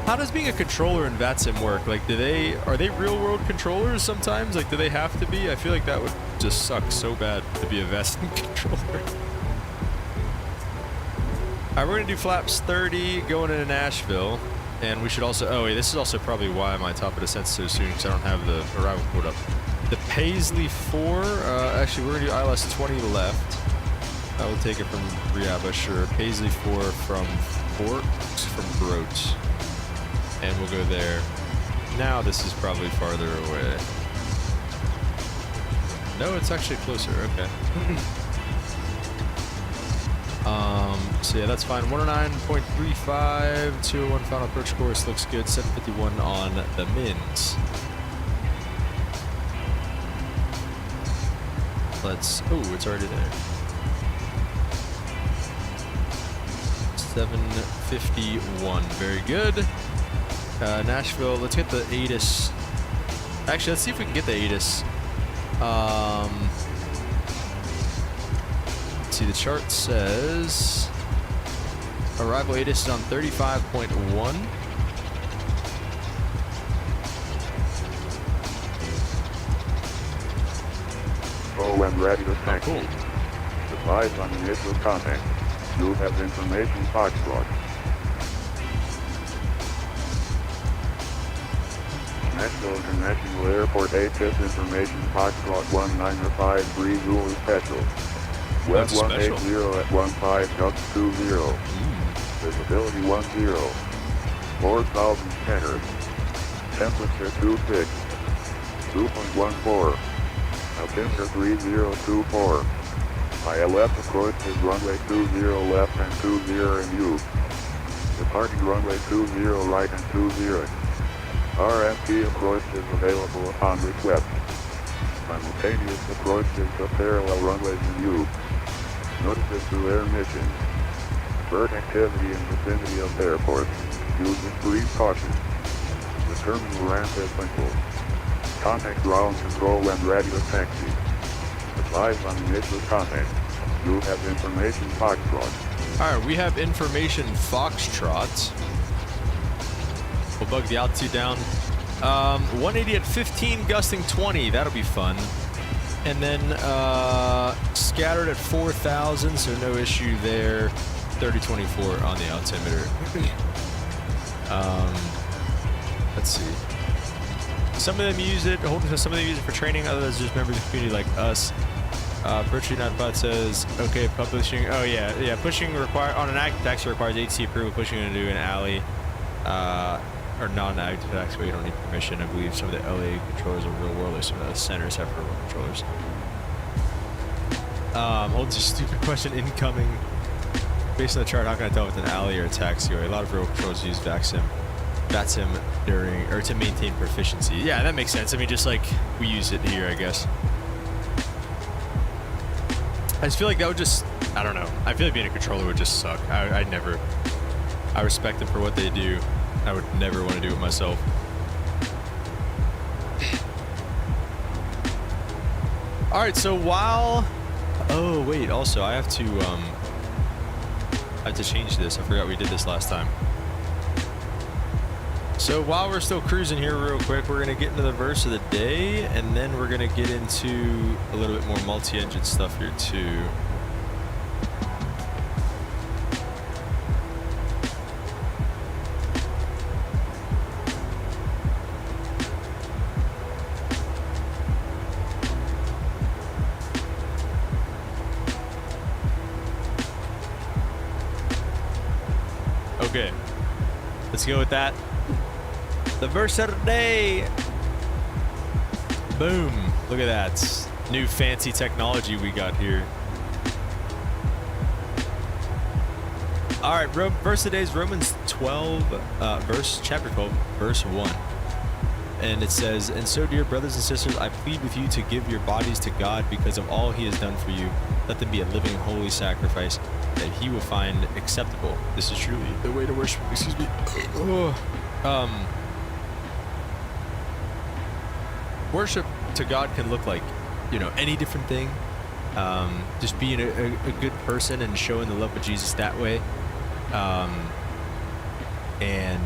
How does being a controller in VATSIM work? Like, are they real-world controllers sometimes? Like, do they have to be? I feel like that would just suck so bad to be a VATSIM controller. All right, we're gonna do flaps 30 going into Nashville, and we should also. Oh wait, this is also probably why my top of descent so soon, because I don't have the arrival port up. The Paisley 4. Actually, we're gonna do ILS 20 left. I will take it from Riaba, sure. Paisley 4 from Forks from Grote. And we'll go there. Now this is probably farther away. No, it's actually closer. Okay. So yeah, that's fine. 109.35, 201 final approach course looks good. 751 on the mins. Let's. Oh, it's already there. 751. Very good. Nashville. Let's get the ATIS. Actually, let's see if we can get the ATIS. Let's see. The chart says arrival ATIS is on 35.1. When ready to taxi. Cool. Advise on initial contact. You have information Foxtrot. Nashville International Airport ATIS information Foxtrot 1953 Zulu Special. Web That's special. 180 at 15.20. Visibility 10. 4,000 meters. Temperature 26. 2.14. Altimeter 3024. ILS approach is runway 20 left and 20 in use. Departing runway 20 right and 20. RFP approach is available upon request. Simultaneous approach is the parallel runways in use. Notices to air missions. Bird activity in vicinity of airports. Use extreme caution. The terminal ramp is simple. Contact ground control when ready to taxi. Advise on initial contact. You have information Foxtrot. Alright, we have information Foxtrot. We'll bug the altitude down. 180 at 15, gusting 20. That'll be fun. And then scattered at 4,000, so no issue there. 3024 on the altimeter. Let's see. Some of them use it, some of them use it for training, others just members of the community like us. Virtually Not Bot says, okay, publishing, oh yeah, pushing on an active taxi requires ATC approval, pushing into an alley, or non-active taxi where you don't need permission. I believe some of the LA controllers are real world, or some of the centers have real world controllers. Holds a stupid question incoming. Based on the chart, how can I tell if it's an alley or a taxiway? A lot of real controllers use VATSIM during, or to maintain proficiency. Yeah, that makes sense. I mean, just like we use it here, I guess. I just feel like that would just, I don't know. I feel like being a controller would just suck. I respect them for what they do. I would never want to do it myself. All right, so while, oh wait, also I have to change this. I forgot we did this last time. So while we're still cruising here real quick, we're going to get into the verse of the day, and then we're going to get into a little bit more multi-engine stuff here too. Okay, let's go with that. The verse of the day. Boom. Look at that. New fancy technology we got here. All right, verse of the day is Romans 12, chapter 12, verse 1. And it says, "And so, dear brothers and sisters, I plead with you to give your bodies to God because of all he has done for you. Let them be a living, holy sacrifice that he will find acceptable. This is truly the way to worship." Excuse me. Worship to God can look like, any different thing. Just being a good person and showing the love of Jesus that way. And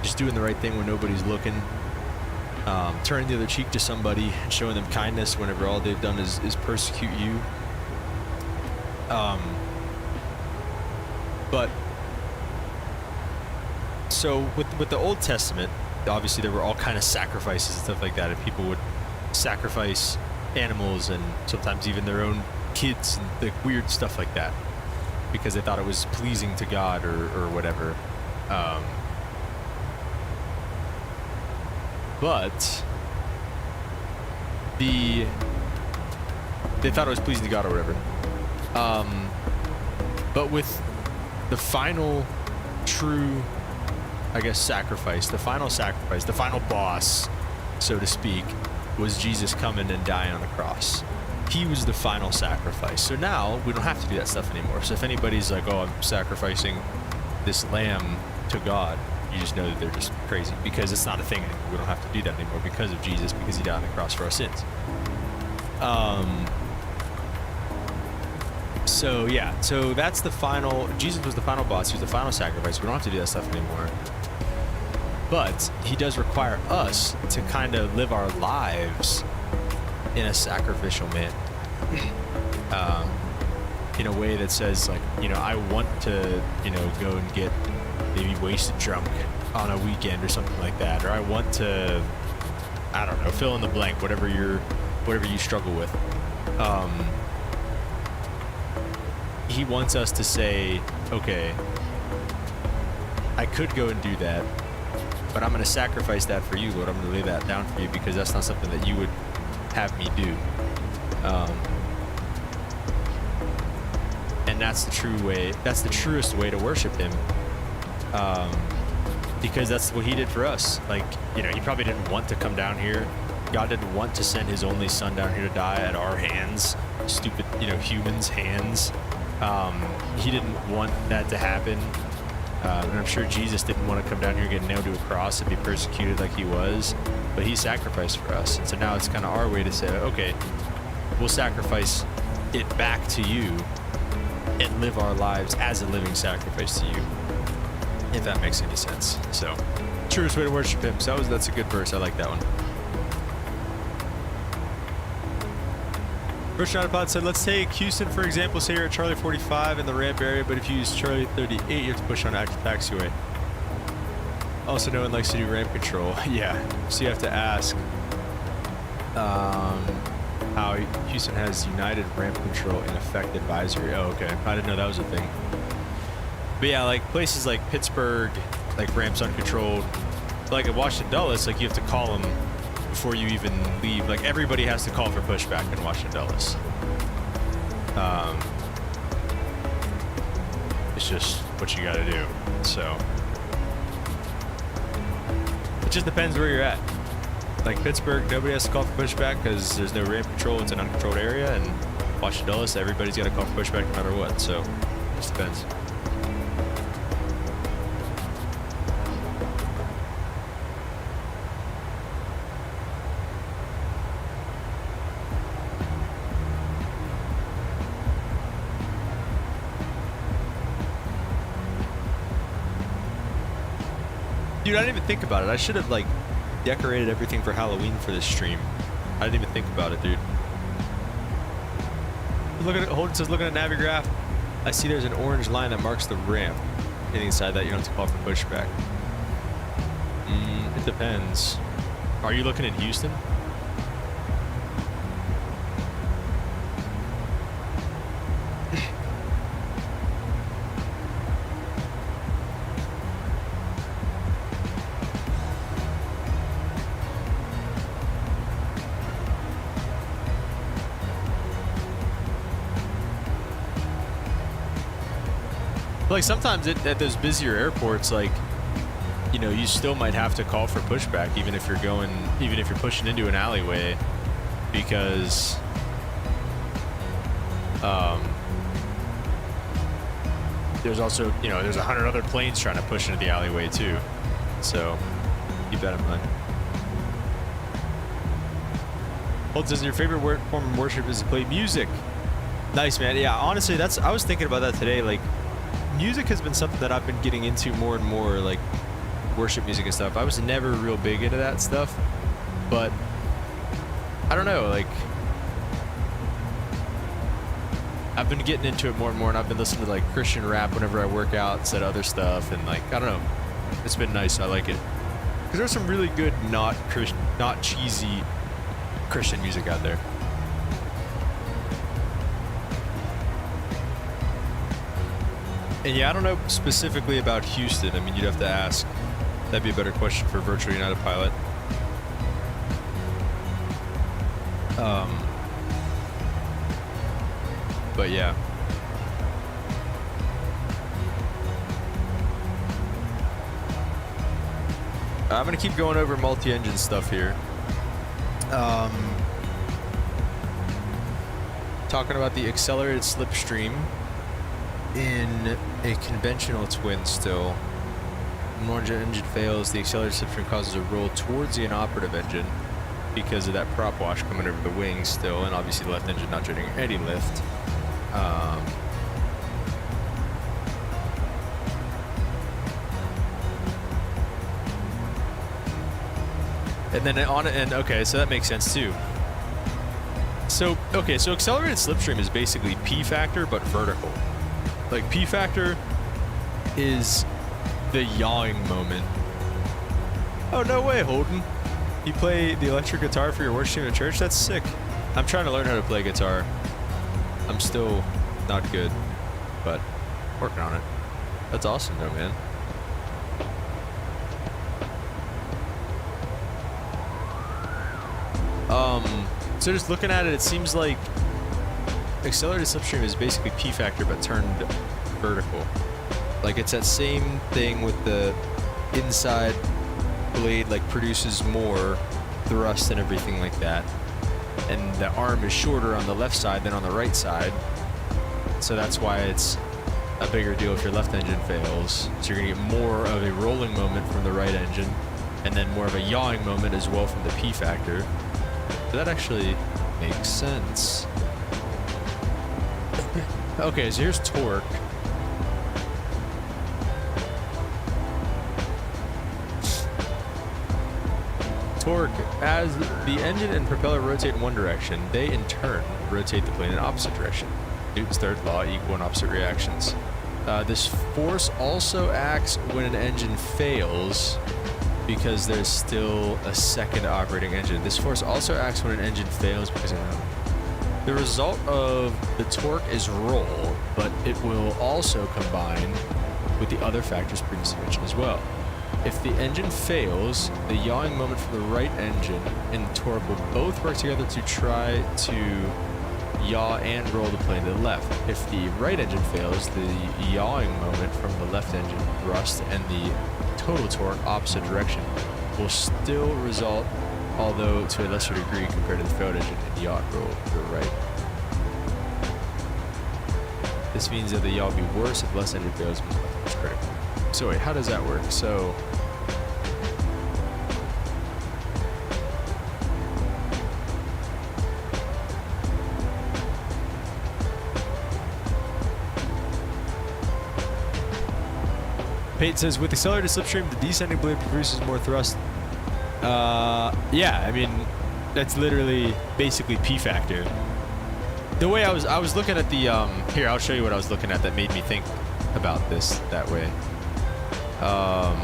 just doing the right thing when nobody's looking. Turning the other cheek to somebody and showing them kindness whenever all they've done is persecute you. But so with the Old Testament, obviously there were all kind of sacrifices and stuff like that, and people would sacrifice animals and sometimes even their own kids and like weird stuff like that because they thought it was pleasing to God or whatever. But they thought it was pleasing to God or whatever. But with the final true, I guess, sacrifice, the final boss, so to speak, was Jesus coming and dying on the cross. he was the final sacrifice. So now we don't have to do that stuff anymore. So if anybody's like, oh, I'm sacrificing this lamb to God, you just know that they're just crazy, because it's not a thing anymore. We don't have to do that anymore because of Jesus, because he died on the cross for our sins. So yeah, so that's the final. Jesus was the final boss. He was the final sacrifice. We don't have to do that stuff anymore. But he does require us to kind of live our lives in a sacrificial manner, in a way that says, like, you know, I want to, you know, go and get maybe wasted drunk on a weekend or something like that, or I want to, I don't know, fill in the blank, whatever you struggle with. He wants us to say, okay, I could go and do that, but I'm going to sacrifice that for you, Lord. I'm going to lay that down for you, because that's not something that you would have me do. And that's the true way. That's the truest way to worship him. Because that's what he did for us. Like, you know, he probably didn't want to come down here. God didn't want to send his only son down here to die at our hands, stupid, you know, humans' hands. He didn't want that to happen. And I'm sure Jesus didn't want to come down here and get nailed to a cross and be persecuted like he was, but he sacrificed for us. And so now it's kind of our way to say, okay, we'll sacrifice it back to you and live our lives as a living sacrifice to you, if that makes any sense. So, truest way to worship him. So that's a good verse. I like that one. First Pod said, let's take Houston, for example. Say you're at Charlie 45 in the ramp area, but if you use Charlie 38, you have to push on active taxiway. Also, no one likes to do ramp control. Yeah, so you have to ask how Houston has United ramp control in effect advisory. Oh, okay. I didn't know that was a thing. But yeah, like places like Pittsburgh, like ramps uncontrolled. Like at Washington Dulles, like you have to call them before you even leave. Like everybody has to call for pushback in Washington Dulles. It's just what you gotta do. So it just depends where you're at. Like Pittsburgh, nobody has to call for pushback because there's no ramp control. It's an uncontrolled area. And Washington Dulles, everybody's got to call for pushback no matter what. So it just depends. Dude, I didn't even think about it. I should have, like, decorated everything for Halloween for this stream. I didn't even think about it, dude. Look at it. Holden says, look at a Navigraph. I see there's an orange line that marks the ramp. Anything inside that, you don't have to call for pushback. It depends. Are you looking in Houston? Like sometimes at those busier airports, like, you know, you still might have to call for pushback even if you're pushing into an alleyway, because there's also, you know, there's 100 other planes trying to push into the alleyway too. So keep that in mind. Holt says your favorite form of worship is to play music. Nice, man. Yeah, honestly, I was thinking about that today. Like, music has been something that I've been getting into more and more, like worship music and stuff. I was never real big into that stuff, but I don't know, like I've been getting into it more and more, and I've been listening to like Christian rap whenever I work out instead of other stuff, and like, I don't know, it's been nice. I like it because there's some really good not cheesy Christian music out there. And yeah, I don't know specifically about Houston. I mean, you'd have to ask. That'd be a better question for Virtual United Pilot. But yeah. I'm gonna keep going over multi-engine stuff here. talking about the accelerated slipstream in a conventional twin still. When one engine fails, the accelerated slipstream causes a roll towards the inoperative engine because of that prop wash coming over the wings still, and obviously the left engine not generating any lift. And then on it, and okay, so that makes sense too. So, okay, so accelerated slipstream is basically P factor, but vertical. Like, P factor is the yawing moment. Oh, no way, Holden. You play the electric guitar for your worship team at church? That's sick. I'm trying to learn how to play guitar. I'm still not good, but working on it. That's awesome though, man. So just looking at it, it seems like accelerated slipstream is basically P factor but turned vertical. Like, it's that same thing with the inside blade, like, produces more thrust and everything like that. And the arm is shorter on the left side than on the right side. So that's why it's a bigger deal if your left engine fails. So you're gonna get more of a rolling moment from the right engine, and then more of a yawing moment as well from the P factor. So that actually makes sense. Okay, so here's torque. Torque, as the engine and propeller rotate in one direction, they in turn rotate the plane in opposite direction. Newton's third law, equal and opposite reactions. This force also acts when an engine fails, because there's still a second operating engine. This force also acts when an engine fails because the result of the torque is roll, but it will also combine with the other factors previously mentioned as well. If the engine fails, the yawing moment from the right engine and the torque will both work together to try to yaw and roll the plane to the left. If the right engine fails, the yawing moment from the left engine thrust and the total torque opposite direction will still result, although to a lesser degree compared to the failed engine, in yaw and roll to the right. This means that the yaw will be worse if the left engine fails, because left is critical. So wait, how does that work? So Pate says, with accelerated slipstream, the descending blade produces more thrust. Yeah, I mean, that's literally basically P factor. The way I was looking at the, here, I'll show you what I was looking at that made me think about this that way. I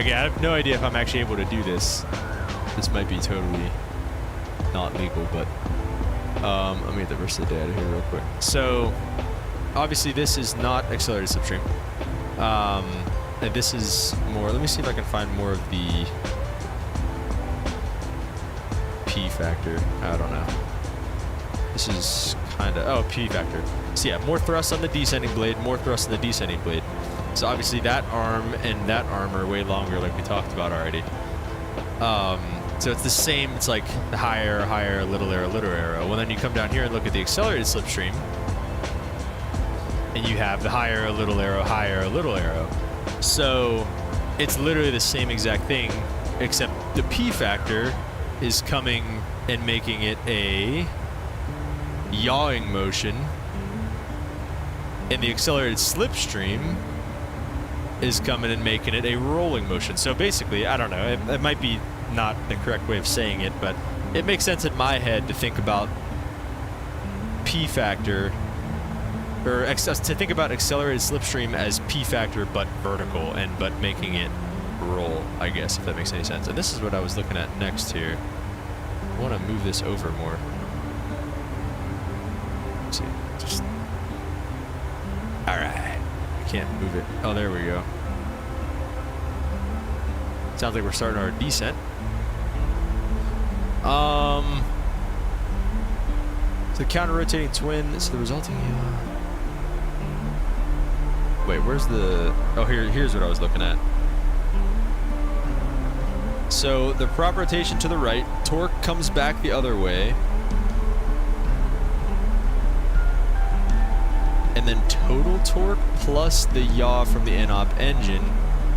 have no idea if I'm actually able to do this. This might be totally not legal, but let me get the rest of the data here real quick. So, obviously, this is not accelerated slipstream. And this is more, let me see if I can find more of the P factor. I don't know. This is kind of, oh, P factor. So yeah, more thrust on the descending blade, more thrust on the descending blade. So obviously that arm and that arm are way longer, like we talked about already. So it's the same, it's like the higher, little arrow. Well, then you come down here and look at the accelerated slipstream, and you have the higher, little arrow. So it's literally the same exact thing, except the P factor is coming and making it a yawing motion, and the accelerated slipstream is coming and making it a rolling motion. So basically, I don't know, it might be not the correct way of saying it, but it makes sense in my head to think about P factor, or to think about accelerated slipstream as P factor but vertical, and but making it roll, I guess, if that makes any sense. And this is what I was looking at next here. I want to move this over more. Let's see, just, all right, I can't move it. Oh, there we go. Sounds like we're starting our descent. So the counter-rotating twin, so the resulting, wait, where's the, oh, here's what I was looking at. So the prop rotation to the right, torque comes back the other way, and then total torque plus the yaw from the NOP engine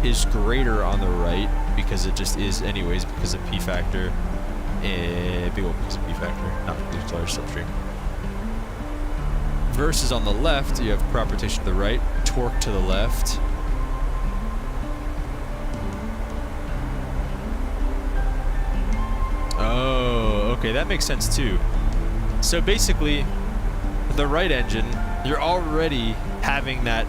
is greater on the right because it just is anyways because of P factor and because of P factor, not because of large slipstream. Versus on the left, you have crop rotation to the right, torque to the left. Oh, okay, that makes sense too. So basically, the right engine, you're already having that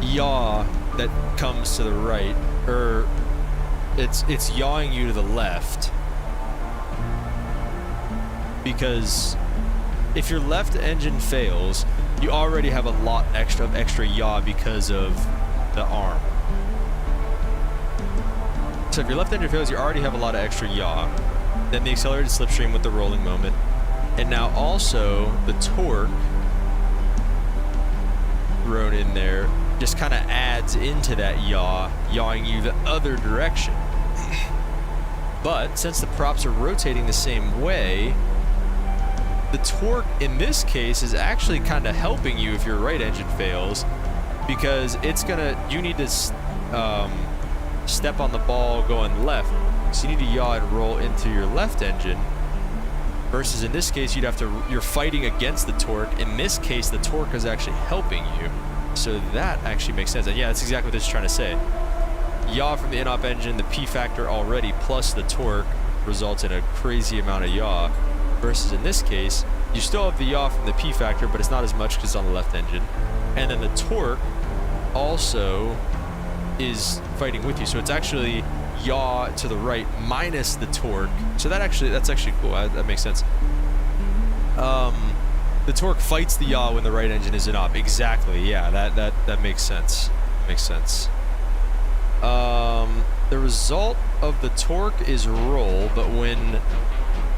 yaw that comes to the right, or it's yawing you to the left. Because if your left engine fails, you already have a lot extra yaw because of the arm. So if your left engine fails, you already have a lot of extra yaw. Then the accelerated slipstream with the rolling moment. And now also the torque thrown in there just kind of adds into that yaw, yawing you the other direction. But since the props are rotating the same way, the torque in this case is actually kind of helping you if your right engine fails, because you need to step on the ball going left. So you need to yaw and roll into your left engine, versus in this case you're fighting against the torque. In this case the torque is actually helping you, so that actually makes sense. And yeah, that's exactly what this is trying to say. Yaw from the NOP engine, the P factor already plus the torque results in a crazy amount of yaw, versus in this case you still have the yaw from the P factor, but it's not as much because it's on the left engine, and then the torque also is fighting with you, so it's actually yaw to the right minus the torque. So that's actually cool. That makes sense. The torque fights the yaw when the right engine is in op. Exactly. Yeah, that makes sense. Makes sense. The result of the torque is roll, but when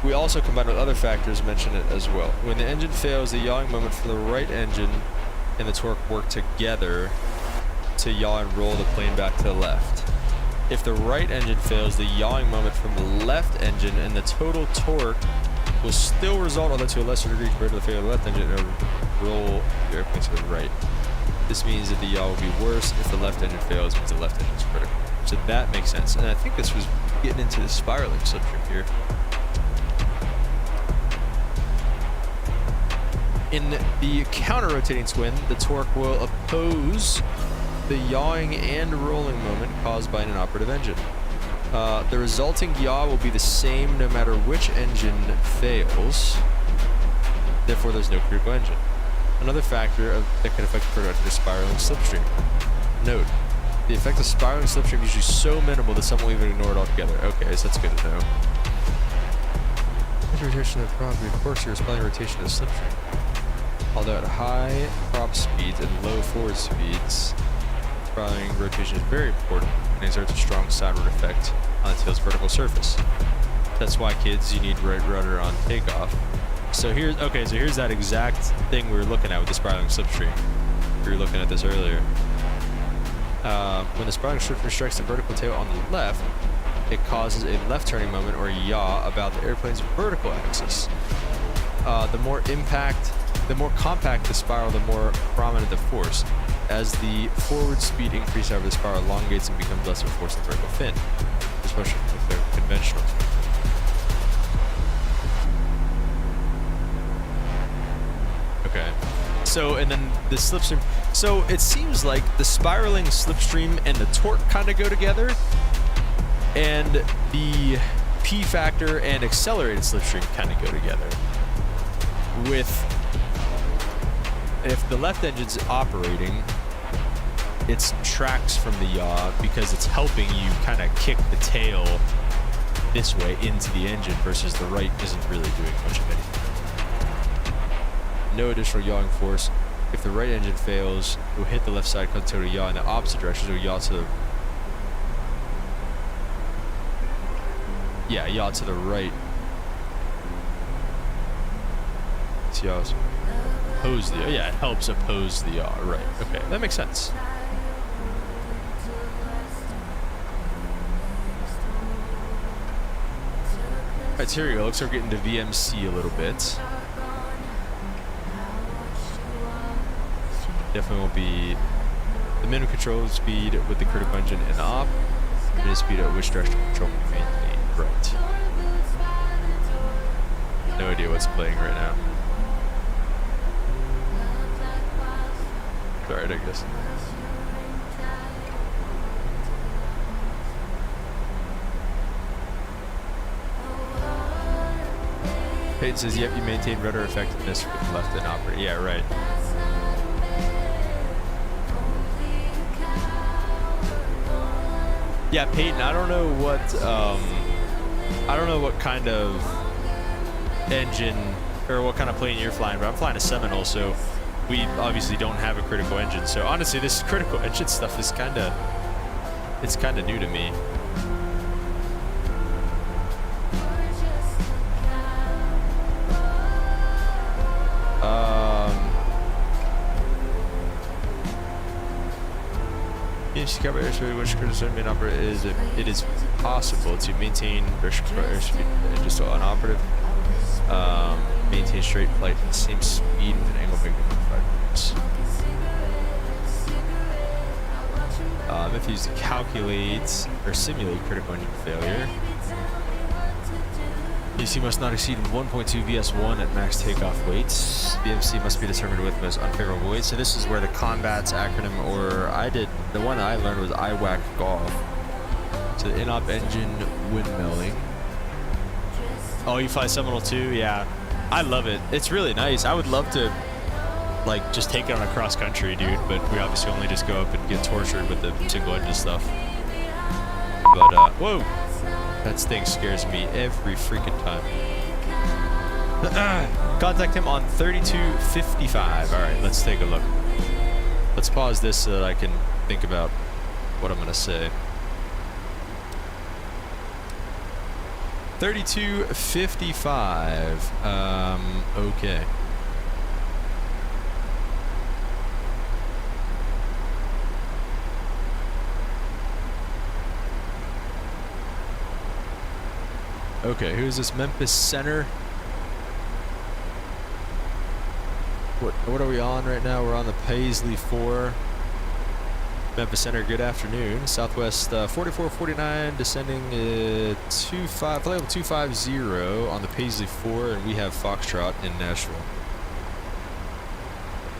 we also combine with other factors, mention it as well. When the engine fails, the yawing moment from the right engine and the torque work together to yaw and roll the plane back to the left. If the right engine fails, the yawing moment from the left engine and the total torque will still result, although to a lesser degree compared to the failure of the left engine, and roll the airplane to the right. This means that the yaw will be worse if the left engine fails, because the left engine is critical. So that makes sense. And I think this was getting into the spiraling slipstream here. In the counter-rotating twin, the torque will oppose the yawing and rolling moment caused by an inoperative engine. The resulting yaw will be the same no matter which engine fails. Therefore, there's no critical engine. Another factor that can affect the production is spiraling slipstream. Note, the effect of spiraling slipstream is usually so minimal that some will even ignore it altogether. Okay, so that's good to know. Rotation of the prop, of course, you're responding to rotation of the slipstream. Although at high prop speeds and low forward speeds, spiraling rotation is very important and exerts a strong sideward effect on the tail's vertical surface. That's why, kids, you need right rudder on takeoff. So here's that exact thing we were looking at with the spiraling slipstream. We were looking at this earlier. When the spiraling slipstream strikes the vertical tail on the left, it causes a left turning moment, or yaw, about the airplane's vertical axis. The more compact the spiral, the more prominent the force. As the forward speed increases, however, the spiral elongates and becomes less of a force in the vertical fin. This motion is conventional. Okay. So, and then the slipstream. So it seems like the spiraling slipstream and the torque kind of go together, and the P factor and accelerated slipstream kind of go together. If the left engine's operating, it subtracts from the yaw because it's helping you kind of kick the tail this way into the engine, versus the right isn't really doing much of anything. No additional yawing force. If the right engine fails, it will hit the left side, cause total yaw in the opposite direction, so yaw to the yaw to the right. See how oppose the it helps oppose the yaw, right? Okay, that makes sense. Alright, so here we go. Looks like we're getting to VMC a little bit. definitely won't be the minimum control speed with the critical engine in op. Minimum speed at which direction control will be maintained. Right. No idea what's playing right now. Alright, I guess. Peyton says, yep, you maintain rudder effectiveness with left and operate. Yeah, right. Yeah, Peyton, I don't know what kind of engine or what kind of plane you're flying, but I'm flying a Seminole, so we obviously don't have a critical engine. So honestly, this critical engine stuff is kind of new to me. Which critical main operator is it is possible to maintain airspeed just unoperative, maintain straight flight at the same speed with an angle bigger than 5 degrees. If used to calculate or simulate critical engine failure, BMC must not exceed 1.2 VS1 at max takeoff weights. BMC must be determined with most unfavorable weight. So this is where the combat's acronym, or the one I learned was IWAC golf. So the in-op engine windmilling. Oh, you fly Seminole too? Yeah. I love it. It's really nice. I would love to like just take it on a cross country, dude, but we obviously only just go up and get tortured with the single engine stuff. But whoa! That thing scares me every freaking time. Contact him on 3255. Alright, let's take a look. Let's pause this so that I can think about what I'm going to say. 3255. Okay. Okay, who's this? Memphis Center. What are we on right now? We're on the Paisley 4. Memphis Center, good afternoon. Southwest 4449 descending flight level 250 on the Paisley 4, and we have Foxtrot in Nashville.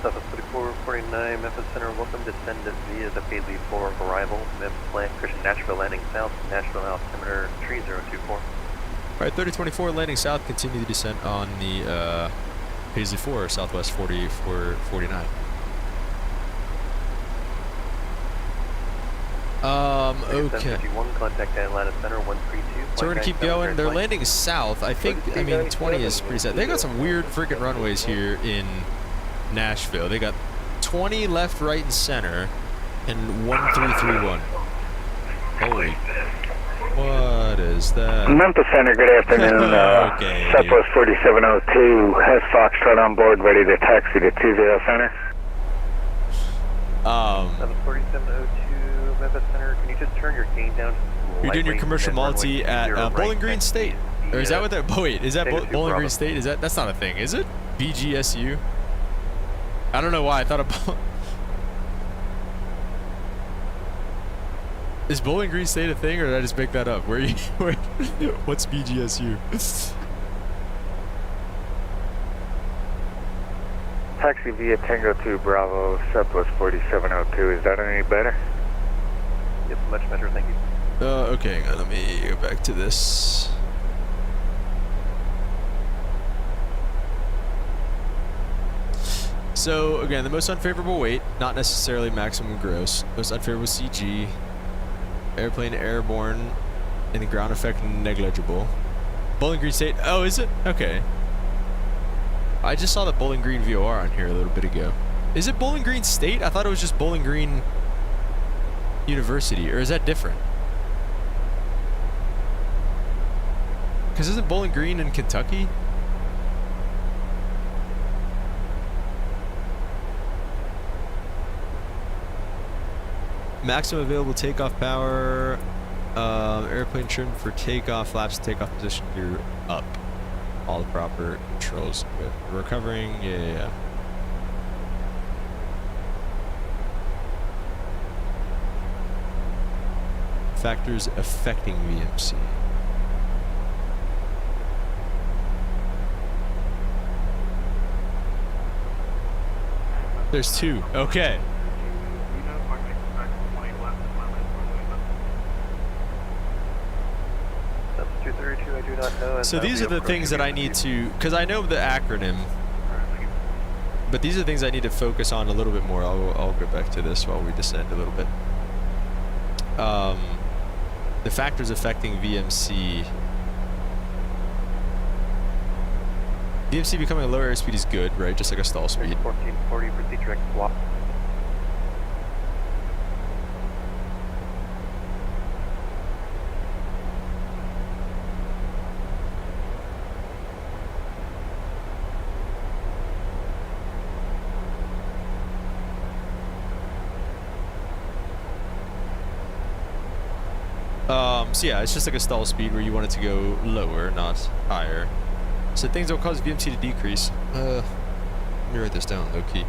Southwest 4449 Memphis Center, welcome descendant via the Paisley 4 arrival. Memphis land, Christian Nashville landing south, Nashville altimeter 3024. Alright, 3024 landing south, continue the descent on the Paisley 4, Southwest 4449. Okay. Contact Atlanta Center 132. So we're gonna keep going. They're landing south. I mean 20 is pretty set. They got some weird freaking runways here in Nashville. They got 20 left, right, and center, and 1331. Holy. What is that? Memphis Center, good afternoon. Okay, Southwest 4702 has Foxtrot on board, ready to taxi to 20 Center. 4702 Memphis Center, can you just turn your gain down? You're doing your commercial multi at Bowling Green State, or is that what that? Wait, is that Bowling Green State? Is that's not a thing? Is it BGSU? I don't know why I thought about. Is Bowling Green State a thing, or did I just make that up? What's BGSU? Taxi via Tango 2 Bravo, Southwest 4702. Is that any better? Yep, much better, thank you. Okay, hang on, let me go back to this. So, again, the most unfavorable weight, not necessarily maximum gross. Most unfavorable CG. Airplane airborne, and the ground effect negligible. Bowling Green State. Oh, is it? Okay. I just saw the Bowling Green VOR on here a little bit ago. Is it Bowling Green State? I thought it was just Bowling Green University, or is that different? Because isn't Bowling Green in Kentucky? Maximum available takeoff power. Airplane trimmed for takeoff. Flaps takeoff position gear up. All the proper controls. Good. Recovering. Yeah. Factors affecting VMC. There's two. Okay. That's 232, I do not know. So these are the things that I need to, because I know the acronym, but these are the things I need to focus on a little bit more. I'll go back to this while we descend a little bit. The factors affecting VMC. VMC becoming a lower airspeed is good, right? Just like a stall speed. 1440, proceed direct swap. So yeah, it's just like a stall speed where you want it to go lower, not higher. So things don't cause VMC to decrease. Let me write this down, low key.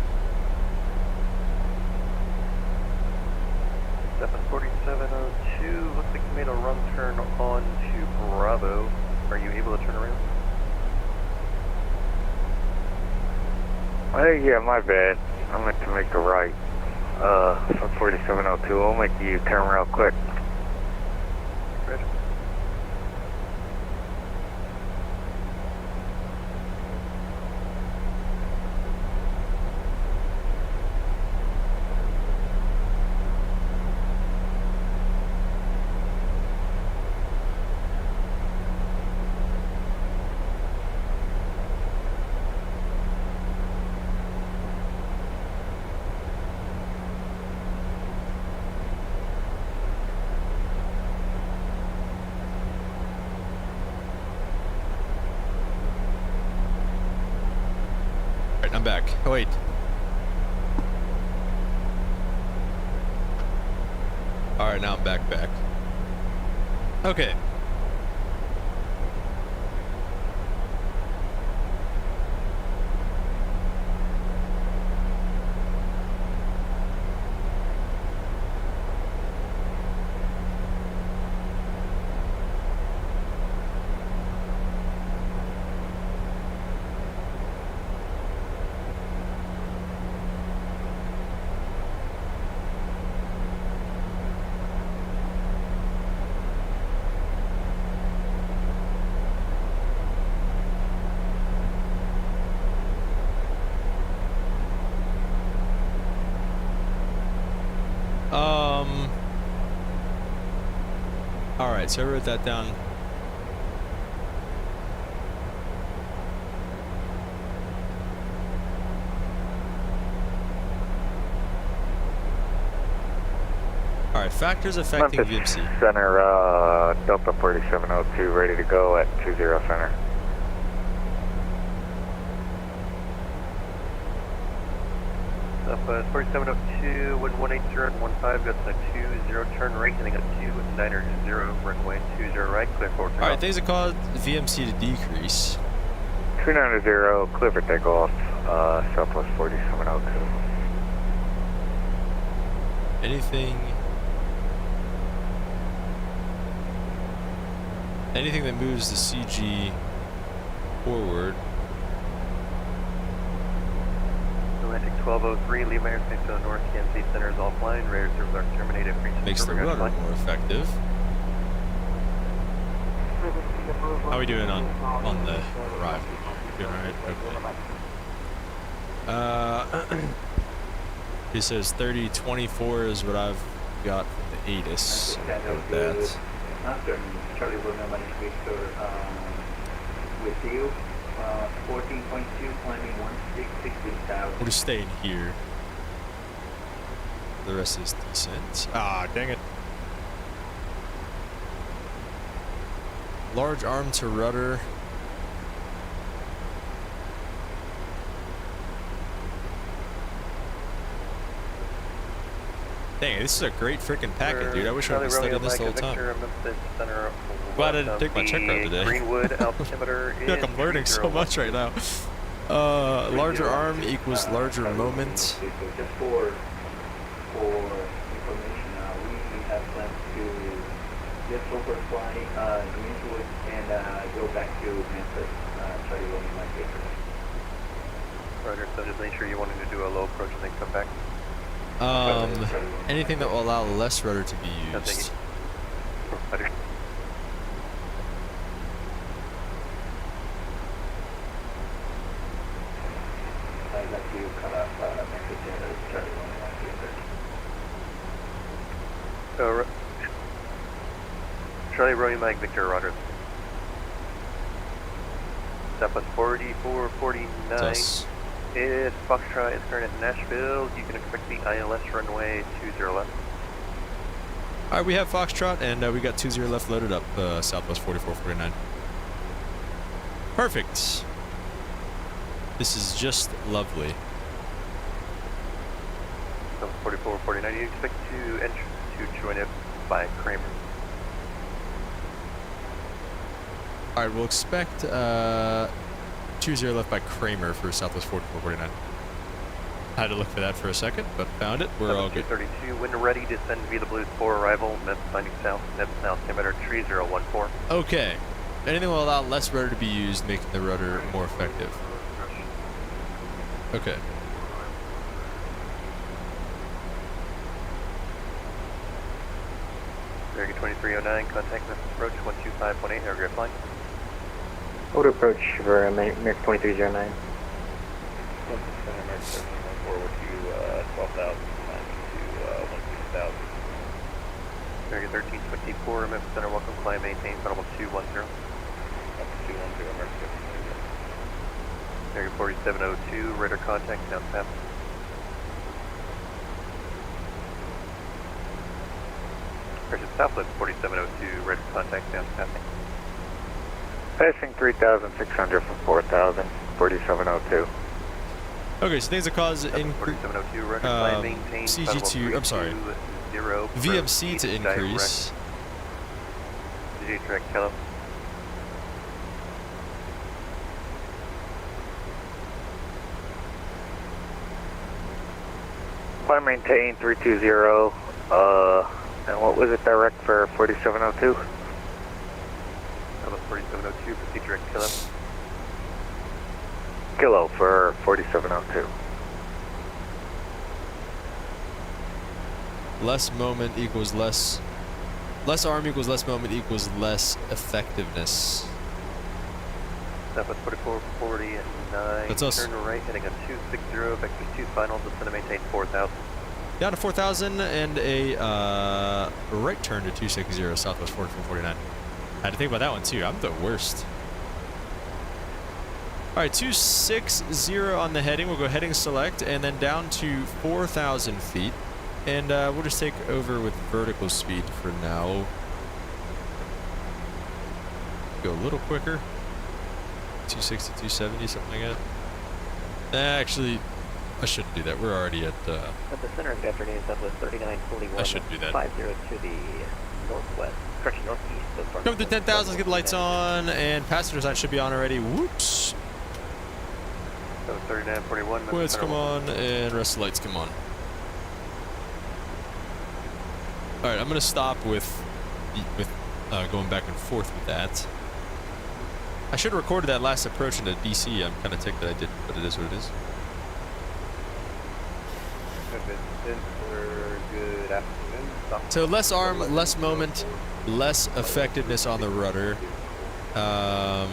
74702, looks like you made a wrong turn on to Bravo. Are you able to turn around? Yeah, my bad. I meant to make a right. 4702, I'll make you turn real quick. Roger. I'm back. Oh, wait. Alright, now I'm back. Okay. Alright, so I wrote that down. Alright, factors affecting Memphis VMC. Center, Delta 4702, ready to go at 20 Center. Up 4702, 1180 and 15, got the 20 turn right, heading up 290, runway 20 right, clear forward. Alright, things that cause VMC to decrease. 290, clear for takeoff, Southwest 4702. Anything that moves the CG forward. Atlantic 1203, leave my airspace to the north, KMC Center is offline, radar service are terminated. Makes the rudder more effective. How are we doing on the arrival? Doing alright? Okay. He says 3024 is what I've got for the ATIS. Note that. Charlie William Victor with you. 14.2, climbing 16,000. We're just staying here. The rest is decent. Ah, dang it. Large arm to rudder. Dang, this is a great freaking packet, dude. I wish I would have studied this the whole time. Glad I didn't take my check ride today. Greenwood altimeter I feel like I'm learning so much right now. Larger arm equals larger moment. Just for information, we have plans to Just overfly Greenwood and go back to Memphis. Charlie Lima, Mike Victor. Roger, so just make sure you wanted to do a low approach and then come back. Anything that will allow less rudder to be No, thank used. you. Roger. I'd like to cut off Memphis and Charlie Lima, Mike Victor. So, Charlie Romeo Mike Victor, Roger. Southwest 4449. Us. It's Foxtrot is current at Nashville. You can expect the ILS runway 20 left. All right, we have Foxtrot, and we got 20 left loaded up, Southwest 4449. Perfect. This is just lovely. Southwest 4449. You expect to enter to join it by Kramer. All right, we'll expect 20 left by Kramer for Southwest 4449. I had to look for that for a second, but found it. We're all good. 232, when ready, descend via the Blues 4 arrival, Memphis finding south, Memphis south, diameter 3014. Okay. Anything will allow less rudder to be used, making the rudder more effective. Okay. American 2309, contact Memphis approach 12518, aircraft line. Order approach for American 2309. Forward to 12,000, to 16,000. American 1324, Memphis Center, welcome, climb, maintain, final 210. Up to 210, American 15. American 4702, radar contact, down path. American Southwest 4702, radar contact, down path. Passing 3,600 from 4,000, 4702. Okay, so things that cause 4702, radar climb, maintain, CG2, I'm sorry, VMC to increase. DJ direct, hello. Climb maintain 320. And what was it direct for 4702? Hello, 4702, proceed direct, hello. Kilo for 4702. Less moment equals less arm equals less moment equals less effectiveness. Southwest 4449. That's us. Turn right, heading on 260, vector 2 final, descend to maintain 4,000. Down to 4,000 and a right turn to 260, Southwest 4449. I had to think about that one too. I'm the worst. All right, 260 on the heading. We'll go heading select and then down to 4,000 feet. And we'll just take over with vertical speed for now. Go a little quicker. 260, 270, something like that. Actually, I shouldn't do that. We're already at... At the center of the afternoon, Southwest 3941. I shouldn't do that. 50 to the northwest, correction, northeast. Come through 10,000, let's get the lights on, and passenger side should be on already. Whoops. So 3941. Lights come on, and rest of the lights come on. Alright, I'm going to stop with going back and forth with that. I should have recorded that last approach into DC. I'm kind of ticked that I didn't, but it is what it is. Good afternoon. So less arm, less moment, less effectiveness on the rudder. And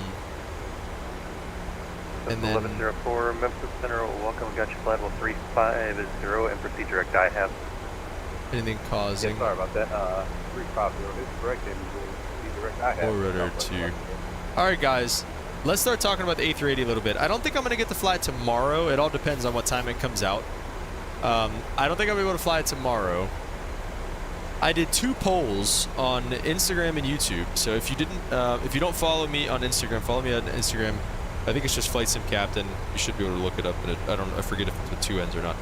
then 1104, Memphis Center, welcome, got your flight level 350 and proceed direct. I have. Anything causing... Yeah, sorry about that. 350 is correct, and proceed direct. I have. Or rudder 2. Alright guys, let's start talking about the A380 a little bit. I don't think I'm going to get to fly it tomorrow. It all depends on what time it comes out. I don't think I'll be able to fly it tomorrow. I did 2 polls on Instagram and YouTube. So if you don't follow me on Instagram, follow me on Instagram. I think it's just Flight Sim Captain. You should be able to look it up. And I forget if it's with 2 N's or not.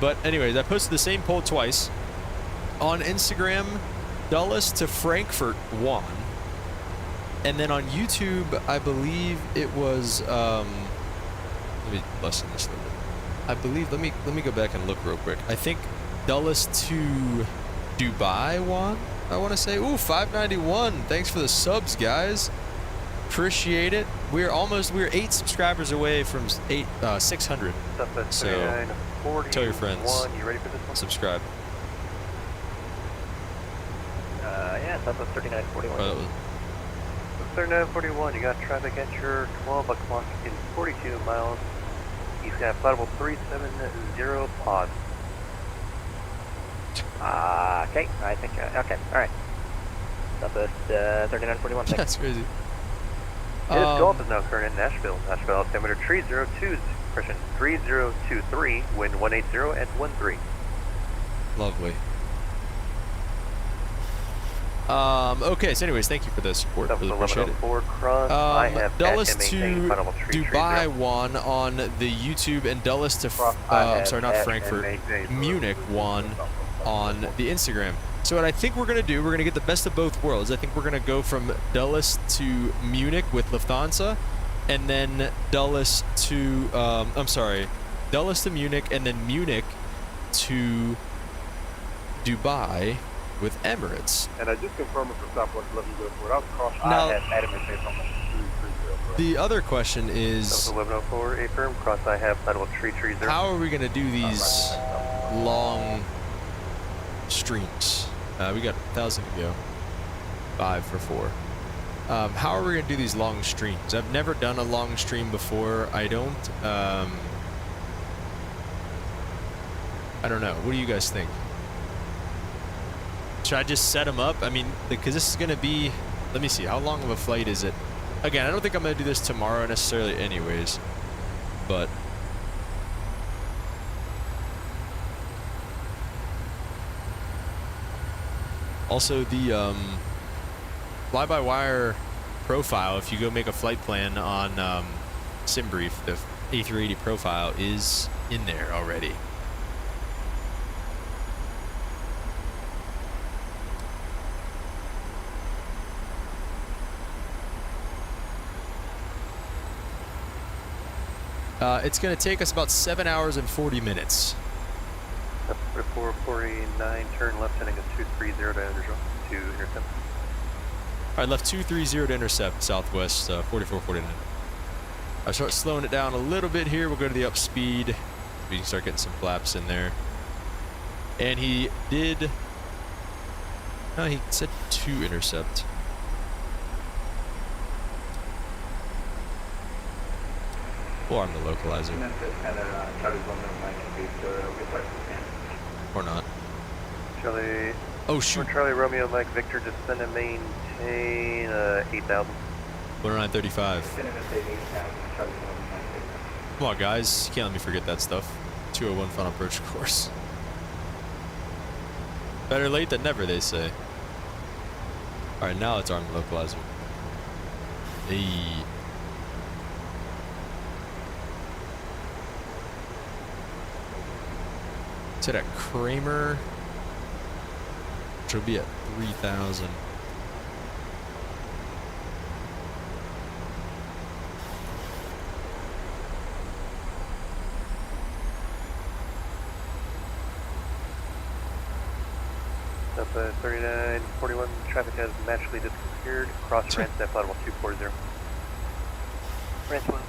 But anyways, I posted the same poll twice. On Instagram, Dulles to Frankfurt won. And then on YouTube, I believe it was, let me lessen this a little bit. I believe, let me go back and look real quick. I think Dulles to Dubai won. I want to say. Ooh, 591. Thanks for the subs, guys. Appreciate it. We're 8 subscribers away from 600. So tell your friends. You ready for this one? Subscribe. Yeah, Southwest 3941. Oh, that was 3941, you got traffic at your 12 o'clock in 42 miles. He's got flight 370 pod. Okay, I think, okay, alright. Southwest 3941, thanks. that's crazy. His Gulf is now current in Nashville. Nashville altimeter 3023, correction, 3023, wind 180 at 13. Lovely. Okay, so anyways, thank you for the support. Really appreciate it. I have Dulles at to maintain final 330. Dubai one on the YouTube, and Dulles to, I'm sorry, not Frankfurt, Munich one on the Instagram. So what I think we're going to do, we're going to get the best of both worlds. I think we're going to go from Dulles to Munich with Lufthansa, and then Dulles to, Dulles to Munich, and then Munich to Dubai with Emirates. And I just confirmed it for Southwest 1104. I was crossing. Now, I had Adam and Chase on the 330. the other question is, 1104, A firm, cross I have flight 330. how are we going to do these long streams? We got 1,000 to go. 5 for 4. How are we going to do these long streams? I've never done a long stream before. I don't know. What do you guys think? Should I just set them up? I mean, because this is going to be... Let me see. How long of a flight is it? Again, I don't think I'm going to do this tomorrow necessarily anyways. But... Also, the fly-by-wire profile, if you go make a flight plan on SimBrief, the A380 profile is in there already. It's going to take us about 7 hours and 40 minutes. 449, turn left heading at 230 to intercept. All right, left 230 to intercept Southwest 4449. I start slowing it down a little bit here. We'll go to the up speed. We can start getting some flaps in there. And he did... No, he said 2 intercept. We'll arm the localizer. Or not. Charlie. Oh, shoot. Charlie Romeo Mike Victor, descend and maintain 8,000. 10935. Come on, guys. You can't let me forget that stuff. 201 final approach course. Better late than never, they say. Alright, now let's arm the localizer. Hey. It's at Kramer, which will be at 3,000. Up 3941, traffic has magically disappeared. Cross ramp at flight 240. Ranch 1240,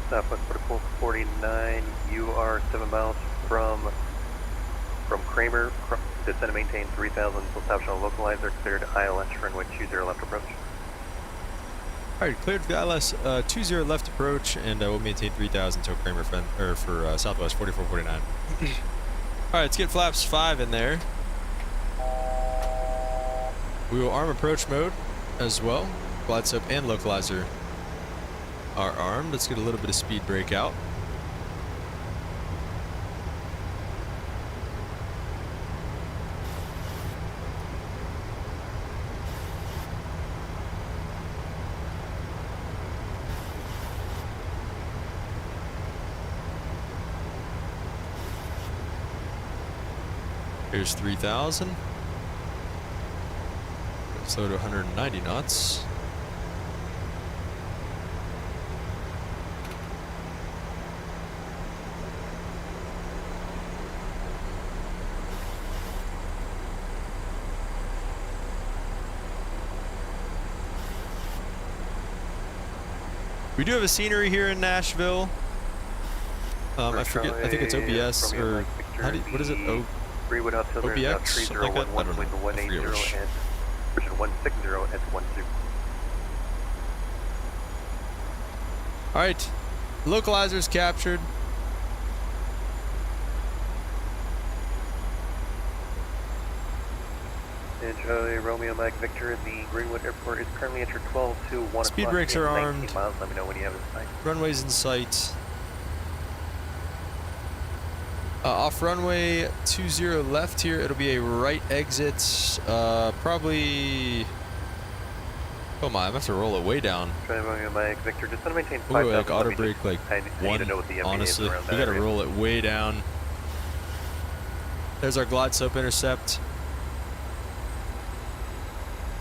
Southwest 4449, you are 7 miles from Kramer. Descend and maintain 3,000, full stop shuttle localizer, cleared ILS runway 20 left approach. Alright, cleared for the ILS 20 left approach, and we'll maintain 3,000 until Kramer for Southwest 4449. Alright, let's get flaps 5 in there. We will arm approach mode as well. Glide slope and localizer are armed. Let's get a little bit of speed breakout. Here's 3,000. Slow to 190 knots. We do have a scenery here in Nashville. I forget. I think it's OBS or what is it? Greenwood Outfielder is now OBX? Something like 3011 that? I don't between know. the 180 I forget which. and version 160 and 12. All right, localizers captured. And Charlie Romeo Mike Victor, the Greenwood Airport is currently entered 12 to 1 Speed o'clock brakes and are 19 armed. miles. Let me know when you have it in sight. Runways in sight. Off runway 20 left here. It'll be a right exit. Probably. Oh my! I'm gonna have to roll it way down. Charlie Romeo Mike Victor, just want to maintain Ooh, 5,000. like auto brake, like I need one. to know what the MBA Honestly, is around we that gotta area. roll it way down. There's our glide slope intercept.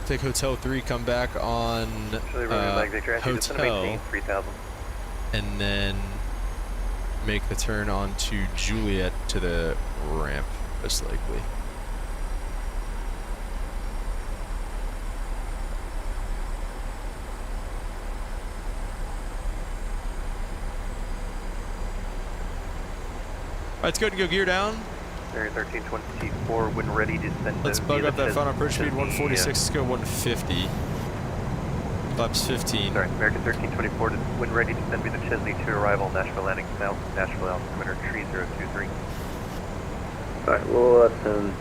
Take Hotel 3, come back on Charlie Romeo Mike Victor, actually just want to maintain Hotel, 3,000. and then make the turn onto Juliet to the ramp, most likely. All right, let's go ahead and go gear down. Area 1324, when ready to send. Let's bug up that final approach speed 146. Let's go 150. Flaps 15. Sorry, American 1324, when ready to send me the Chesley to arrival, Nashville landing south, Nashville altimeter 3023. Alright, we'll send,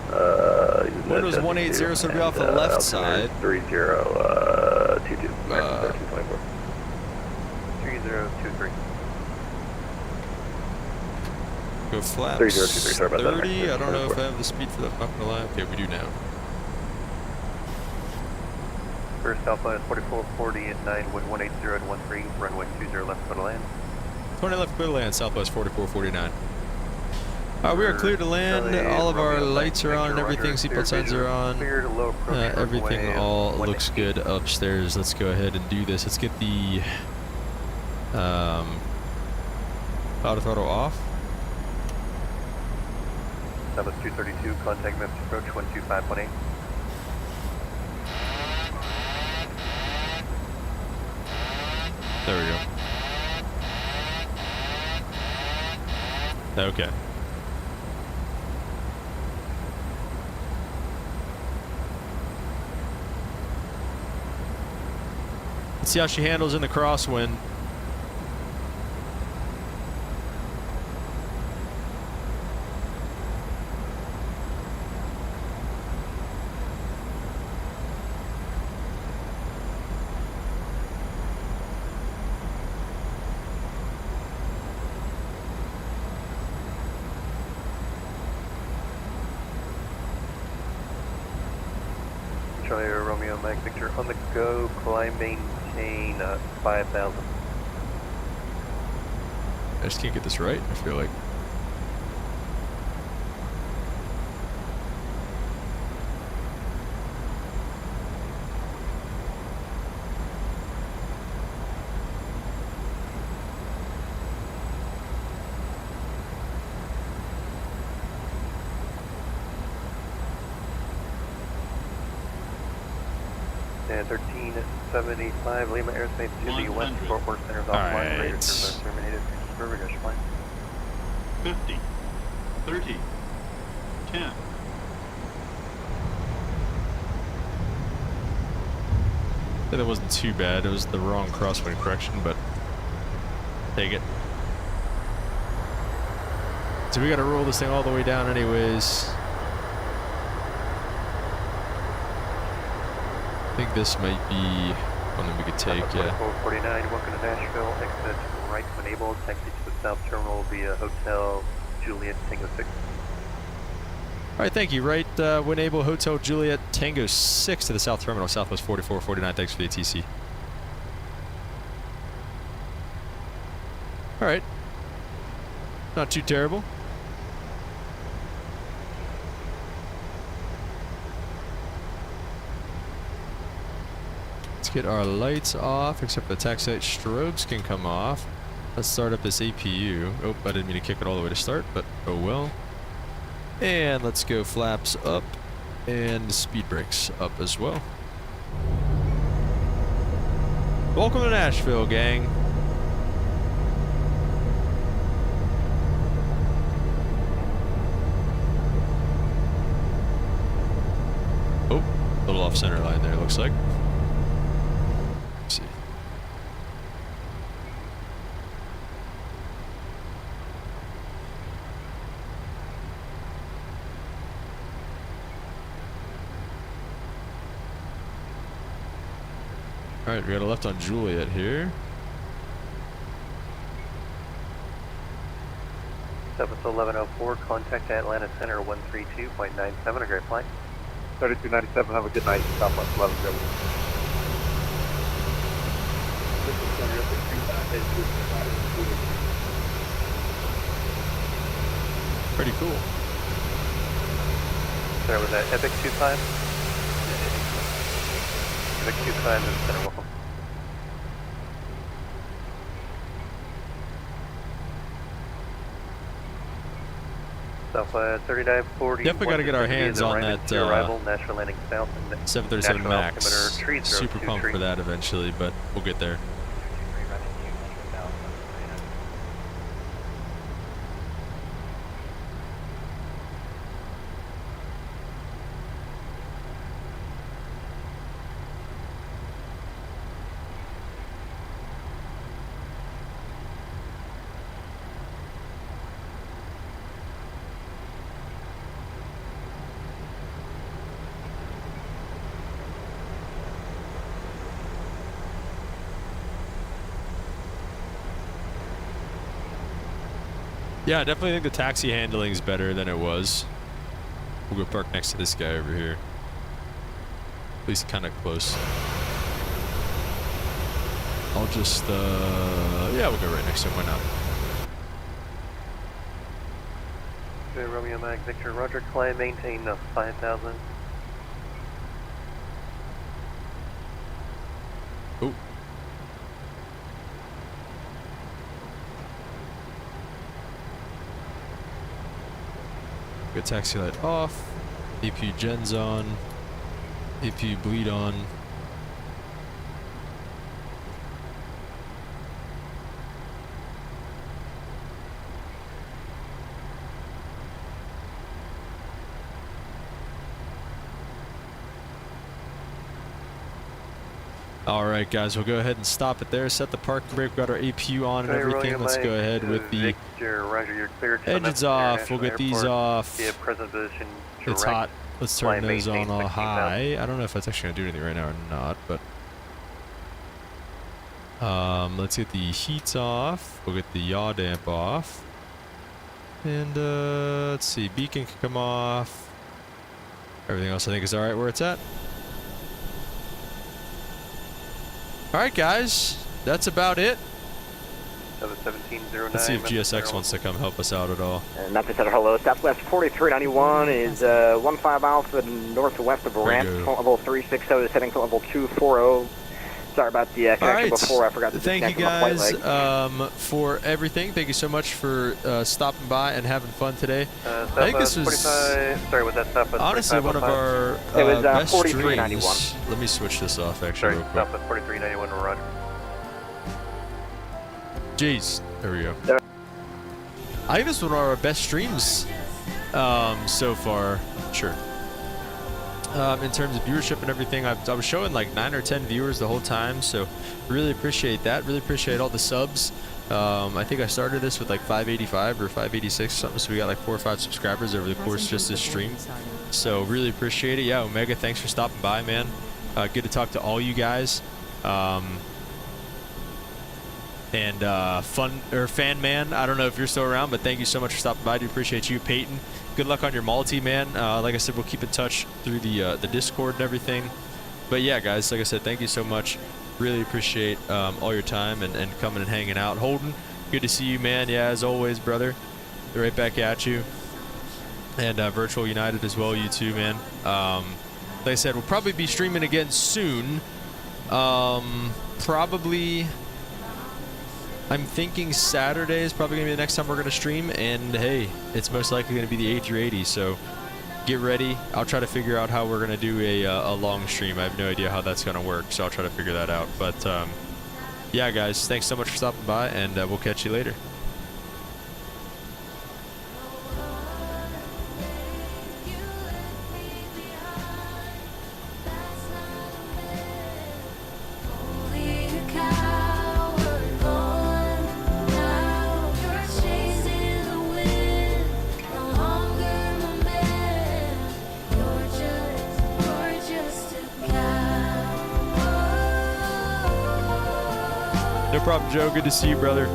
Windows 180, so it'll be off the left side. 3022, American 1324. 3023. Go flaps 3023, sorry about that, 30. I don't know if I 24. have the speed for that. I'm not gonna lie. Okay, we do now. First Southwest 4440 at 9, wind 180 at 13, runway 20 left, clear to land. 20 left, clear to land, Southwest 4449. We are clear to land. Charlie, All of our Romeo, lights are on and Victor, everything. Roger, Seatbelt signs are on. clear to low approach Everything runway all 180. looks good upstairs. Let's go ahead and do this. Let's get the auto throttle off. Southwest 232, contact message approach 12518. There we go. Okay. Let's see how she handles in the crosswind. Charlie Romeo Mike Victor on the go, climb maintain 5,000. I just can't get this right, I feel like. And 1375 Lima airspace to the west, Fort Worth Center's offline, Alright. radar service terminated, river dash flight. 50, 30, 10. That wasn't too bad. It was the wrong crosswind correction, but take it. So we gotta roll this thing all the way down anyways. I think this might be one that we could take, yeah. 49, welcome to Nashville, exit right when able, taxi to the south terminal via Hotel Juliet Tango 6. Alright, thank you. Right when able, Hotel Juliet Tango 6 to the south terminal, Southwest 4449. Thanks for the ATC. Alright. Not too terrible. Let's get our lights off, except the taxi light strobes can come off. Let's start up this APU. Oh, I didn't mean to kick it all the way to start, but oh well. And let's go flaps up and speed brakes up as well. Welcome to Nashville, gang. off center line there, looks like. Let's see. All right, we got a left on Juliet here. Southwest 1104, contact Atlanta Center 132.97, a great flight. 3297, have a good night. Southwest 1170. Pretty cool. Sorry, was that Epic 25? Epic 25 is center, welcome. Southwest 3940. Definitely got to get our hands on that arrival, Nashville landing south, and 737 Nashville Max. altimeter, tree Super 02 pumped tree. for that eventually, but we'll get there. Yeah, I definitely think the taxi handling is better than it was. We'll go park next to this guy over here. At least kind of close. I'll just, yeah, we'll go right next to him. Why not? Okay, Romeo Mike Victor Roger, climb, maintain 5,000. Oh. Good taxi light off. APU gens on. APU bleed on. All right, guys, we'll go ahead and stop it there. Set the parking brake. We've got our APU on and everything. Let's go ahead with the engines off. We'll get these off. It's hot. Let's turn those on all high. I don't know if that's actually going to do anything right now or not, but let's get the heats off. We'll get the yaw damp off. And let's see, beacon can come off. Everything else I think is all right where it's at. All right, guys, that's about it. Let's see if GSX wants to come help us out at all. Nothing said hello. Southwest 4391 is 15 miles to the northwest of Ramp. Level 360 setting to level 240. Sorry about the connection before. I forgot to thank you guys for everything. Thank you so much for stopping by and having fun today. I think this was honestly one of our best streams. Let me switch this off actually real quick. Southwest 4391, Roger. Jeez, there we go. I think this was one of our best streams so far. Sure. In terms of viewership and everything, I was showing like 9 or 10 viewers the whole time, so really appreciate that. Really appreciate all the subs. I think I started this with like 585 or 586 or something, so we got like 4 or 5 subscribers over the course of just this stream. So really appreciate it. Yeah, Omega, thanks for stopping by, man. Good to talk to all you guys. And Fan Man, I don't know if you're still around, but thank you so much for stopping by. I do appreciate you. Peyton, good luck on your multi, man. Like I said, we'll keep in touch through the Discord and everything. But yeah, guys, like I said, thank you so much. Really appreciate all your time and coming and hanging out. Holden, good to see you, man. Yeah, as always, brother. Right back at you. And Virtual United as well, you too, man. Like I said, we'll probably be streaming again soon. Probably... I'm thinking Saturday is probably going to be the next time we're going to stream, and hey, it's most likely going to be the A380, so get ready. I'll try to figure out how we're going to do a long stream. I have no idea how that's going to work, so I'll try to figure that out. But yeah, guys, thanks so much for stopping by, and we'll catch you later. No problem, Joe. Good to see you, brother.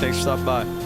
Thanks for stopping by.